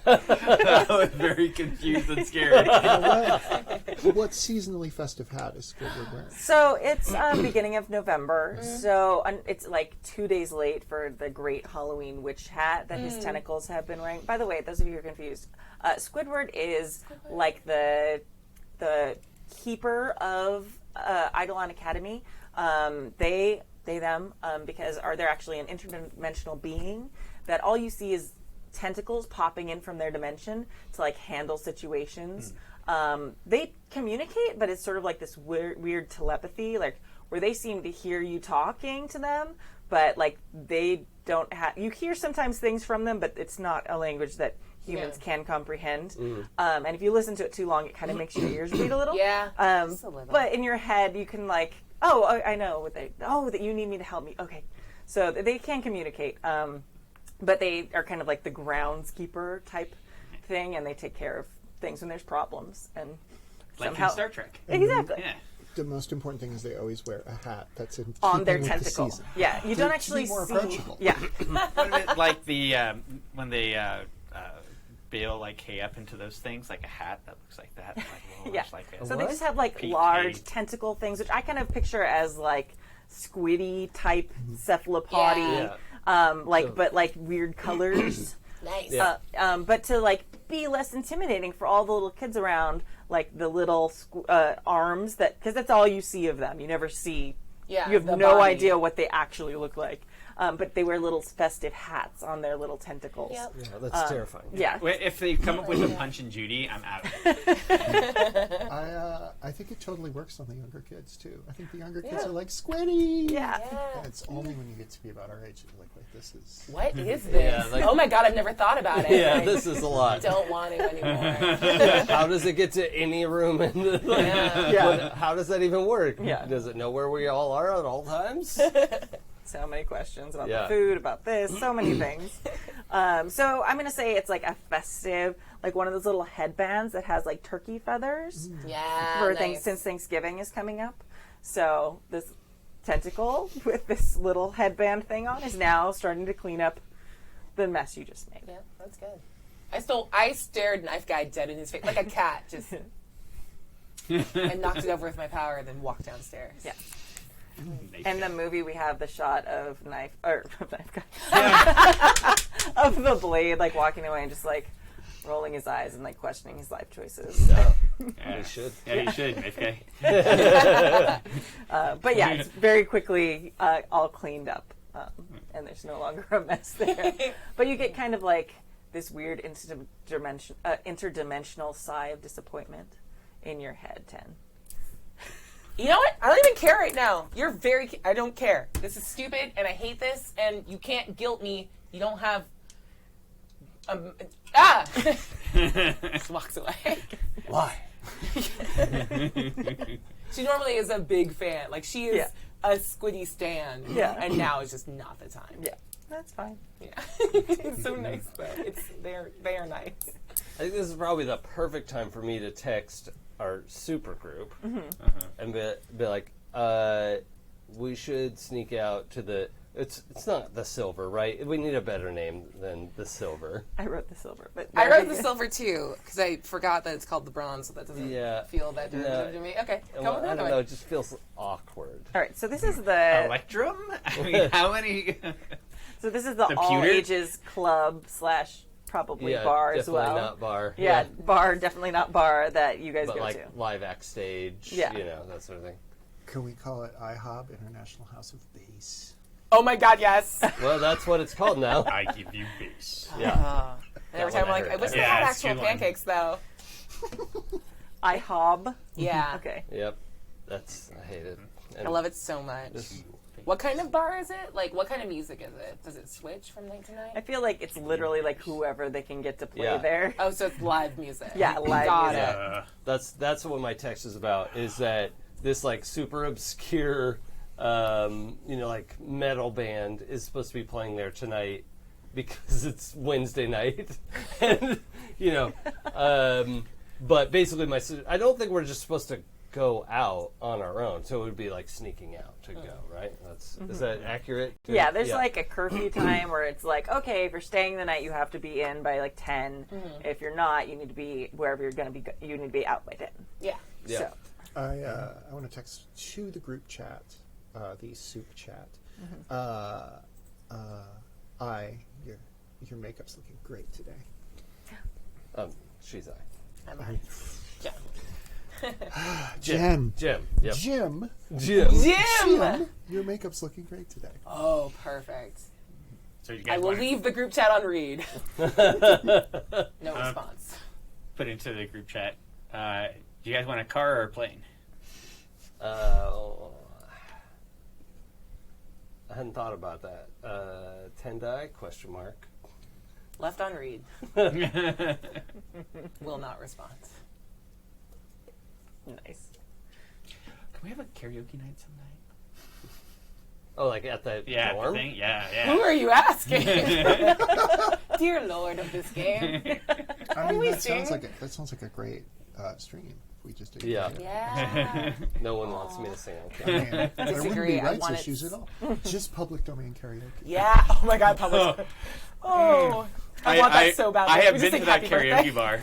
I was very confused and scared. What seasonally festive hat is Squidward wearing? So it's beginning of November. So it's like 2 days late for the great Halloween witch hat that his tentacles have been wearing. By the way, those of you who are confused, Squidward is like the keeper of Idolon Academy. Them, because they're actually an interdimensional being that all you see is tentacles popping in from their dimension to like handle situations. They communicate, but it's sort of like this weird telepathy, like where they seem to hear you talking to them, but like they don't have. You hear sometimes things from them, but it's not a language that humans can comprehend. And if you listen to it too long, it kind of makes your ears bleed a little. Yeah. Just a little. But in your head, you can like, oh, I know what that you need me to help me. Okay. So they can communicate. But they are kind of like the groundskeeper type thing, and they take care of things when there's problems. And Like somehow, in Star Trek. exactly. Yeah. the most important thing is they always wear a hat that's in on their keeping with the tentacle. season. Yeah, you don't To actually be more see. approachable. Yeah, What is it, like the when they bail like hay up into those things, like a hat that looks like that. Like, well, yeah. like a, So they just have like PBTA. large tentacle things, which I kind of picture as like squiddy type cephalopody, Yeah. but like weird colors. Nice. Yeah. But to like be less intimidating for all the little kids around, like the little arms because that's all you see of them. You never see. Yeah, You have the no body. idea what they actually look like. But they wear little festive hats on their little tentacles. Yep. Yeah, that's terrifying. Yeah. Wait, if they come up with a Punch and Judy, I'm out of it. I think it totally works on the younger kids too. I think the younger kids Yeah. are like squiddy. Yeah. And it's only when you get to be about our age that you're like this is. What is this? Yeah, like- Oh my god, I've never thought about it. Yeah, I this is a lot. don't want to anymore. How does it get to any room? In the, like, Yeah. how does that even work? Yeah. Does it know where we all are at all times? So many questions about Yeah. the food, about this, so many things. So I'm going to say it's like a festive, like one of those little headbands that has like turkey feathers Yeah. for nice. since Thanksgiving is coming up. So this tentacle with this little headband thing on is now starting to clean up the mess you just made. Yeah, that's good. I stared Knife Guy dead in his face like a cat, just and knocked it over with my power, and then walked downstairs. Yeah. In the movie, we have the shot of knife guy, of the blade, like walking away and just like rolling his eyes and like questioning his life choices. Yeah. Yeah. You should. Yeah, you should. Okay. But yeah, it's very quickly all cleaned up, and there's no longer a mess there. But you get kind of like this weird interdimensional sigh of disappointment in your head, Ten. You know what? I don't even care right now. I don't care. This is stupid, and I hate this, and you can't guilt me. You don't have. Just walks away. Why? She normally is a big fan. Like, she is Yeah. a Squiddy stan. Yeah. And now is just not the time. Yeah, that's fine. Yeah. It's so nice, though. They are nice. I think this is probably the perfect time for me to text our super group and be like, we should sneak out to the. It's not the silver, right? We need a better name than the silver. I wrote the silver, but I wrote the silver too because I forgot that it's called the bronze, so that doesn't Yeah. feel that derivative to me. Okay, Well, go with I that don't one. know. It just feels awkward. All right, so this is the Electrum? I mean, how many? So this is the The all pewter? ages club / probably Yeah, bar as definitely well. not bar. Yeah, bar, definitely not bar that you guys But go like to. live act stage, Yeah. that sort of thing. Can we call it IHOB, International House of Bass? Oh my god, yes. Well, that's what it's called now. I give you base. Yeah. And every That time I'm one I like, I heard. wish they Yeah, had it's actual too long. pancakes though. IHOB. Yeah. Okay. Yep. I hate it. And I love it so much. this- What kind of bar is it? Like, what kind of music is it? Does it switch from night to I night? feel like it's literally like whoever they can get to play Yeah. there. Oh, so it's live music. Yeah, live Got music. it. That's what my text is about. Is that this like super obscure, like metal band is supposed to be playing there tonight because it's Wednesday night, and but basically I don't think we're just supposed to go out on our own, so it would be like sneaking out to go, right? Is that accurate? Yeah, there's like a curfew time where it's like, okay, if you're staying the night, you have to be in by like 10. If you're not, you need to be wherever you're going to be. You need to be out by 10. Yeah. Yeah. So, I want to text to the group chat, the soup chat. Your makeup's looking great today. She's Yeah. Jim. Jim. Yep. Jim. Jim! Your makeup's looking great today. Oh, perfect. So you I guys will want to leave the group chat on read. No response. put into the group chat. Do you guys want a car or a plane? I hadn't thought about that. Tendai? ? Left on read. Will not respond. nice. Can we have a karaoke night some night? Oh, like at the Yeah, dorm? thing? Yeah. Who are you asking? Dear Lord of this game. I mean, we that sounds sing? like a great stream. We just did. Yeah. karaoke. Yeah. No one wants me to sing. I mean, there wouldn't Disagree. be I rights want it- issues at all. Just public domain karaoke. Yeah. Oh my God, public. Oh, I want that so badly. I have We been just to sing that happy karaoke birthday.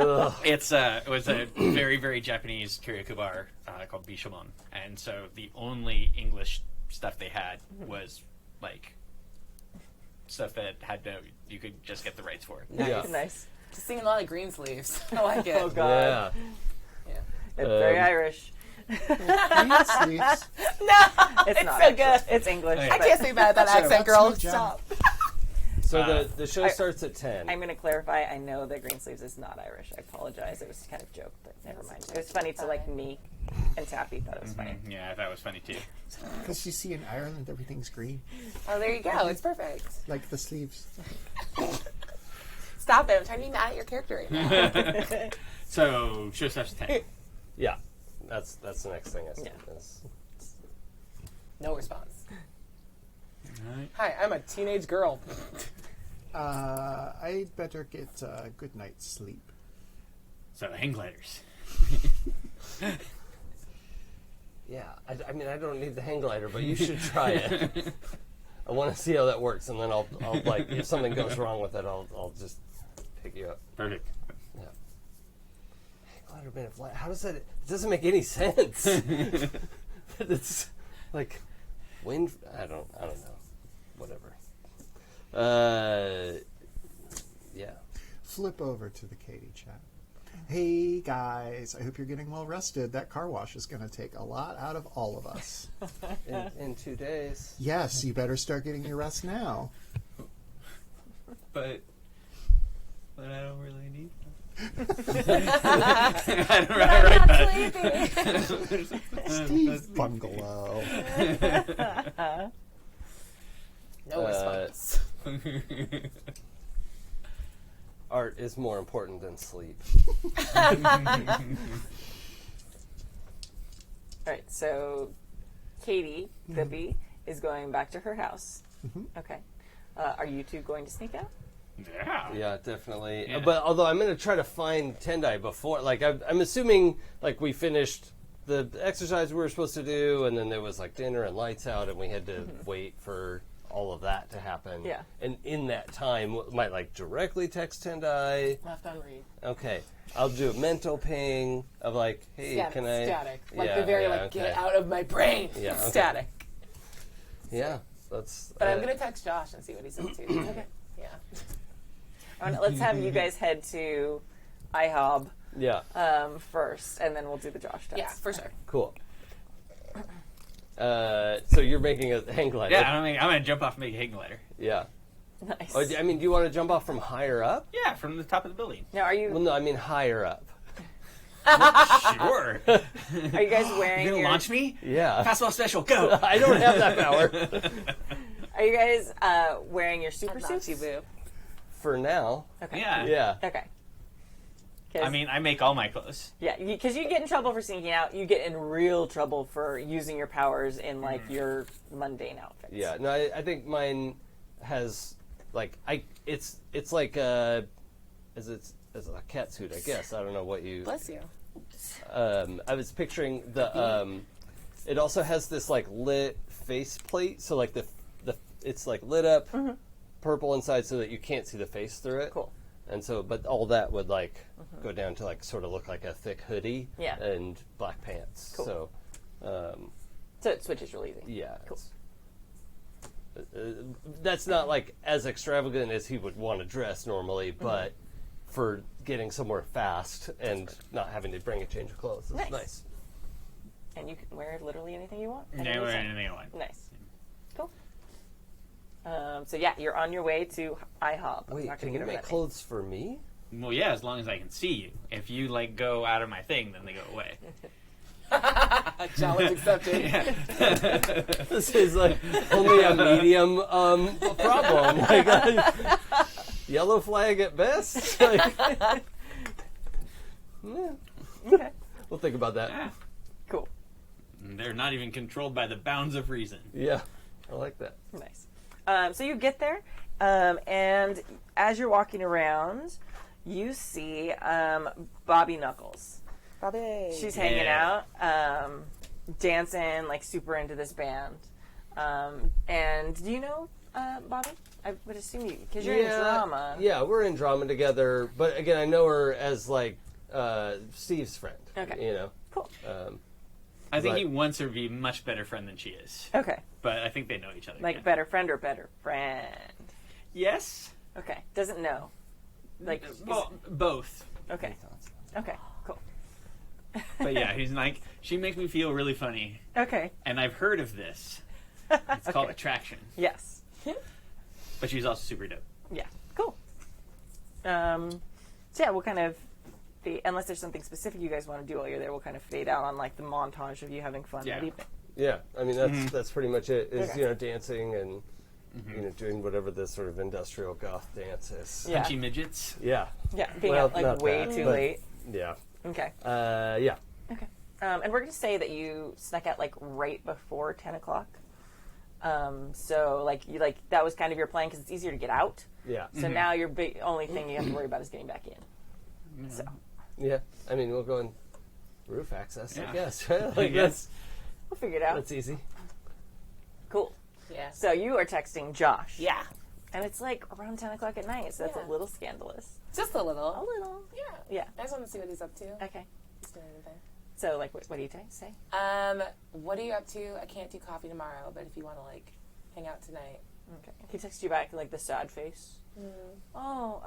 bar. It was a very, very Japanese karaoke bar called Bishamon, and so the only English stuff they had was like stuff that you could just get the rights for. Yeah. Nice. Just singing a lot of green sleeves. I like it. Oh God. Yeah. It's very Irish. Please. No, It's not. so good. It's English. I I but can't say bad at that accent, That's girl. my job. Stop. So the show starts at 10. I'm going to clarify. I know that Greensleeves is not Irish. I apologize. It was kind of a joke, but never mind. It was funny to like me and Tappy thought it was funny. Yeah, that was funny too. Because you see in Ireland, everything's green, Oh, there you go. It's perfect. like the sleeves. Stop it. I'm trying to be mad at your character right now. So show starts at 10. Yeah. That's the next thing I said. Yeah. is- No response. Alright. Hi, I'm a teenage girl. I'd better get a good night's sleep. So hang gliders. Yeah. I mean, I don't need the hang glider, but you should try it. I want to see how that works, and then I'll like, if something goes wrong with it, I'll just pick you up. Perfect. Yeah. Hang glider made of light. How does that? It doesn't make any sense. It's like wind. I don't know. Whatever. Yeah. Flip over to the Katy chat. Hey guys, I hope you're getting well rested. That car wash is going to take a lot out of all of us. In 2 days. Yes, you better start getting your rest now. But I don't really need I don't write that. Steve Bungalow. No response. Art is more important than sleep. All right, so Katy, Clippy, is going back to her house. Okay. Are you two going to sneak out? Yeah. Yeah, definitely. Yeah. But although I'm going to try to find Tendai before, like I'm assuming like we finished the exercise we were supposed to do, and then there was like dinner and lights out, and we had to wait for all of that to happen. Yeah. And in that time, might like directly text Tendai. Left on read. Okay. I'll do a mental ping of like, hey, Static. can I? Static. Like Yeah, the very yeah, like get okay. out of my brain. Yeah, okay. Static. Yeah, that's. But I'm gonna text Josh and see what he says too. Okay. Yeah. All right, let's have you guys head to IHOB Yeah. first, and then we'll do the Josh test. Yeah, for sure. Cool. So you're making a hang glider. Yeah, I'm gonna jump off and make a hang glider. Yeah. Nice. Oh, I mean, do you want to jump off from higher up? Yeah, from the top of the building. Now, are you Well, no, I mean higher up. Sure. are you guys wearing You gonna your launch me? Yeah. Fastball special, go! I don't have that power. Are you guys wearing your super I'd love suits? you, boo. For now. Okay. Yeah. Yeah. Okay. I mean, I make all my clothes. Yeah, because you get in trouble for sneaking out. You get in real trouble for using your powers in like your mundane outfits. Yeah. No, I think mine has like it's like as a cat suit, I guess. I don't know what you. Bless you. I was picturing the. It also has this like lit face plate, so like the it's like lit up, purple inside, so that you can't see the face through it. Cool. And so, but all that would like go down to like sort of look like a thick hoodie. Yeah. And black pants. Cool. So, So it switches real easy. yeah. Cool. That's not like as extravagant as he would want to dress normally, but for getting somewhere fast and not having to bring a change of clothes, it's Nice. nice. And you can wear literally anything you want. Yeah, wear anything I want. Nice. Cool. So yeah, you're on your way to IHOB. I'm Wait, not can gonna you get over make that name. clothes for me? Well, yeah, as long as I can see you. If you like go out of my thing, then they go away. Challenge accepted. This is like only a medium problem. Like, yellow flag at best. Like, yeah. Okay. We'll think about that. Yeah. Cool. They're not even controlled by the bounds of reason. Yeah, I like that. Nice. So you get there, and as you're walking around, you see Bobby Knuckles. Bobby. She's hanging out, dancing, like super into this band. And do you know Bobby? I would assume you, because you're in drama. Yeah, we're in drama together. But again, I know her as like Steve's friend. Okay. You know. Cool. I think he wants her to be a much better friend than she is. Okay. But I think they know each other. Like better friend or better friend? Yes. Okay. Doesn't know. Like Well, both. okay. Okay. Cool. But yeah, he's like, she makes me feel really funny. Okay. And I've heard of this. It's called attraction. Yes. But she's also super dope. Yeah. Cool. So yeah, we'll kind of unless there's something specific you guys want to do while you're there, we'll kind of fade out on like the montage of you having fun that evening. Yeah, I mean that's pretty much it. Is Okay. you know, dancing and you know, doing whatever this sort of industrial goth dance is. Yeah. Punchy midgets. Yeah. Yeah. Being Well, out like not way that, too but- late. Yeah. Okay. Yeah. Okay. And we're going to say that you snuck out like right before 10 o'clock. So like that was kind of your plan because it's easier to get out. Yeah. So now your only thing you have to worry about is getting back in. So Yeah. I mean, we'll go in roof access, I Yeah. guess. Right? I Like guess. we'll figure it out. that's easy. Cool. Yeah. So you are texting Josh. Yeah. And it's like around 10 o'clock at night, so that's Yeah. a little scandalous. Just a little. A little. Yeah. Yeah. I just want to see what he's up to. Okay. He's doing anything. So like, what do you say? What are you up to? I can't do coffee tomorrow, but if you want to like hang out tonight. Okay. He texts you back like the sad face. Oh,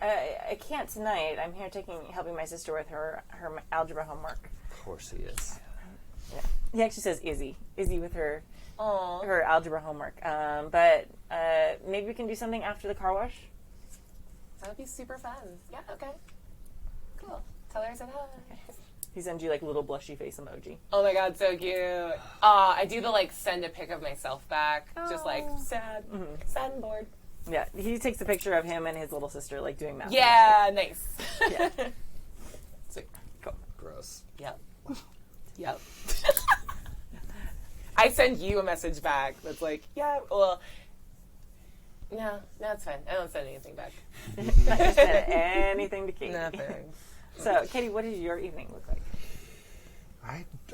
I can't tonight. I'm here helping my sister with her algebra homework. Of course he is. Yeah. He actually says Izzy with her Aww. her algebra homework. But maybe we can do something after the car wash. That would be super fun. Yeah, okay. Cool. Tell her I said hi. He sends you like a little blushy face emoji. Oh my god, so cute. I do the like send a pic of myself back. Just like sad. Sad and bored. Yeah, he takes a picture of him and his little sister like doing math. Yeah, nice. Yeah. Sweet. Gross. Yep. Yep. I send you a message back that's like, yeah, well, no, it's fine. I don't send anything back. Not gonna send anything to Katie. Nothing. So, Katie, what does your evening look like?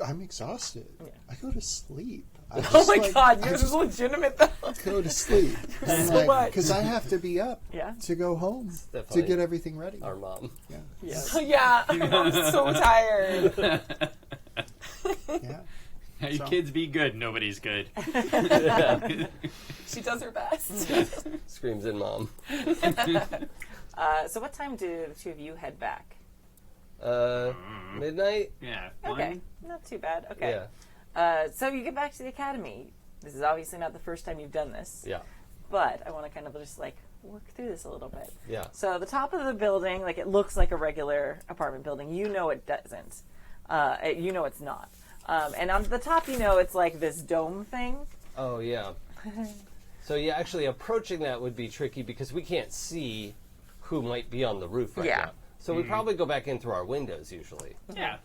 I'm exhausted. Yeah. I go to sleep. I Oh just, my like, god, I yours is just legitimate though. go to sleep. So what? Because I have to be up Yeah. to go home that to funny? get everything ready. Our mom. Yeah. Yeah. Yeah, I'm so tired. Yeah. Hey, So- kids, be good. Nobody's good. She does her best. Screams in mom. So what time do the two of you head back? Midnight? Yeah. Okay. Not too bad. Okay. Yeah. So you get back to the academy. This is obviously not the first time you've done this. Yeah. But I want to kind of just like work through this a little bit. Yeah. So the top of the building, like it looks like a regular apartment building. You know it doesn't. You know it's not. And on the top, you know it's like this dome thing. Oh, yeah. So, yeah, actually approaching that would be tricky because we can't see who might be on the roof right Yeah. now. So we probably go back in through our windows usually. Yeah.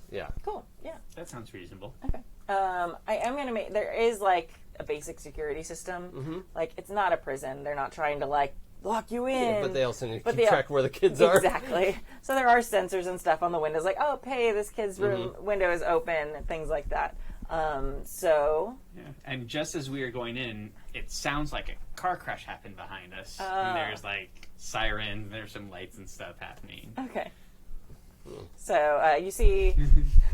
Yeah. Cool. Yeah. That sounds reasonable. Okay. I am gonna make. There is like a basic security system. Like it's not a prison. They're not trying to like lock you in. Yeah, but they also need to But keep they- track where the kids are. Exactly. So there are sensors and stuff on the windows, like, oh, hey, this kid's room window is open, and things like that. So Yeah. And just as we are going in, it sounds like a car crash happened behind us. And there's like sirens, there's some lights and stuff happening. okay. So you see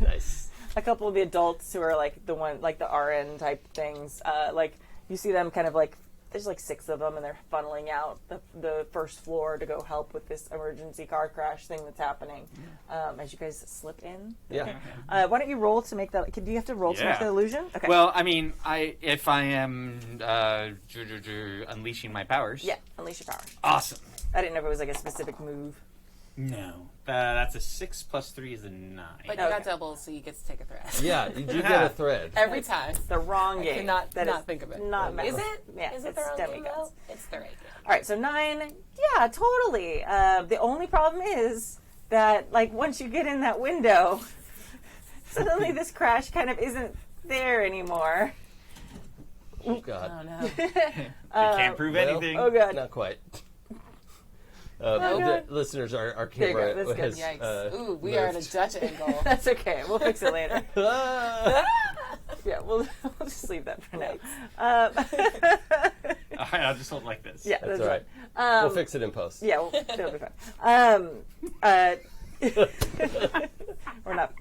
Nice. a couple of the adults who are like the RN type things. Like you see them kind of like there's like 6 of them, and they're funneling out the first floor to go help with this emergency car crash thing that's happening. As you guys slip in. Yeah. Why don't you roll to make that? Do you have to roll to make Yeah. the illusion? Okay. Well, I mean, if I am unleashing my powers. Yeah, unleash your power. Awesome. I didn't know if it was like a specific move. No. That's a 6 plus 3 is a 9. But you got doubles, so you get to take a thread. Yeah, you do get a thread. Every time. The wrong I game. cannot That not is think of it. Not Is metal. it? Yeah, Is it it's the wrong game, demigods. though? It's the right game. All right, so 9. Yeah, totally. The only problem is that, like, once you get in that window, suddenly this crash kind of isn't there anymore. Oh, God. Oh, no. You can't prove well, anything. Oh, God. Not quite. God. Listeners, our There you camera go. That's has. good. Yikes. Ooh, we are at a Dutch angle. That's okay. We'll fix it later. Yeah, we'll just leave that for now. I'll just hold it like this. Yeah, That's that's all right. right. We'll fix it in post. Yeah, it'll be fine.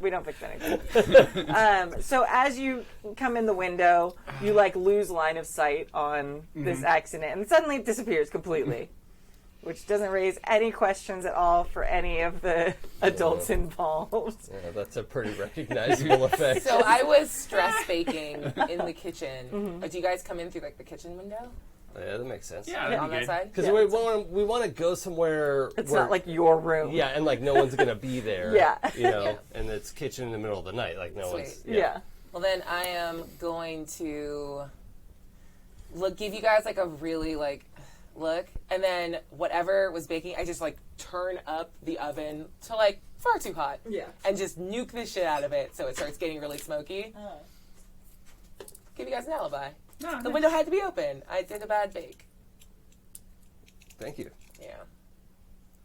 We don't fix anything. So as you come in the window, you like lose line of sight on this accident, and suddenly it disappears completely, which doesn't raise any questions at all for any of the adults involved. Yeah, that's a pretty recognizable effect. So I was stress baking in the kitchen. Do you guys come in through like the kitchen window Yeah, that makes sense. Yeah, on that'd be that good. side? Because we want to go somewhere. It's where, not like your room. Yeah, and like no one's gonna be there. Yeah. You know, Yeah. and it's kitchen in the middle of the night. Like no Sweet. one's. Yeah. Well, then I am going to give you guys like a really look, and then whatever was baking, I just like turn up the oven to like far too hot. Yeah. And just nuke the shit out of it so it starts getting really smoky. Give you guys an alibi. The window had to be open. I did a bad bake. Thank you. Yeah.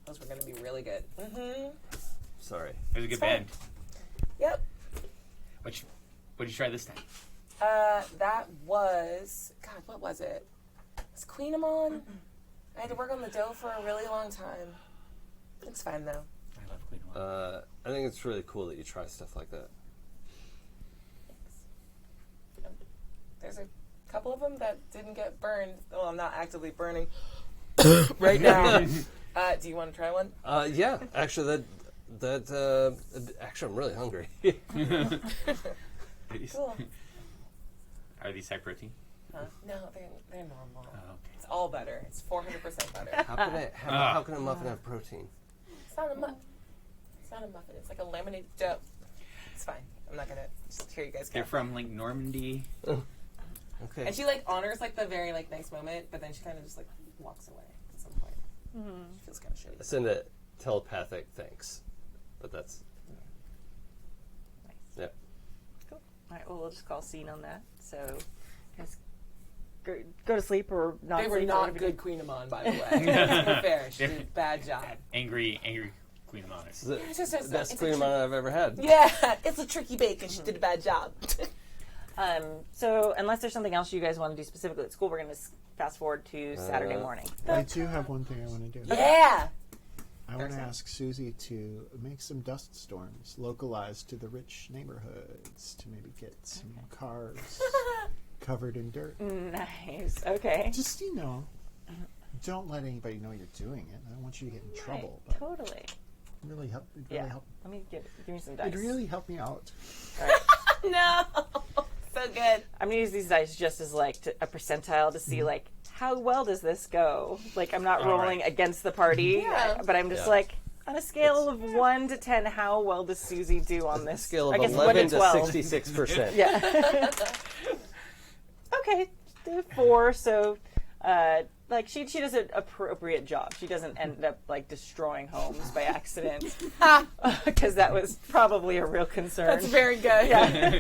Those were going to be really good. Mm-hmm. Sorry. It was a good band. Yep. What'd you try this time? That was, God, what was it? Was Queenamon? I had to work on the dough for a really long time. It's fine though. I love Queen One. I think it's really cool that you try stuff like that. There's a couple of them that didn't get burned. Well, I'm not actively burning right now. Do you want to try one? Yeah, actually, actually, I'm really hungry. Cool. Are these high protein? Huh? No, they're normal. Oh, okay. It's all butter. It's 400% butter. How can a muffin have protein? It's not a muffin. It's not a muffin. It's like a laminated dough. It's fine. I'm not gonna just hear you guys They're go. from like Normandy. Okay. And she like honors like the very like nice moment, but then she kind of just like walks away at some point. She feels kind of shitty. Send a telepathic thanks, but that's Nice. yeah. Cool. All right. Well, we'll just call scene on that. So, guys, go to sleep or not. They were sleep or not whatever you good Queenamon, by the way. Let's be fair. She did a bad job. Angry Queen of It's Honors. the best Queen Amon I've ever had. Yeah, it's a tricky bake, and she did a bad job. So, unless there's something else you guys want to do specifically at school, we're going to fast forward to Saturday morning. I do have one thing I want to do. Yeah. I want to ask Susie to make some dust storms localized to the rich neighborhoods to maybe get some cars covered in dirt. Nice. Okay. Just, don't let anybody know you're doing it. I don't want you to get in trouble. But Totally. really help. It'd Yeah. really help. Let me give me some dice. It'd really help me out. All right. No. So good. I'm gonna use these dice just as like a percentile to see like how well does this go. Like I'm not All rolling right. against the party, Yeah. but I'm just Yeah. like on a scale of 1 to 10, how well does Susie do on this? Scale of I guess 11 1 to 12. 66%. Yeah. Okay, 4. So, like she does an appropriate job. She doesn't end up like destroying homes by accident, because that was probably a real concern. That's very good. Yeah.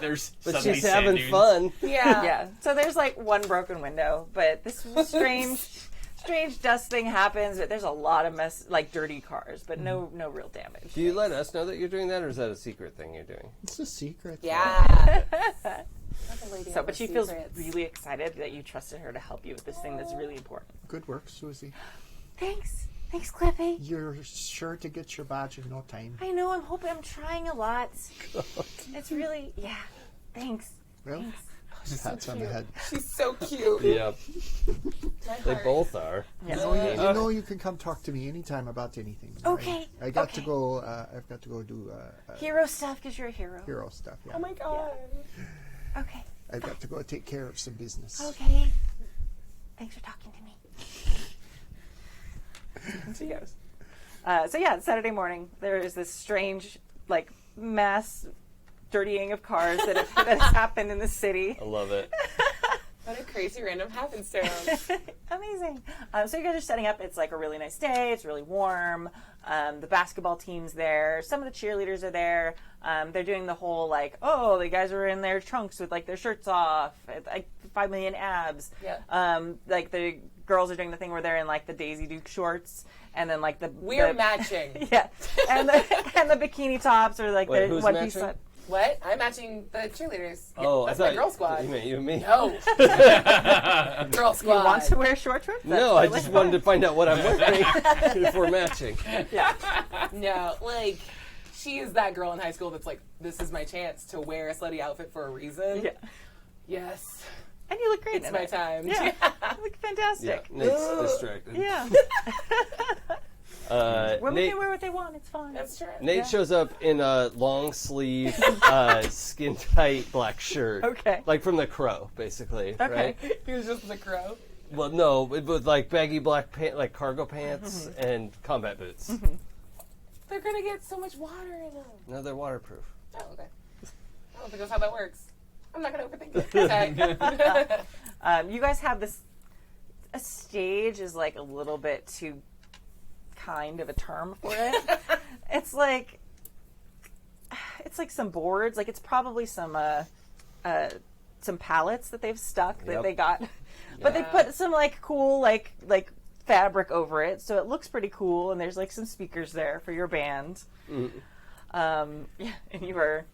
There's But suddenly she's sand having dunes. fun. Yeah. Yeah. So there's like one broken window, but this strange dust thing happens. But there's a lot of dirty cars, but no real damage. Do you let us know that you're doing that, or is that a secret thing you're doing? It's a secret. Yeah. So, but she feels really excited that you trusted her to help you with this thing that's really important. Good work, Susie. Thanks, Clippy. You're sure to get your badge in no time. I know. I'm trying a lot. It's really, yeah. Thanks. Well, pats on the head. She's so cute. Yeah, My they heart. both are. Yeah. You know you can come talk to me anytime about anything. right? Okay, I've got to okay. go do Hero stuff because you're a hero. hero stuff. Yeah. Oh my god. Okay. I've got to go take care of some business. Okay. Thanks for talking to me. And she goes. So yeah, Saturday morning, there is this strange, like, mass dirtying of cars that has happened in the city. I love it. What a crazy random happenstance. Amazing. So you guys are setting up. It's like a really nice day. It's really warm. The basketball team's there. Some of the cheerleaders are there. They're doing the whole like, oh, the guys are in their trunks with like their shirts off, like 5 million abs. Yeah. Like the girls are doing the thing where they're in like the Daisy Duke shorts and then like We're matching. Yeah, and the bikini tops or like Wait, the who's one piece. matching? What? I'm matching the cheerleaders. Oh, That's I thought my girl squad. You meant you and me. No. Girl squad. You want to wear short shorts? That's No, I totally just wanted to fine. find out what I'm wearing if we're matching. Yeah. No, like, she is that girl in high school that's like, this is my chance to wear a slutty outfit for a reason. Yeah. Yes. And you look great. It's in my it. time. Yeah. You look Yeah, fantastic. Nate's distracted. Yeah. Women Nate, can wear what they want. It's fine. That's true. Nate shows up in a long sleeve, skin tight black shirt. Okay. Like from The Crow, basically. Okay. Right? He was just the crow. Well, no, with like baggy black like cargo pants and combat boots. They're gonna get so much water in them. No, they're waterproof. Oh, okay. I don't think that's how that works. I'm not gonna overthink it. Okay. You guys have this. A stage is like a little bit too kind of a term for it. It's like some boards. Like it's probably some pallets that they've stuck that Yep. they got, but they put some like cool like fabric over it, so it looks pretty cool. And there's like some speakers there for your band. Yeah, and you are.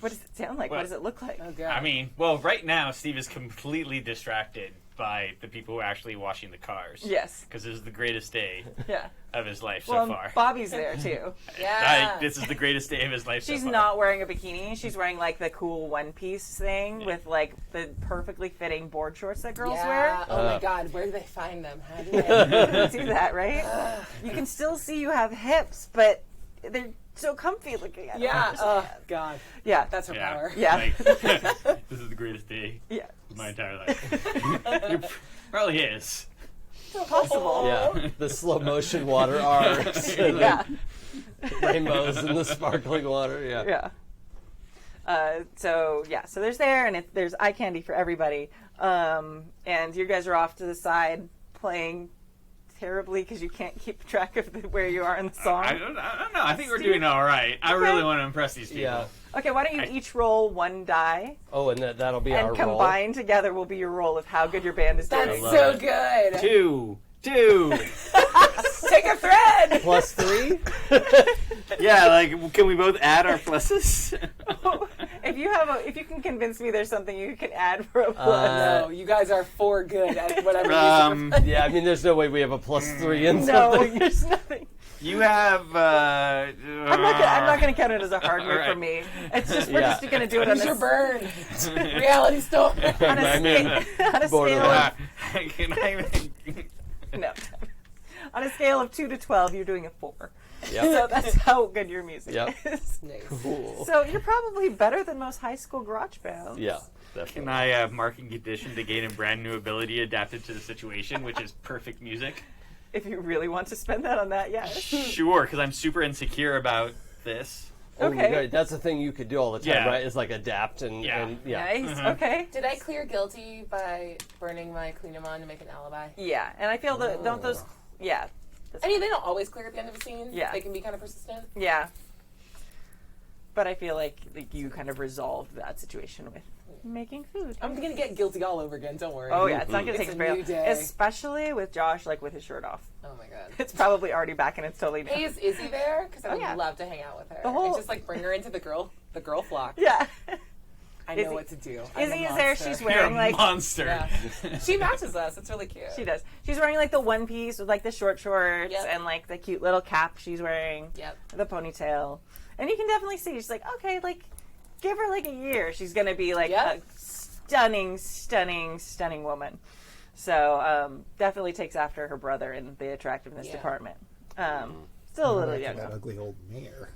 What does it sound like? What does it look like? Oh, God. I mean, well, right now Steve is completely distracted by the people who are actually washing the cars. Yes. Because this is the greatest day Yeah. of his life Well, so far. Bobby's there too. Yeah. This is the greatest day of his life She's so far. not wearing a bikini. She's wearing like the cool one piece thing with like the perfectly fitting board shorts that girls Yeah. Oh my God. Where do they find them? How do they? wear. Do that, right? You can still see you have hips, but they're so comfy looking. I don't Yeah. understand. Oh God. Yeah. That's her Yeah. power. Yeah. Like, this is the greatest day Yeah. of my entire life. It probably is. Possible. Yeah, the slow motion water arcs, and Yeah. rainbows in the sparkling water. Yeah. Yeah. So there's there, and there's eye candy for everybody. And you guys are off to the side playing terribly because you can't keep track of where you are in the song. I don't know. I think we're doing all right. I really want to impress these people. Yeah. Okay, why don't you each roll one die, Oh, and that'll be our and roll. combined together will be your roll of how good your band is That's doing. love so it. good. Two. Take a thread. Plus 3. Yeah, like, can we both add our pluses? If you can convince me there's something you can add for a plus. No, you guys are for good at whatever. Yeah, I mean, there's no way we have a plus 3 in No, something. there's nothing. You have. I'm not gonna count it as a hard move for me. It's just we're Yeah. just gonna do it on Use your a, burn. Reality storm. on a I mean, scale borderline. of Can I? no. On a scale of 2 to 12, you're doing a 4. Yep. So that's how good your music Yep. is. Nice. Cool. So you're probably better than most high school garage bands. Yeah, definitely. Can I have marking condition to gain a brand new ability adapted to the situation, which is perfect music? If you really want to spend that on that, yes. Sure, because I'm super insecure about this. Oh, Okay. right, that's a thing you could do all the time, Yeah. right? Is like adapt and Yeah. Nice. Okay. Did I clear guilty by burning my Clean-em-on to make an alibi? Yeah, and I feel that don't those. Yeah. I mean, they don't always clear at the end of a scene. Yeah. They can be kind of persistent. Yeah. But I feel like you kind of resolved that situation with making food. I'm going to get guilty all over again. Don't worry. Oh yeah, it's not gonna It's take a us very new long. day. Especially with Josh, like with his shirt off. Oh my God. It's probably already back and it's totally Hey, is Izzy there? Because I would yeah. love to hang out with her. The whole- And just like bring her into the girl flock. Yeah. I know Izzy- what to do. I'm a Izzy is there. monster. She's You're wearing a like monster. Yeah. She matches us. It's really cute. she does. She's wearing like the one piece with like the short shorts Yep. and like the cute little cap she's wearing. Yep. The ponytail, and you can definitely see she's like, okay, like give her like a year, she's gonna be like Yep. a stunning, stunning, stunning woman. So definitely takes after her brother in the attractiveness Yeah. department. Still a little Back to young. that though. ugly old mayor.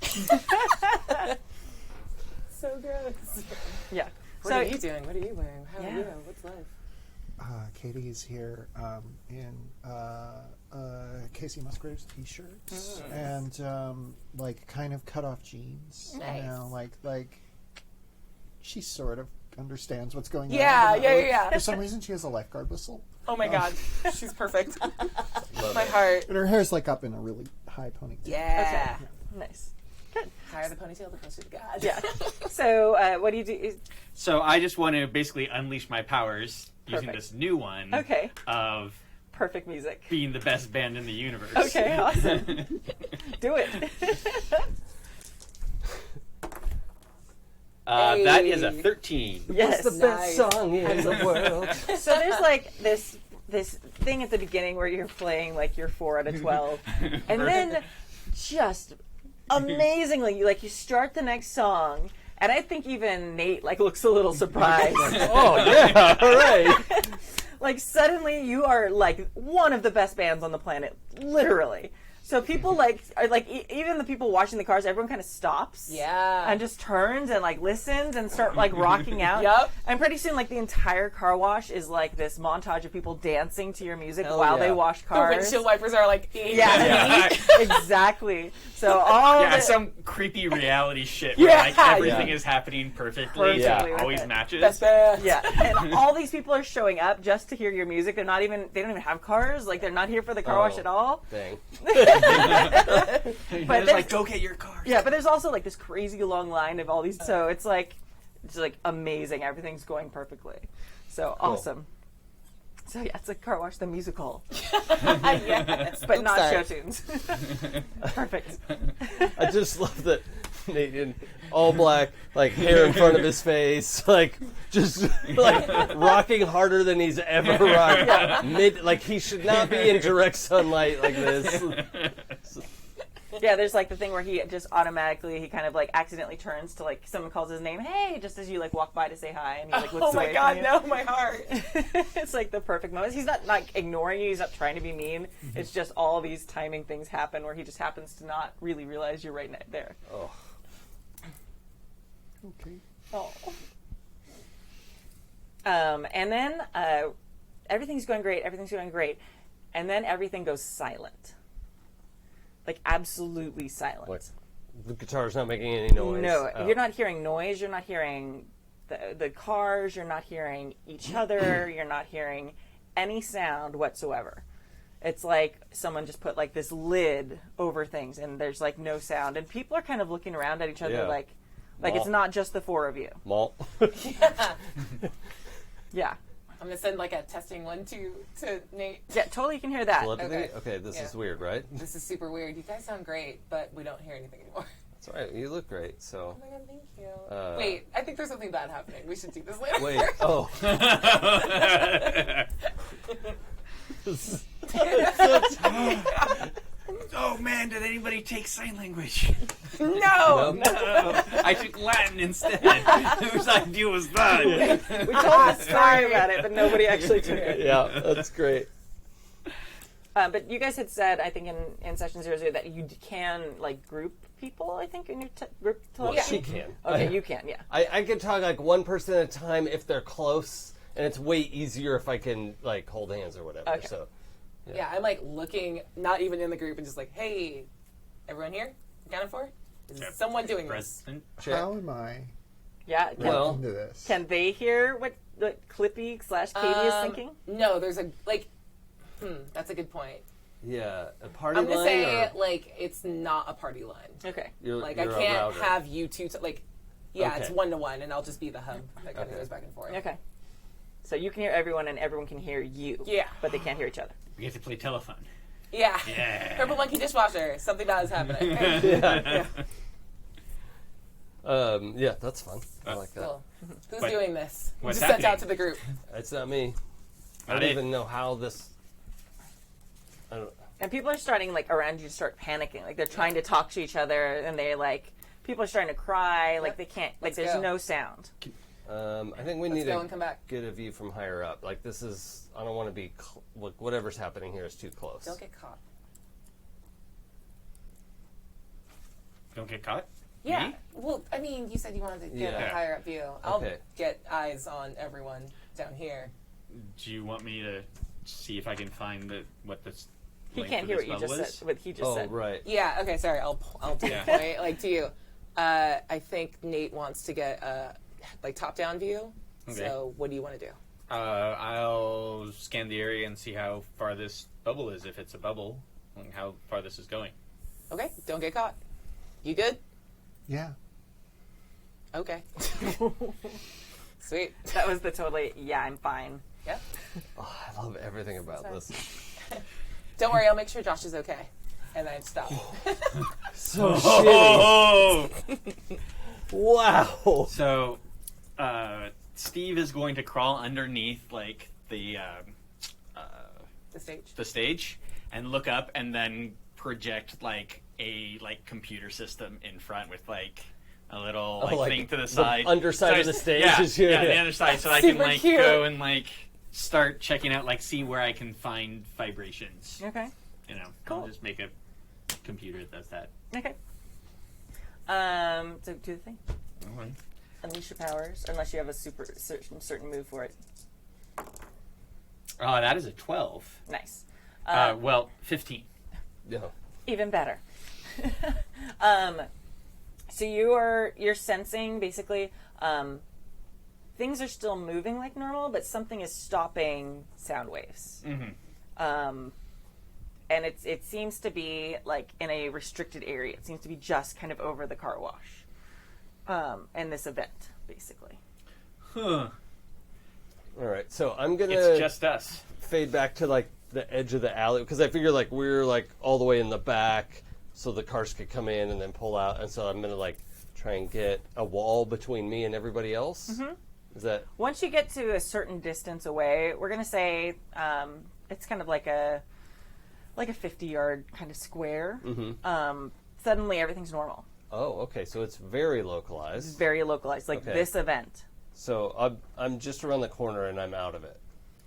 So gross. Yeah. What So are you doing? What are you wearing? How are Yeah. you? What's life? Katy's here in Casey Musgraves t-shirts and like kind of cut off jeans. Nice. You know, like she sort of understands what's going on. Yeah, but yeah. For some reason, she has a lifeguard whistle, Oh my God. She's perfect. Love My it. heart. and her hair's like up in a really high ponytail. Yeah. nice. Higher the ponytail, the closer to God. Yeah. So what do you do? So I just want to basically unleash my powers using Perfect. this new one Okay. of perfect music. Being the best band in the universe. Okay, awesome. Do it. That is a 13. Yes. What's the best song in the world? So there's like this thing at the beginning where you're playing like you're 4 out of 12, and then just amazingly, you start the next song, and I think even Nate like looks a little surprised. Oh yeah, all right. Like suddenly you are like one of the best bands on the planet, literally. So people like are like even the people watching the cars, everyone kind of stops, and just turns and like listens and start like rocking out. Yep. And pretty soon, like the entire car wash is like this montage of people dancing to your music Hell while yeah. they wash The cars. windshield wipers are like, Yeah, exactly. So all Yeah, the, some creepy reality shit where Yeah. like everything Yeah. is happening perfectly. Perfectly with Always it. matches. best band. yeah, and all these people are showing up just to hear your music. They don't even have cars. Like they're not here for the car wash at all. Dang. But It's there's like, go get your car. yeah, but there's also like this crazy long line of all these. So it's like amazing. Everything's going perfectly. So awesome. So yeah, it's like Car Wash the musical, Yes. but not sorry. show tunes. Perfect. I just love that Nate in all black, like hair in front of his face, like just like rocking harder than he's ever rocked. Like he should not be in direct sunlight like this. Yeah, there's like the thing where he just automatically he kind of like accidentally turns to like someone calls his name, hey, just as you like walk by to say hi, and he like looks Oh away my god, from no, my heart. you. It's like the perfect moment. He's not like ignoring you. He's not trying to be mean. It's just all these timing things happen where he just happens to not really realize you're right there. Oh. Okay. Oh. And then everything's going great. Everything's going great, and then everything goes silent. Like absolutely silent. What? The guitar's not making any noise. No, Oh. you're not hearing noise. You're not hearing the cars. You're not hearing each other. You're not hearing any sound whatsoever. It's like someone just put like this lid over things, and there's like no sound. And people are kind of looking around at each other Yeah. like it's not just the 4 of you. Malt. Yeah. I'm gonna send like a testing 1, 2 to Nate. Yeah, totally you can hear that. Telepathy? Okay, this Yeah. is weird, right? This is super weird. You guys sound great, but we don't hear anything anymore. That's all right. You look great, so. Oh my god, thank you. Wait, I think there's something bad happening. We should do this later. Wait. Oh. Oh man, did anybody take sign language? No! No, I took Latin instead. Whose idea was that? We told a story about it, but nobody actually took it. Yeah, that's great. But you guys had said, I think in session 00 that you can like group people. I think in your group Well, telepathy. she can. Okay, you can. Yeah. I can talk like one person at a time if they're close, and it's way easier if I can like hold hands or whatever. Okay. So. Yeah, I'm like looking, not even in the group, and just like, hey, everyone here? Accounted for? Is someone doing this? Present. How am I Yeah. Well, into this? Can they hear what Clippy / Katy is thinking? No, there's a, like, that's a good point. yeah, a party I'm gonna line say, or like, it's not a party line. Okay. you're, Like, you're I a can't router. have you two, like, yeah, it's Okay. 1-to-1, and I'll just be the hub that kind of Okay. goes back and forth. Okay. So you can hear everyone, and everyone can hear you. Yeah. But they can't hear each other. We get to play telephone. Yeah. Yeah. Purple Monkey Dishwasher. Something bad is happening. Yeah, that's fun. I like that. Cool. Who's But doing this? what's Just sent out happening? to the group. It's not me. I Not don't it. even know how this. I don't. And people are starting like around you to start panicking. Like they're trying to talk to each other, and they're like, people are starting to cry. Like they can't. Like Let's there's go. no sound. I think we Let's need go to and come back. get a view from higher up. Like this is. I don't want to be. Whatever's happening here is too close. Don't get caught. Don't get caught? Yeah. Me? Well, I mean, you said you wanted to get Yeah. a higher up view. I'll Okay. get eyes on everyone down here. Do you want me to see if I can find what this He length can't of hear this what you level just is? said. What he just Oh said. right. Yeah. Okay. Sorry. I'll do Yeah. point like to you. I think Nate wants to get a like top down view. Okay. So what do you want to do? I'll scan the area and see how far this bubble is, if it's a bubble, and how far this is going. Okay. Don't get caught. You good? Yeah. Okay. Sweet. That was the totally. Yeah, I'm fine. Yep. Oh, I love everything about this. Don't worry, I'll make sure Josh is okay. And I stop. So shitty. Wow. So, Steve is going to crawl underneath like the stage and look up and then project like a computer system in front with like a little thing to the side. Underside of the stage. Yeah, the underside, so I can like cute. go and like start checking out, like see where I can find vibrations. Okay. You know, Cool. I'll just make a computer that does that. Okay. So do the thing. Okay. Unleash your powers, unless you have a certain move for it. That is a 12. Nice. Well, 15. Yeah. Even better. So you're sensing basically things are still moving like normal, but something is stopping sound waves. Mm-hmm. And it seems to be like in a restricted area. It seems to be just kind of over the car wash. And this event, basically. Huh. All right, so I'm gonna It's just us. fade back to like the edge of the alley because I figure like we're like all the way in the back, so the cars could come in and then pull out, and so I'm gonna like try and get a wall between me and everybody else. Mm-hmm. Is that Once you get to a certain distance away, we're gonna say it's kind of like a 50-yard kind of square. Mm-hmm. Suddenly everything's normal. Oh, okay, so it's very localized. It's very localized, like Okay. this event. So I'm just around the corner and I'm out of it.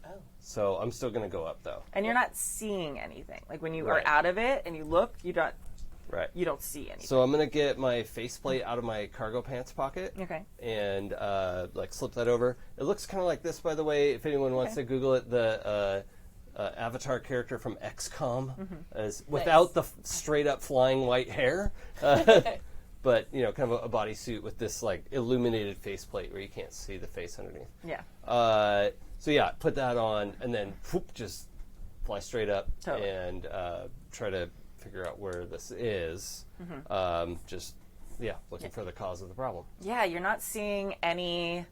Oh. So I'm still gonna go up though. And you're not seeing anything. Like when you Right. are out of it and you look, you don't Right. see anything. So I'm gonna get my faceplate out of my cargo pants pocket. Okay. And like slip that over. It looks kind of like this, by the way. If anyone wants to Google it, the avatar character from XCOM, is without the straight up flying white hair, but you know, kind of a bodysuit with this like illuminated faceplate where you can't see the face underneath. Yeah. So yeah, put that on and then whoop, just fly straight up Totally. and try to figure out where this is. Just looking for the cause of the problem. Yeah, you're not seeing any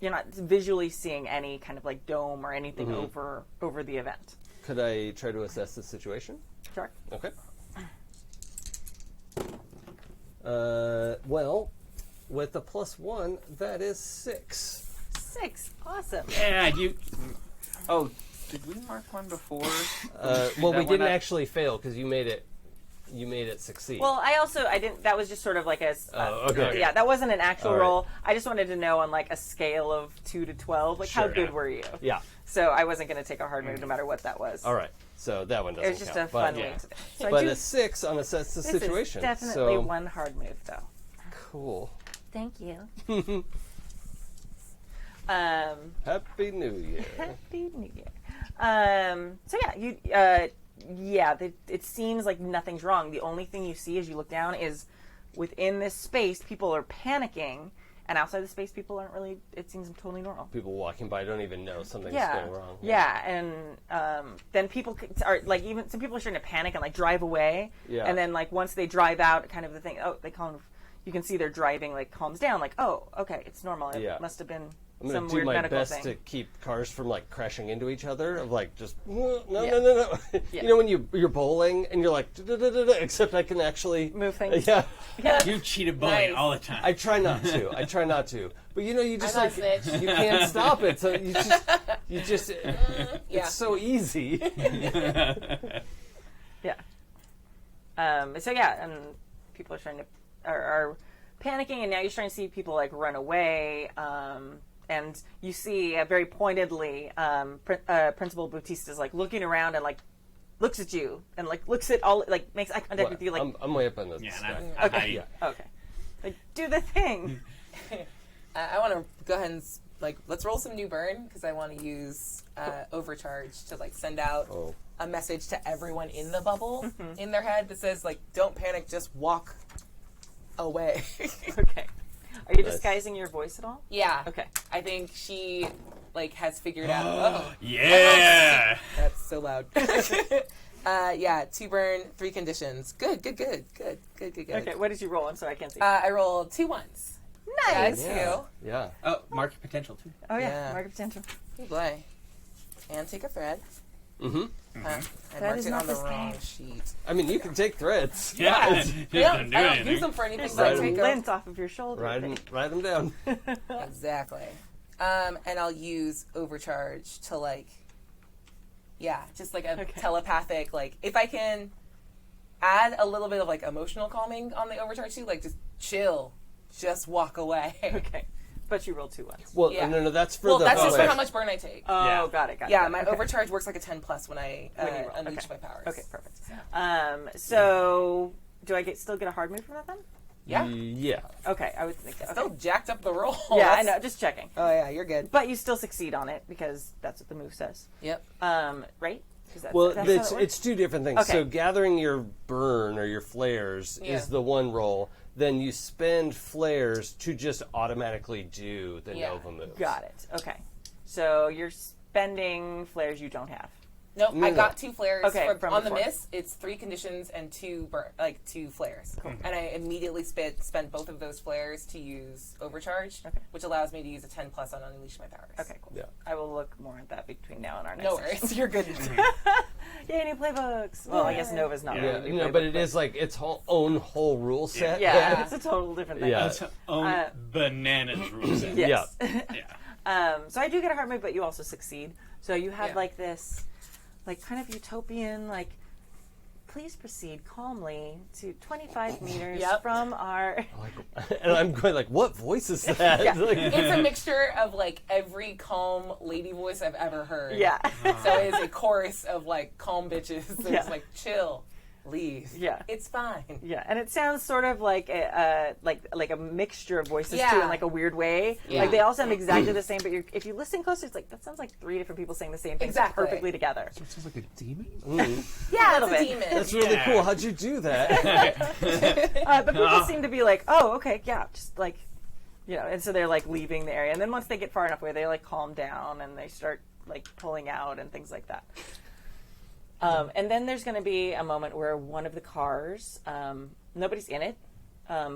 you're not visually seeing any kind of like dome or anything over the event. Could I try to assess the situation? Sure. Okay. Well, with a +1, that is 6. 6. Awesome. Yeah, Oh, did we mark one before? Well, that we one didn't up? actually fail because you made it succeed. Well, I didn't. That was just sort of like a. Okay. Yeah, that wasn't an actual All right. roll. I just wanted to know on like a scale of 2 to 12, like how Sure. good were you? Yeah. So I wasn't going to take a hard move no matter what that was. All right. So that one doesn't It was just count. a fun but, way to do it. So But I do, a 6 on assess the this situation. is definitely so, one hard move, though. Cool. Thank you. Happy New Year. Happy New Year. So it seems like nothing's wrong. The only thing you see as you look down is within this space, people are panicking, and outside the space, people aren't really. It seems totally normal. People walking by don't even know something's Yeah, going wrong. yeah, and then people are like, even some people are starting to panic and like drive away. Yeah. And then like once they drive out, kind of the thing. Oh, they kind of. You can see their driving like calms down. Like, oh, okay, it's normal. It Yeah. must have been I'm some going to do weird my medical best thing. to keep cars from like crashing into each other. Of like just no. Yeah. You know when you're bowling and you're like da-da-da-da-da, except I can actually Move things. Yeah, Yeah. You cheated bowling Nice. all the time. I try not to. But you know, you just I'm like not a snitch. you can't stop it. So you just Yeah. it's so easy. Yeah. So yeah, and people are trying to are panicking, and now you're starting to see people like run away. And you see very pointedly, Principal Bautista is like looking around and like looks at you and like looks at all, like makes eye contact with you. Like, I'm way up on the Yeah, sky. and I okay, hide. okay, like do the thing. I want to go ahead and let's roll some new burn because I want to use overcharge to like send out Oh. a message to everyone in the bubble in their head that says like, don't panic, just walk away. Okay. Are you Nice. disguising your voice at all? Yeah. Okay. I think she like has figured out. Oh, Yeah. that's so loud. Yeah, 2 burn, 3 conditions. Good. Okay. What did you roll? I'm sorry, I can't see. I roll 2 1s. Nice. Yeah. Oh, market potential too. Oh yeah, Yeah. market potential. Good boy. And take a thread. Mm-hmm. I Thread marked is it not on the this wrong game. sheet. I mean, you can take threads. Yeah. It I doesn't do don't anything. use them for anything There's but I like take lint off of your shoulder. Write them down. Exactly. And I'll use overcharge to just like a Okay. telepathic, like if I can add a little bit of like emotional calming on the overcharge too, like just chill, just walk away. Okay. But you rolled 2 ones. Well, Yeah. no, that's for Well, the that's just for flash. how much burn I take. Oh, Yeah. got it. Yeah, it. my Okay. overcharge works like a 10 plus when I When you roll. unleash Okay. my powers. Okay, perfect. So do I still get a hard move from that then? Yeah. Yeah. Okay, I would think that. Still Okay. jacked up the roll. Yeah, I That's- know. Just checking. Oh yeah, you're good. But you still succeed on it because that's what the move says. Yep. Right? Is that, Well, that's how it's, it works? it's two different things. Okay. So gathering your burn or your flares Yeah. is the one roll. Then you spend flares to just automatically do the Yeah. Nova move. Got it. Okay. So you're spending flares you don't have. Nope, No, I no. got 2 flares. Okay, from on the before. miss, it's 3 conditions and 2 flares. Cool. And I immediately spend both of those flares to use overcharge, Okay. which allows me to use a 10 plus on unleash my powers. Okay, cool. Yeah. I will look more at that between now and our next No session. worries, you're good. Yay, new playbooks. Well, I guess Nova's not Yeah, really a new no, playbook, but it is like its own whole rule set. Yeah, it's a total different thing. Yeah. Its own bananas rule set. Yes. Yeah. So I do get a hard move, but you also succeed. So you have Yeah. like this, like kind of utopian, like, please proceed calmly to 25 meters Yep. from our. And I'm going like, what voice is that? Yeah. Like, It's a mixture of like every calm lady voice I've ever heard. Yeah. So it's a chorus of like calm bitches. There's Yeah. like chill, leave. Yeah. It's fine. Yeah, and it sounds sort of like a like a mixture of voices too, Yeah. in like a weird way. Yeah. Like they all sound exactly the same, but if you listen closely, it's like that sounds like 3 different people saying the same thing Exactly. perfectly together. So it sounds like a demon? Yeah, little it's a bit. demon. That's really Yeah. cool. How'd you do that? But people seem to be like, oh, okay, yeah, just like, and so they're like leaving the area, and then once they get far enough away, they like calm down and they start like pulling out and things like that. And then there's going to be a moment where one of the cars, nobody's in it,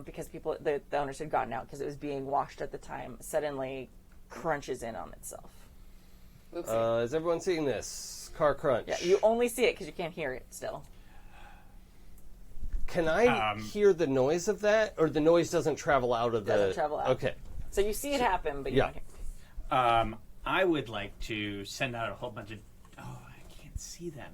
because the owners had gotten out because it was being washed at the time, suddenly crunches in on itself. Oopsie. Is everyone seeing this? Car crunch. Yeah, you only see it because you can't hear it still. Can I hear the noise of that? Or the noise doesn't travel out of the... Doesn't travel out. Okay. So you see it happen, but you Yeah. don't hear. I would like to send out a whole bunch of. Oh, I can't see them.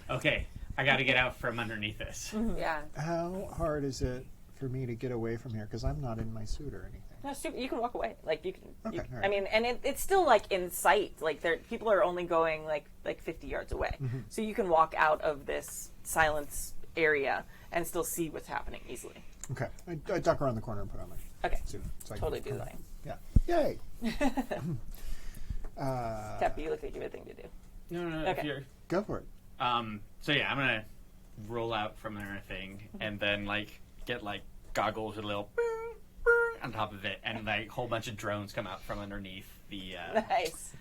Okay, I got to get out from underneath this. Yeah. How hard is it for me to get away from here? Because I'm not in my suit or anything. No, you can walk away. Like you can. Okay, all right. I mean, and it's still like in sight. Like people are only going like 50 yards away, so you can walk out of this silence area and still see what's happening easily. Okay. I duck around the corner and put on my Okay, suit. So I can- totally do that. Yeah. Yay! Tappy, you look like you have a thing to do. No, Okay. if you're. Go for it. So yeah, I'm gonna roll out from there thing, and then like get like goggles with a little on top of it, and like a whole bunch of drones come out from underneath the Nice.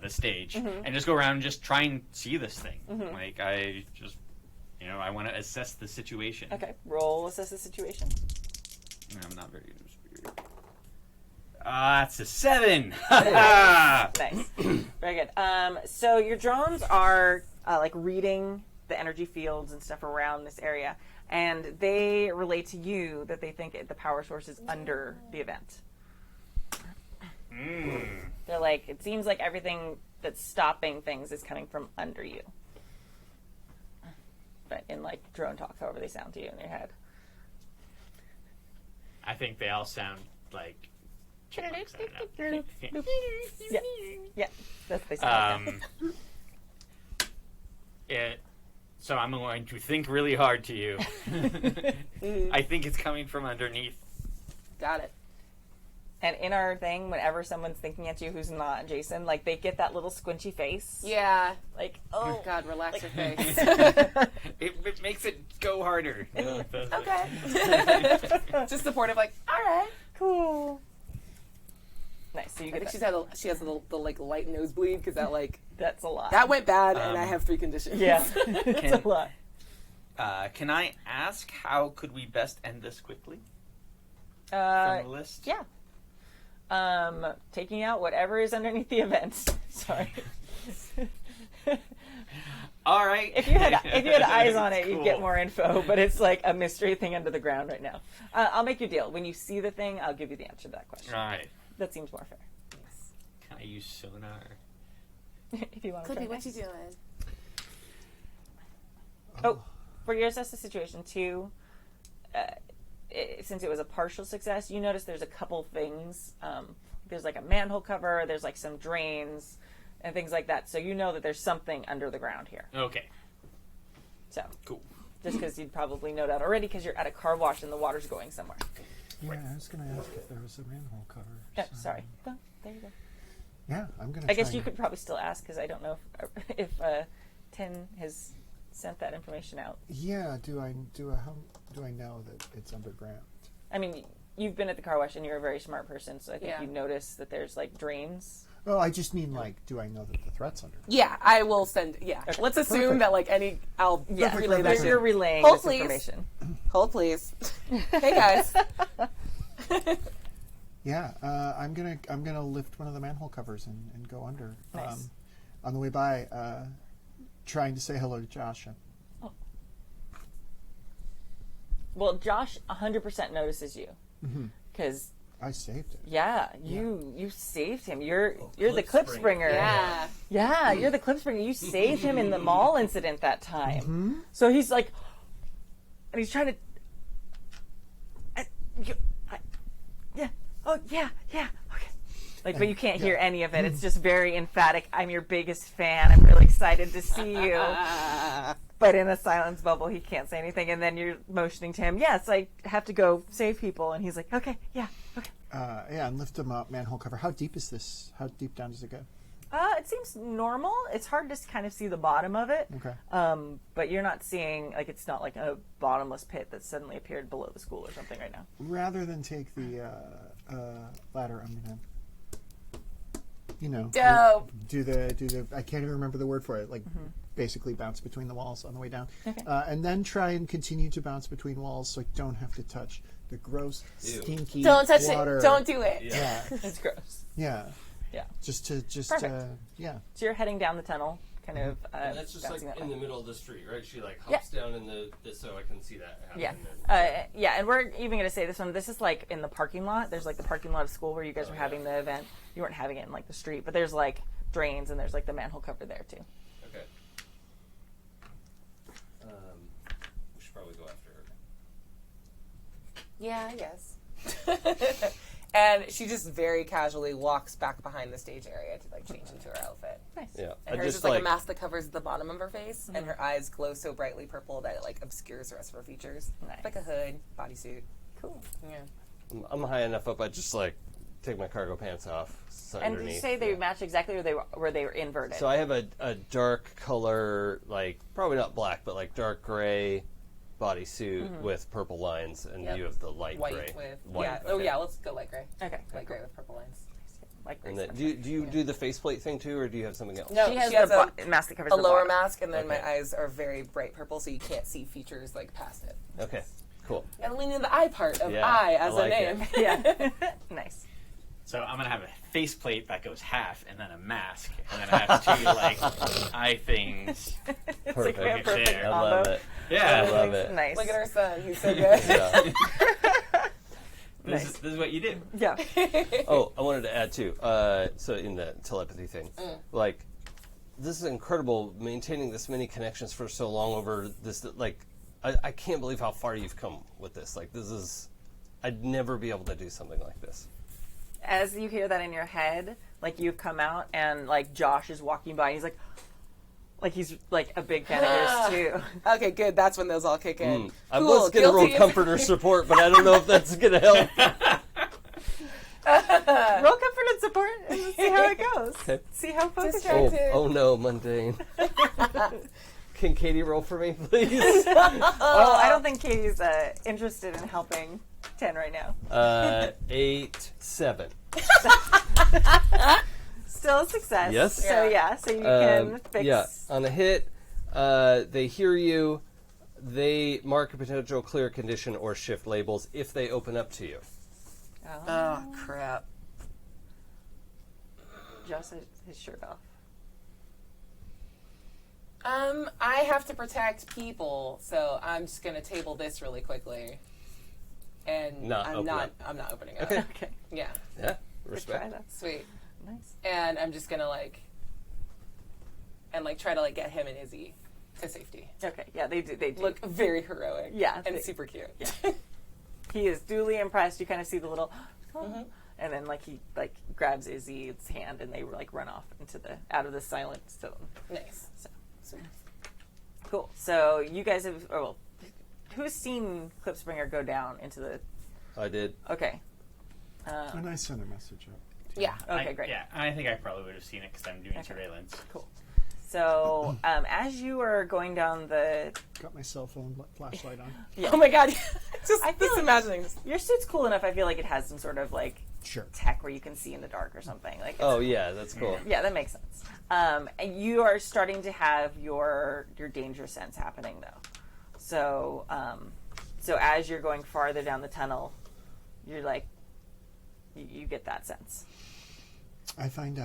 the stage, and just go around and just try and see this thing. Like I just, I want to assess the situation. Okay, roll assess the situation. I'm not very good at spirit. It's a 7. Nice. Very good. So your drones are like reading the energy fields and stuff around this area, and they relate to you that they think the power source is under the event. They're like, it seems like everything that's stopping things is coming from under you. But in like drone talk, however they sound to you in your head. I think they all sound like chipmunks. I don't know. Yeah. Yeah. That's what they sound like. So I'm going to think really hard to you. I think it's coming from underneath. Got it. And in our thing, whenever someone's thinking at you who's not Jason, like they get that little squinchy face. Yeah. Like, Oh God, relax your face. It makes it go harder. Okay. Just supportive, like, all right. cool. Nice. So you I get think that. she has the like light nosebleed because That's a lot. that went bad, and I have 3 conditions. Yeah. It's a lot. Can I ask how could we best end this quickly? from the list? Yeah. Taking out whatever is underneath the event. Sorry. All right. If you had eyes on it, Cool. you'd get more info. But it's like a mystery thing under the ground right now. I'll make you a deal. When you see the thing, I'll give you the answer to that question. All right. That seems more fair. Can I use sonar? If you want to. Clippy, what you doing? Oh, for your assess the situation too. Since it was a partial success, you notice there's a couple things. There's like a manhole cover. There's like some drains and things like that. So you know that there's something under the ground here. Okay. So Cool. just because you'd probably know that already because you're at a car wash and the water's going somewhere. Yeah, I was going to ask if there was a manhole cover. Oh, sorry. Well, there you go. Yeah, I'm going to. I guess you could probably still ask because I don't know if 10 has sent that information out. Yeah. How do I know that it's underground? I mean, you've been at the car wash and you're a very smart person, so I think Yeah. you notice that there's like drains. Oh, I just mean like, do I know that the threat's under? Yeah, I will send. Yeah, let's assume that like I'll relay that. You're relaying Hold, this please. information. Hold please. Hey guys. Yeah, I'm gonna lift one of the manhole covers and go under. Nice. On the way by, trying to say hello to Josh. Well, Josh 100% notices you because I saved it. you saved him. You're the Klipspringer. Klipspringer. Yeah. You're the Klipspringer. You saved him in the mall incident that time. So he's like, and he's trying to. Okay. Like, but you can't hear any of it. It's just very emphatic. I'm your biggest fan. I'm really excited to see you. But in a silence bubble, he can't say anything. And then you're motioning to him, yes, I have to go save people. And he's like, okay. And lift him up, manhole cover. How deep is this? How deep down does it go? It seems normal. It's hard to kind of see the bottom of it. Okay. But you're not seeing, like, it's not like a bottomless pit that suddenly appeared below the school or something right now. Rather than take the ladder, I'm gonna, Dope. do the. I can't even remember the word for it. Like, basically bounce between the walls on the way down, and then try and continue to bounce between walls so I don't have to touch the gross, stinky Don't touch water. it. Don't do it. Yeah. It's gross. Yeah. Yeah. Just Perfect. yeah. So you're heading down the tunnel, kind of. And that's just like bouncing that in way. the middle of the street, right? She like hops down in the so I can see that happen. Yeah. And we're even going to say this one. This is like in the parking lot. There's like the parking lot of school where you guys were having the event. You weren't having it in like the street, but there's like drains and there's like the manhole cover there too. Okay. We should probably go after her. Yeah, I guess. And she just very casually walks back behind the stage area to like change into her outfit. Nice. Yeah. And hers is like a mask that covers the bottom of her face, and her eyes glow so brightly purple that it like obscures the rest of her features. Nice. Like a hood, bodysuit. Cool. Yeah. I'm high enough up. I just like take my cargo pants off. And underneath. did you say they match exactly where they were inverted? So I have a dark color, like probably not black, but like dark gray bodysuit with purple lines, and you have the light White gray. with White, yeah. okay. Oh yeah, let's go light gray. Okay. Light gray with purple lines. Like And then, do you do the faceplate thing too, or do you have something else? No, she has a mask that covers a the lower bottom. mask, and then Okay. my eyes are very bright purple, so you can't see features like past it. Okay, cool. And lean in the eye part of Yeah, eye as I like a name. Yeah. Nice. So I'm gonna have a faceplate that goes half, and then a mask, and then I have two like eye things. It's Perfect. like a perfect There. I combo. love it. Yeah. I love it. Nice. Look at our son; he's so good. Yeah. This is what you did. Yeah. Oh, I wanted to add too. So in the telepathy thing, like this is incredible maintaining this many connections for so long over this. Like, I can't believe how far you've come with this. Like, this is, I'd never be able to do something like this. As you hear that in your head, like you've come out and like Josh is walking by and he's he's like a big fan of yours too. Okay, good. That's when those all kick in. I Cool, was gonna roll guilty. comfort or support, but I don't know if that's gonna help. Roll comfort and support and let's see how it goes. Okay. See how focused you Distract- are. Granted. Oh no, mundane. Can Katy roll for me, please? Oh, I don't think Katie's interested in helping 10 right now. 8, 7. Still a success. Yes. So so you can fix. Yeah, on a hit, they hear you. They mark a potential clear condition or shift labels if they open up to you. Oh, crap. Josh has his shirt off. I have to protect people, so I'm just gonna table this really quickly. And I'm not opening it. Okay. Okay. Yeah. Yeah. Good Respect. try, though. Sweet. Nice. And I'm just gonna try to get him and Izzy to safety. Okay. Yeah, they do. They do. Look very heroic. Yeah. And super cute. Yeah. He is duly impressed. You kind of see the little, and then he grabs Izzy's hand and they run off into out of the silent stone. Nice. So Sweet. cool. So you guys have, who's seen Klipspringer go down into the? I did. Okay. And I sent a message out. Yeah. Okay, great. Yeah, I think I probably would have seen it because I'm doing surveillance. Cool. So as you are going down the, Got my cell phone flashlight on. yeah. Oh my god. I feel like imagining this. your suit's cool enough. I feel like it has some sort of Sure. tech where you can see in the dark or something. Oh yeah, that's cool. Yeah, that makes sense. And you are starting to have your danger sense happening though. So so as you're going farther down the tunnel, you're you get that sense. I find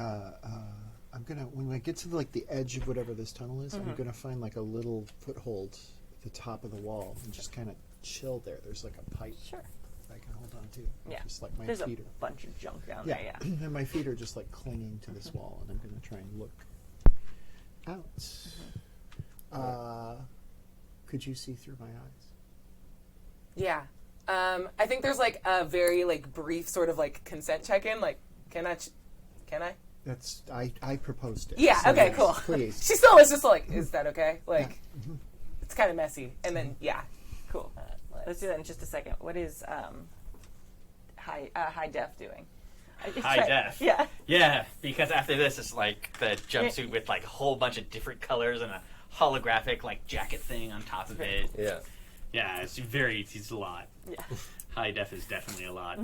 I'm gonna when I get to the edge of whatever this tunnel is, I'm gonna find a little foothold at the top of the wall and just kind of chill there. There's a pipe Sure. I can hold on to. Yeah. Just my There's feet a bunch of junk down yeah. there. Yeah. And my feet are just clinging to this wall, and I'm gonna try and look out. Could you see through my eyes? Yeah. I think there's a very brief sort of consent check-in. Can I? That's I proposed it. Yeah. so Okay. yes, Cool. Please. She still is just is that okay? It's kind of messy. And then yeah. Cool. Let's do that in just a second. What is high def doing? High def. Yeah. Yeah, because after this, it's the jumpsuit with a whole bunch of different colors and a holographic jacket thing on top of it. Yeah. Yeah, it's a lot. Yeah. High def is definitely a lot.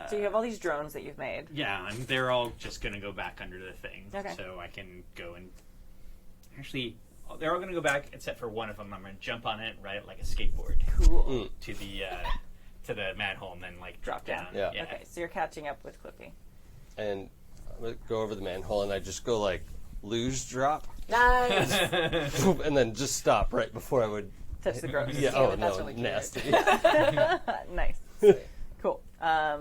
So you have all these drones that you've made. Yeah, and they're all just going to go back under the thing. Okay. So I can go and... Actually, they're all going to go back except for one of them. I'm going to jump on it and ride it like a skateboard. Cool. To the manhole and then Drop down. Yeah. Okay, so you're catching up with Clippy. And I'm gonna go over the manhole and I just go luge drop Nice. and then just stop right before I would. Touch the gross. Yeah. Damn Oh it, that's no, really cute. nasty. Nice. Cool.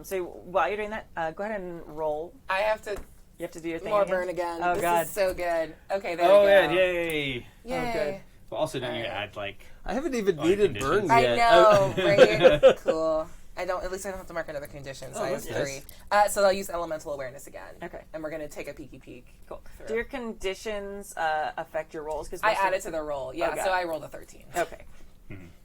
So while you're doing that, go ahead and roll. I have to You have to do your thing more again. burn again. Oh, this God. is so good. Okay, there Oh, we go. yeah, yay! Yay. Oh, good. But also, don't you add, I haven't even Oh, needed conditions. burns I yet. know, right? Cool. At least I don't have to mark another condition, so I have that's 3. So I'll use elemental awareness again. Okay. And we're going to take a peeky peek. Cool. Through. Do your conditions affect your rolls? Because I added to the roll. Yeah, Okay. so I rolled a 13. Okay.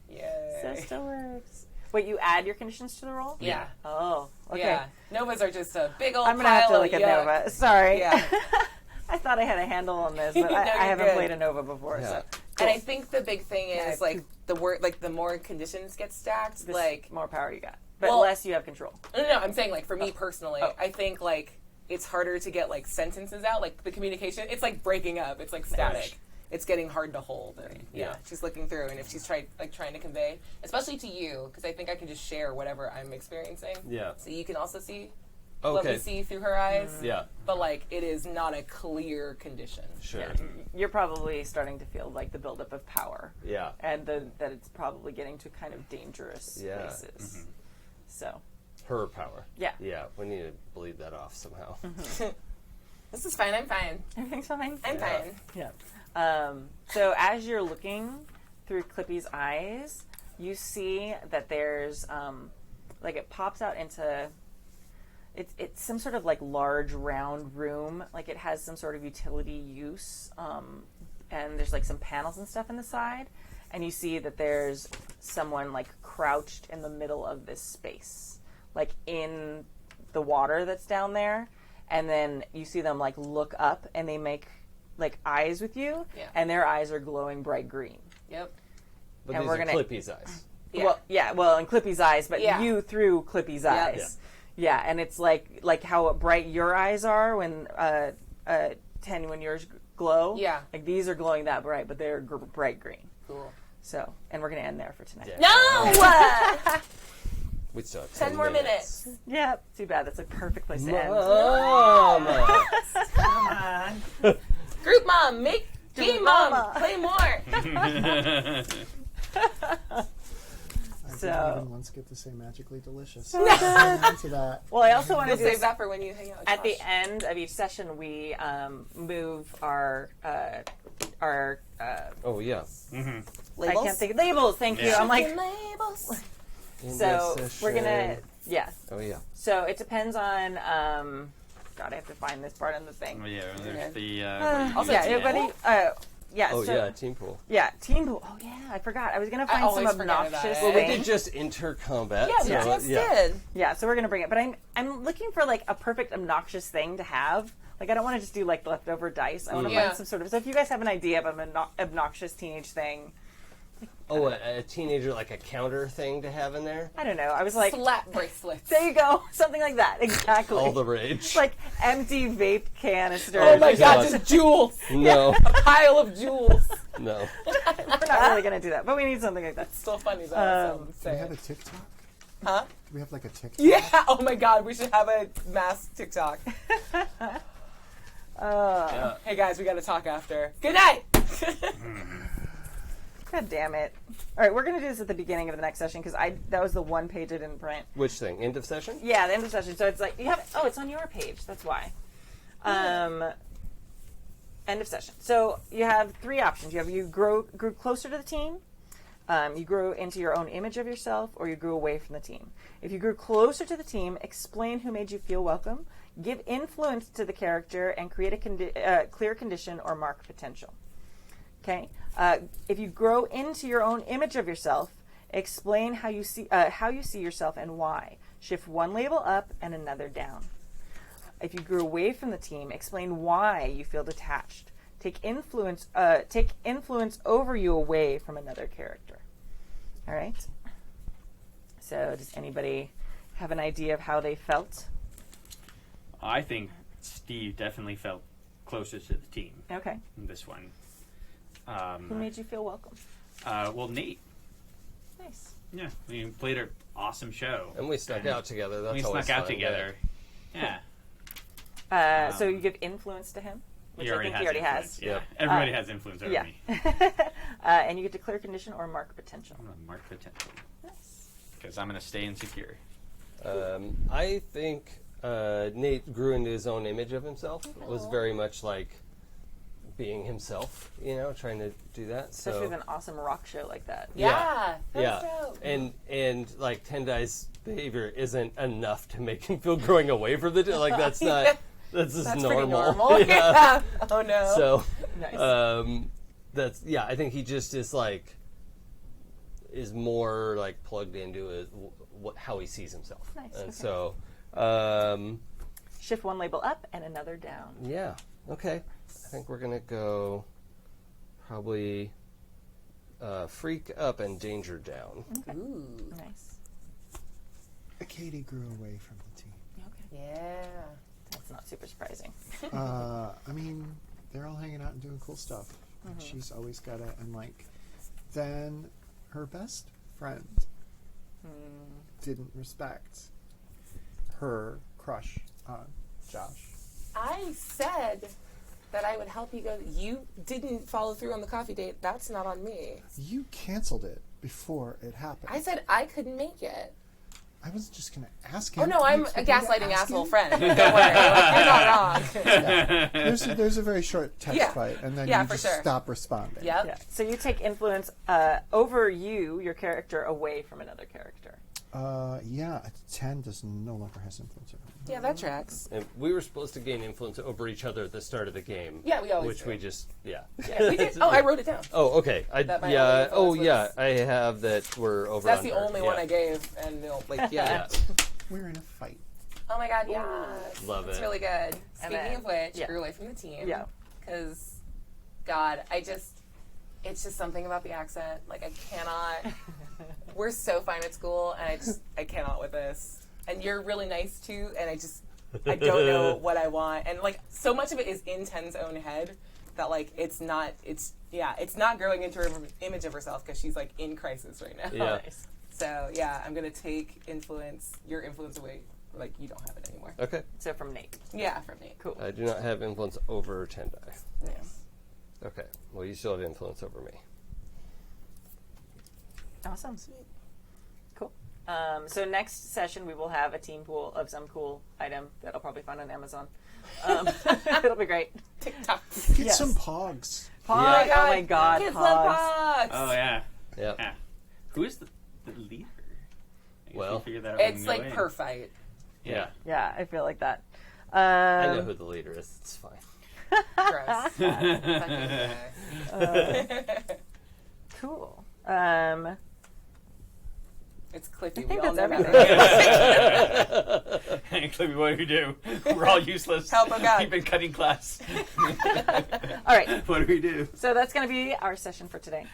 Yay. So still works. Wait, you add your conditions to the roll? Yeah. Oh, okay. Yeah. Novas are just a big old I'm going to have to pile look of at yuck. Nova. Sorry. Yeah. I thought I had a handle on this, but No, I you're haven't good. played a Nova before. Yeah. So. And I think the big thing is, Yeah. the word, the more conditions get stacked, This more power you got. But Well- less you have control. No, I'm saying, for me personally, I think, it's harder to get, sentences out, the communication. It's, breaking up. It's, static. It's getting hard to hold. And, yeah, she's looking through, and if she's trying to convey, especially to you, because I think I can just share whatever I'm experiencing. Yeah. So you can also see what we Okay. see through her eyes. Yeah. But, it is not a clear condition. Sure. Yeah. You're probably starting to feel the buildup of power. Yeah. And that it's probably getting to kind of dangerous Yeah. places. So, Her power. yeah. Yeah. We need to bleed that off somehow. This is fine. I'm fine. Everything's fine. I'm Yeah. fine. Yeah. So as you're looking through Clippy's eyes, you see that there's it pops out into it's some sort of large round room. It has some sort of utility use. And there's some panels and stuff in the side. And you see that there's someone crouched in the middle of this space, in the water that's down there. And then you see them look up and they make eyes with you, Yeah. and their eyes are glowing bright green. Yep. But And these we're are gonna- Clippy's eyes. Yeah. Well, in Clippy's eyes, but Yeah. you through Clippy's eyes. Yeah, and it's like how bright your eyes are when 10 when yours glow. Yeah. These are glowing that bright, but they're bright green. Cool. So, and we're gonna end there for tonight. Yeah. No! We still have 10 more minutes. Yep. Too bad. That's a perfect place to end. Mama. Come on. Group mom, make game mom, play more. I So- didn't even once get to say magically delicious. good. Into that. Well, I also want We'll to do save that for when you hang out with at the Josh. end of each session, we move our Oh yeah. I Labels? can't think of labels. Thank you. Yeah. I'm like, labels. In so this we're gonna session- yes. Oh yeah. So it depends on. God, I have to find this part on the thing. Oh, yeah, there's Okay. the. Also, Yeah, team everybody. pool? Yeah. Oh so, yeah, team pool. Yeah, team pool. Oh yeah, I forgot. I was gonna find some always forget about obnoxious it. Well, we thing. could just enter combat. Yeah, we so, just yeah. did. Yeah, so we're gonna bring it. But I'm looking for like a perfect obnoxious thing to have. Like I don't want to just do like leftover dice. I want to Yeah. find some sort of. So if you guys have an idea of an obnoxious teenage thing, Oh, a teenager like a counter thing to have in there. I don't know. I was like, Slap bracelets. there you go, something like that. Exactly. All the rage. like empty vape canister. Oh my Just god, like- just jewels. No, Pile of jewels. no. We're not really gonna do that, but we need something like that. Still funny though. Um, so Do we say have a it. TikTok? Huh? Do we have like a TikTok? Yeah. Oh my god, we should have a mass TikTok. Yeah. Hey guys, we gotta talk after. Good night. God damn it! All right, we're gonna do this at the beginning of the next session because that was the one page I didn't print. Which thing? End of session? Yeah, the end of session. So it's like you have. Oh, it's on your page. That's why. End of session. So you have three options. You grew closer to the team, you grew into your own image of yourself, or you grew away from the team. If you grew closer to the team, explain who made you feel welcome, give influence to the character, and create a clear condition or mark potential. Okay. If you grow into your own image of yourself, explain how you see yourself and why. Shift one label up and another down. If you grew away from the team, explain why you feel detached. Take influence over you away from another character. All right. So, does anybody have an idea of how they felt? I think Steve definitely felt closer to the team Okay. in this one. Who made you feel welcome? Well, Nate. Nice. Yeah, we played an awesome show. And we snuck out together. That's We always snuck out fun, together. Yeah. So you give influence to him, which I think he already influence. has. Yeah. Everybody has influence over Yeah. me. And you get declare condition or mark potential. I'm going to mark potential. Nice. Because I'm going to stay insecure. I think Nate grew into his own image of himself. Was very much like being himself, trying to do that. Especially So with an awesome rock show like that. Yeah. yeah, That's dope. and like Tendai's behavior isn't enough to make him feel growing away from the like that's not that's just That's normal. pretty normal. Yeah. Yeah. Oh no. So Nice. that's I think he just is more like plugged into it, how he sees himself. Nice, And okay. so Shift one label up and another down. yeah, okay. I think we're gonna go probably freak up and danger down. Ooh. Nice. Katy grew away from the team. Okay. Yeah. That's not super surprising. I mean, they're all hanging out and doing cool stuff. And she's always got it. And then her best friend didn't respect her crush on Josh. I said that I would help you go. You didn't follow through on the coffee date. That's not on me. You canceled it before it happened. I said I couldn't make it. I was just going to ask him. Oh no, You I'm a expect me to gaslighting ask asshole him? friend. Don't worry, you're not wrong. There's a very short text Yeah. fight, and then Yeah, you for just sure. stop responding. Yep. Yeah. So you take influence over your character, away from another character. Yeah, a 10 does no longer has influence over me. Yeah, that tracks. And we were supposed to gain influence over each other at the start of the game. Yeah, we always which do. we just Yeah, we did. Oh, I wrote it down. Oh, okay. That my only influence was- I have that. We're over. That's on the her. only one I gave, and Yeah. yeah. We're in a fight. Oh my god, yes. Love It's it. really good. And Speaking then- of which, yeah. grew away from the team. Yeah. Because, God, it's just something about the accent. Like, I cannot. We're so fine at school, and I cannot with this. And you're really nice too, and I don't know what I want. And so much of it is in Ten's own head that it's not growing into her image of herself because she's in crisis right now. Yeah. Nice. So yeah, I'm gonna take your influence away. Like you don't have it anymore. Okay. So from Nate. Yeah, from Nate. Cool. I do not have influence over Tendai. Yeah. Okay. Well, you still have influence over me. Awesome. Cool. So next session we will have a team pool of some cool item that I'll probably find on Amazon. It'll be great. TikTok. Get Yes. some pogs. Pogs. Yeah. Oh my god. Kids Pogs. love Pogs. Oh yeah. Yep. Yeah. Who is the leader? I guess Well, we'll figure that out It's when we like go in. per fight. Yeah. Yeah, I feel like that. I know who the leader is. It's fine. Gross. Fucking guy. Cool. It's Clippy. I We think all that's know everything. that. Hey, Clippy, what do we do? We're all useless. Help a guy. We've been cutting class. All right. What do we do? So that's going to be our session for today.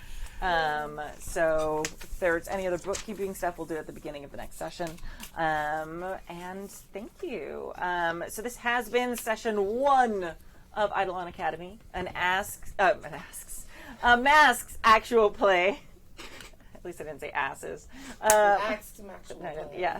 So if there's any other bookkeeping stuff, we'll do it at the beginning of the next session. And thank you. So this has been session 1 of Idolon Academy, a masks actual play. At least I didn't say asses. Axe to actual No, play. yeah.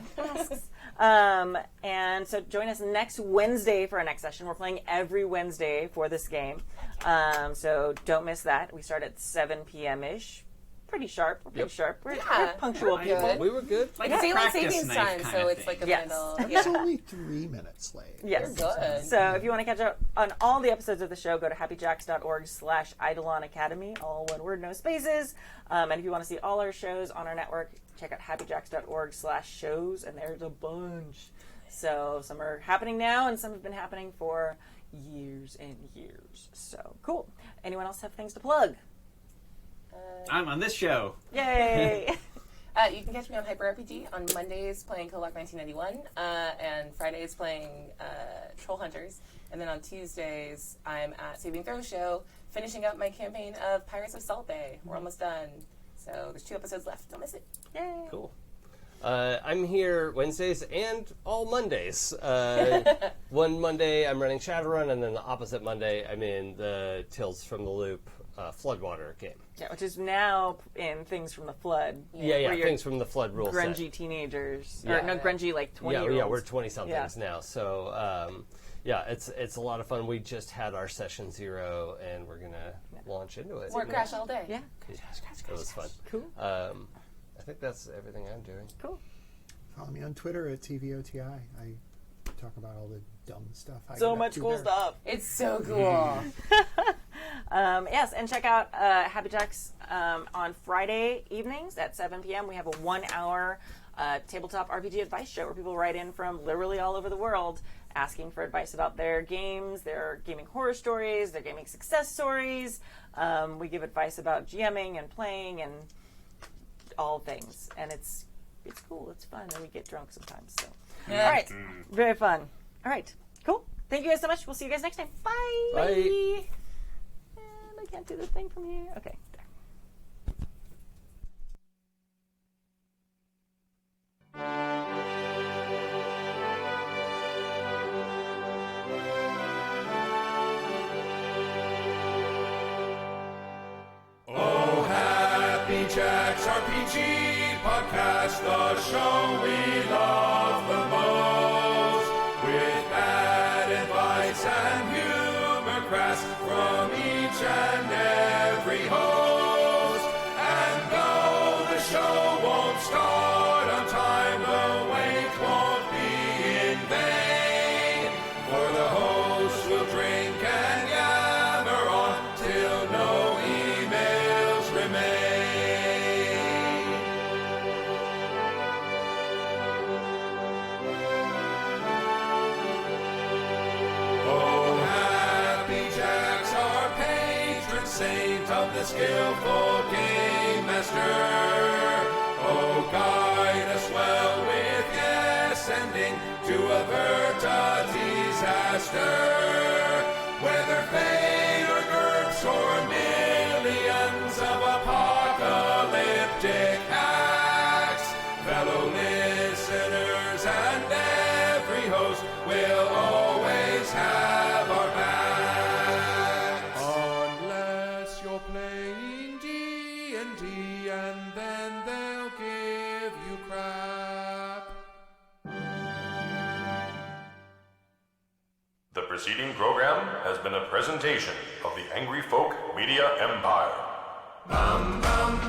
And so join us next Wednesday for our next session. We're playing every Wednesday for this game. So don't miss that. We start at 7 p.m.-ish. Pretty sharp. We're pretty sharp. We're punctual we're people. good. We were good. Like It's a daylight practice savings night time, kind so of it's thing. like a Yes. middle. I was Yeah. only 3 minutes late. Yes. You're good. So if you want to catch up on all the episodes of the show, go to happyjacks.org/Eidolon Academy, all one word, no spaces. And if you want to see all our shows on our network, check out happyjacks.org/shows, and there's a bunch. So some are happening now, and some have been happening for years and years. So cool. Anyone else have things to plug? I'm on this show. Yay! You can catch me on Hyper RPG on Mondays playing Coloc 1991, and Fridays playing Troll Hunters. And then on Tuesdays, I'm at Saving Throw Show, finishing up my campaign of Pirates of Salt Bay. We're almost done. So there's 2 episodes left. Don't miss it. Yay! Cool. I'm here Wednesdays and all Mondays. One Monday I'm running Shadowrun, and then the opposite Monday I'm in the Tales from the Loop Floodwater game. Yeah, which is now in Things from the Flood. Yeah, Where you're Things from the Flood rule set. grungy teenagers. Yeah. Or no, grungy like 20-year-olds. Yeah, we're 20-somethings Yeah. now. So, it's a lot of fun. We just had our session 0, and we're going to launch into it. More Crash all day. Yeah. It was fun. Cool. I think that's everything I'm doing. Cool. Follow me on Twitter at TVOTI. I talk about all the dumb stuff. I So get up much to cool there. stuff. It's so cool. Yes, and check out Happy Jacks on Friday evenings at 7 p.m. We have a 1-hour tabletop RPG advice show where people write in from literally all over the world asking for advice about their games, their gaming horror stories, their gaming success stories. We give advice about GMing and playing and all things. And it's cool. It's fun. And we get drunk sometimes. So, Yeah. all right. Very fun. All right. Cool. Thank you guys so much. We'll see you guys next time. Bye. Bye. And I can't do the thing from here. Okay. Oh, Happy Jacks RPG Podcast, the show we love the most. With bad advice and humor crass from each and every host. And though the show won't start on time, the wait won't be in vain. For the host will drink and yammer on till no emails remain. Oh, Happy Jacks, our patron saint of the skillful game master. Oh, guide us well with yes ending to avert a disaster. Whether fate or GURPS or millions of apocalyptic acts, fellow listeners and every host will always have our backs. Unless you're playing D&D and then they'll give give you crap. The preceding program has been a presentation of the Angry Folk Media Empire. Bum, bum,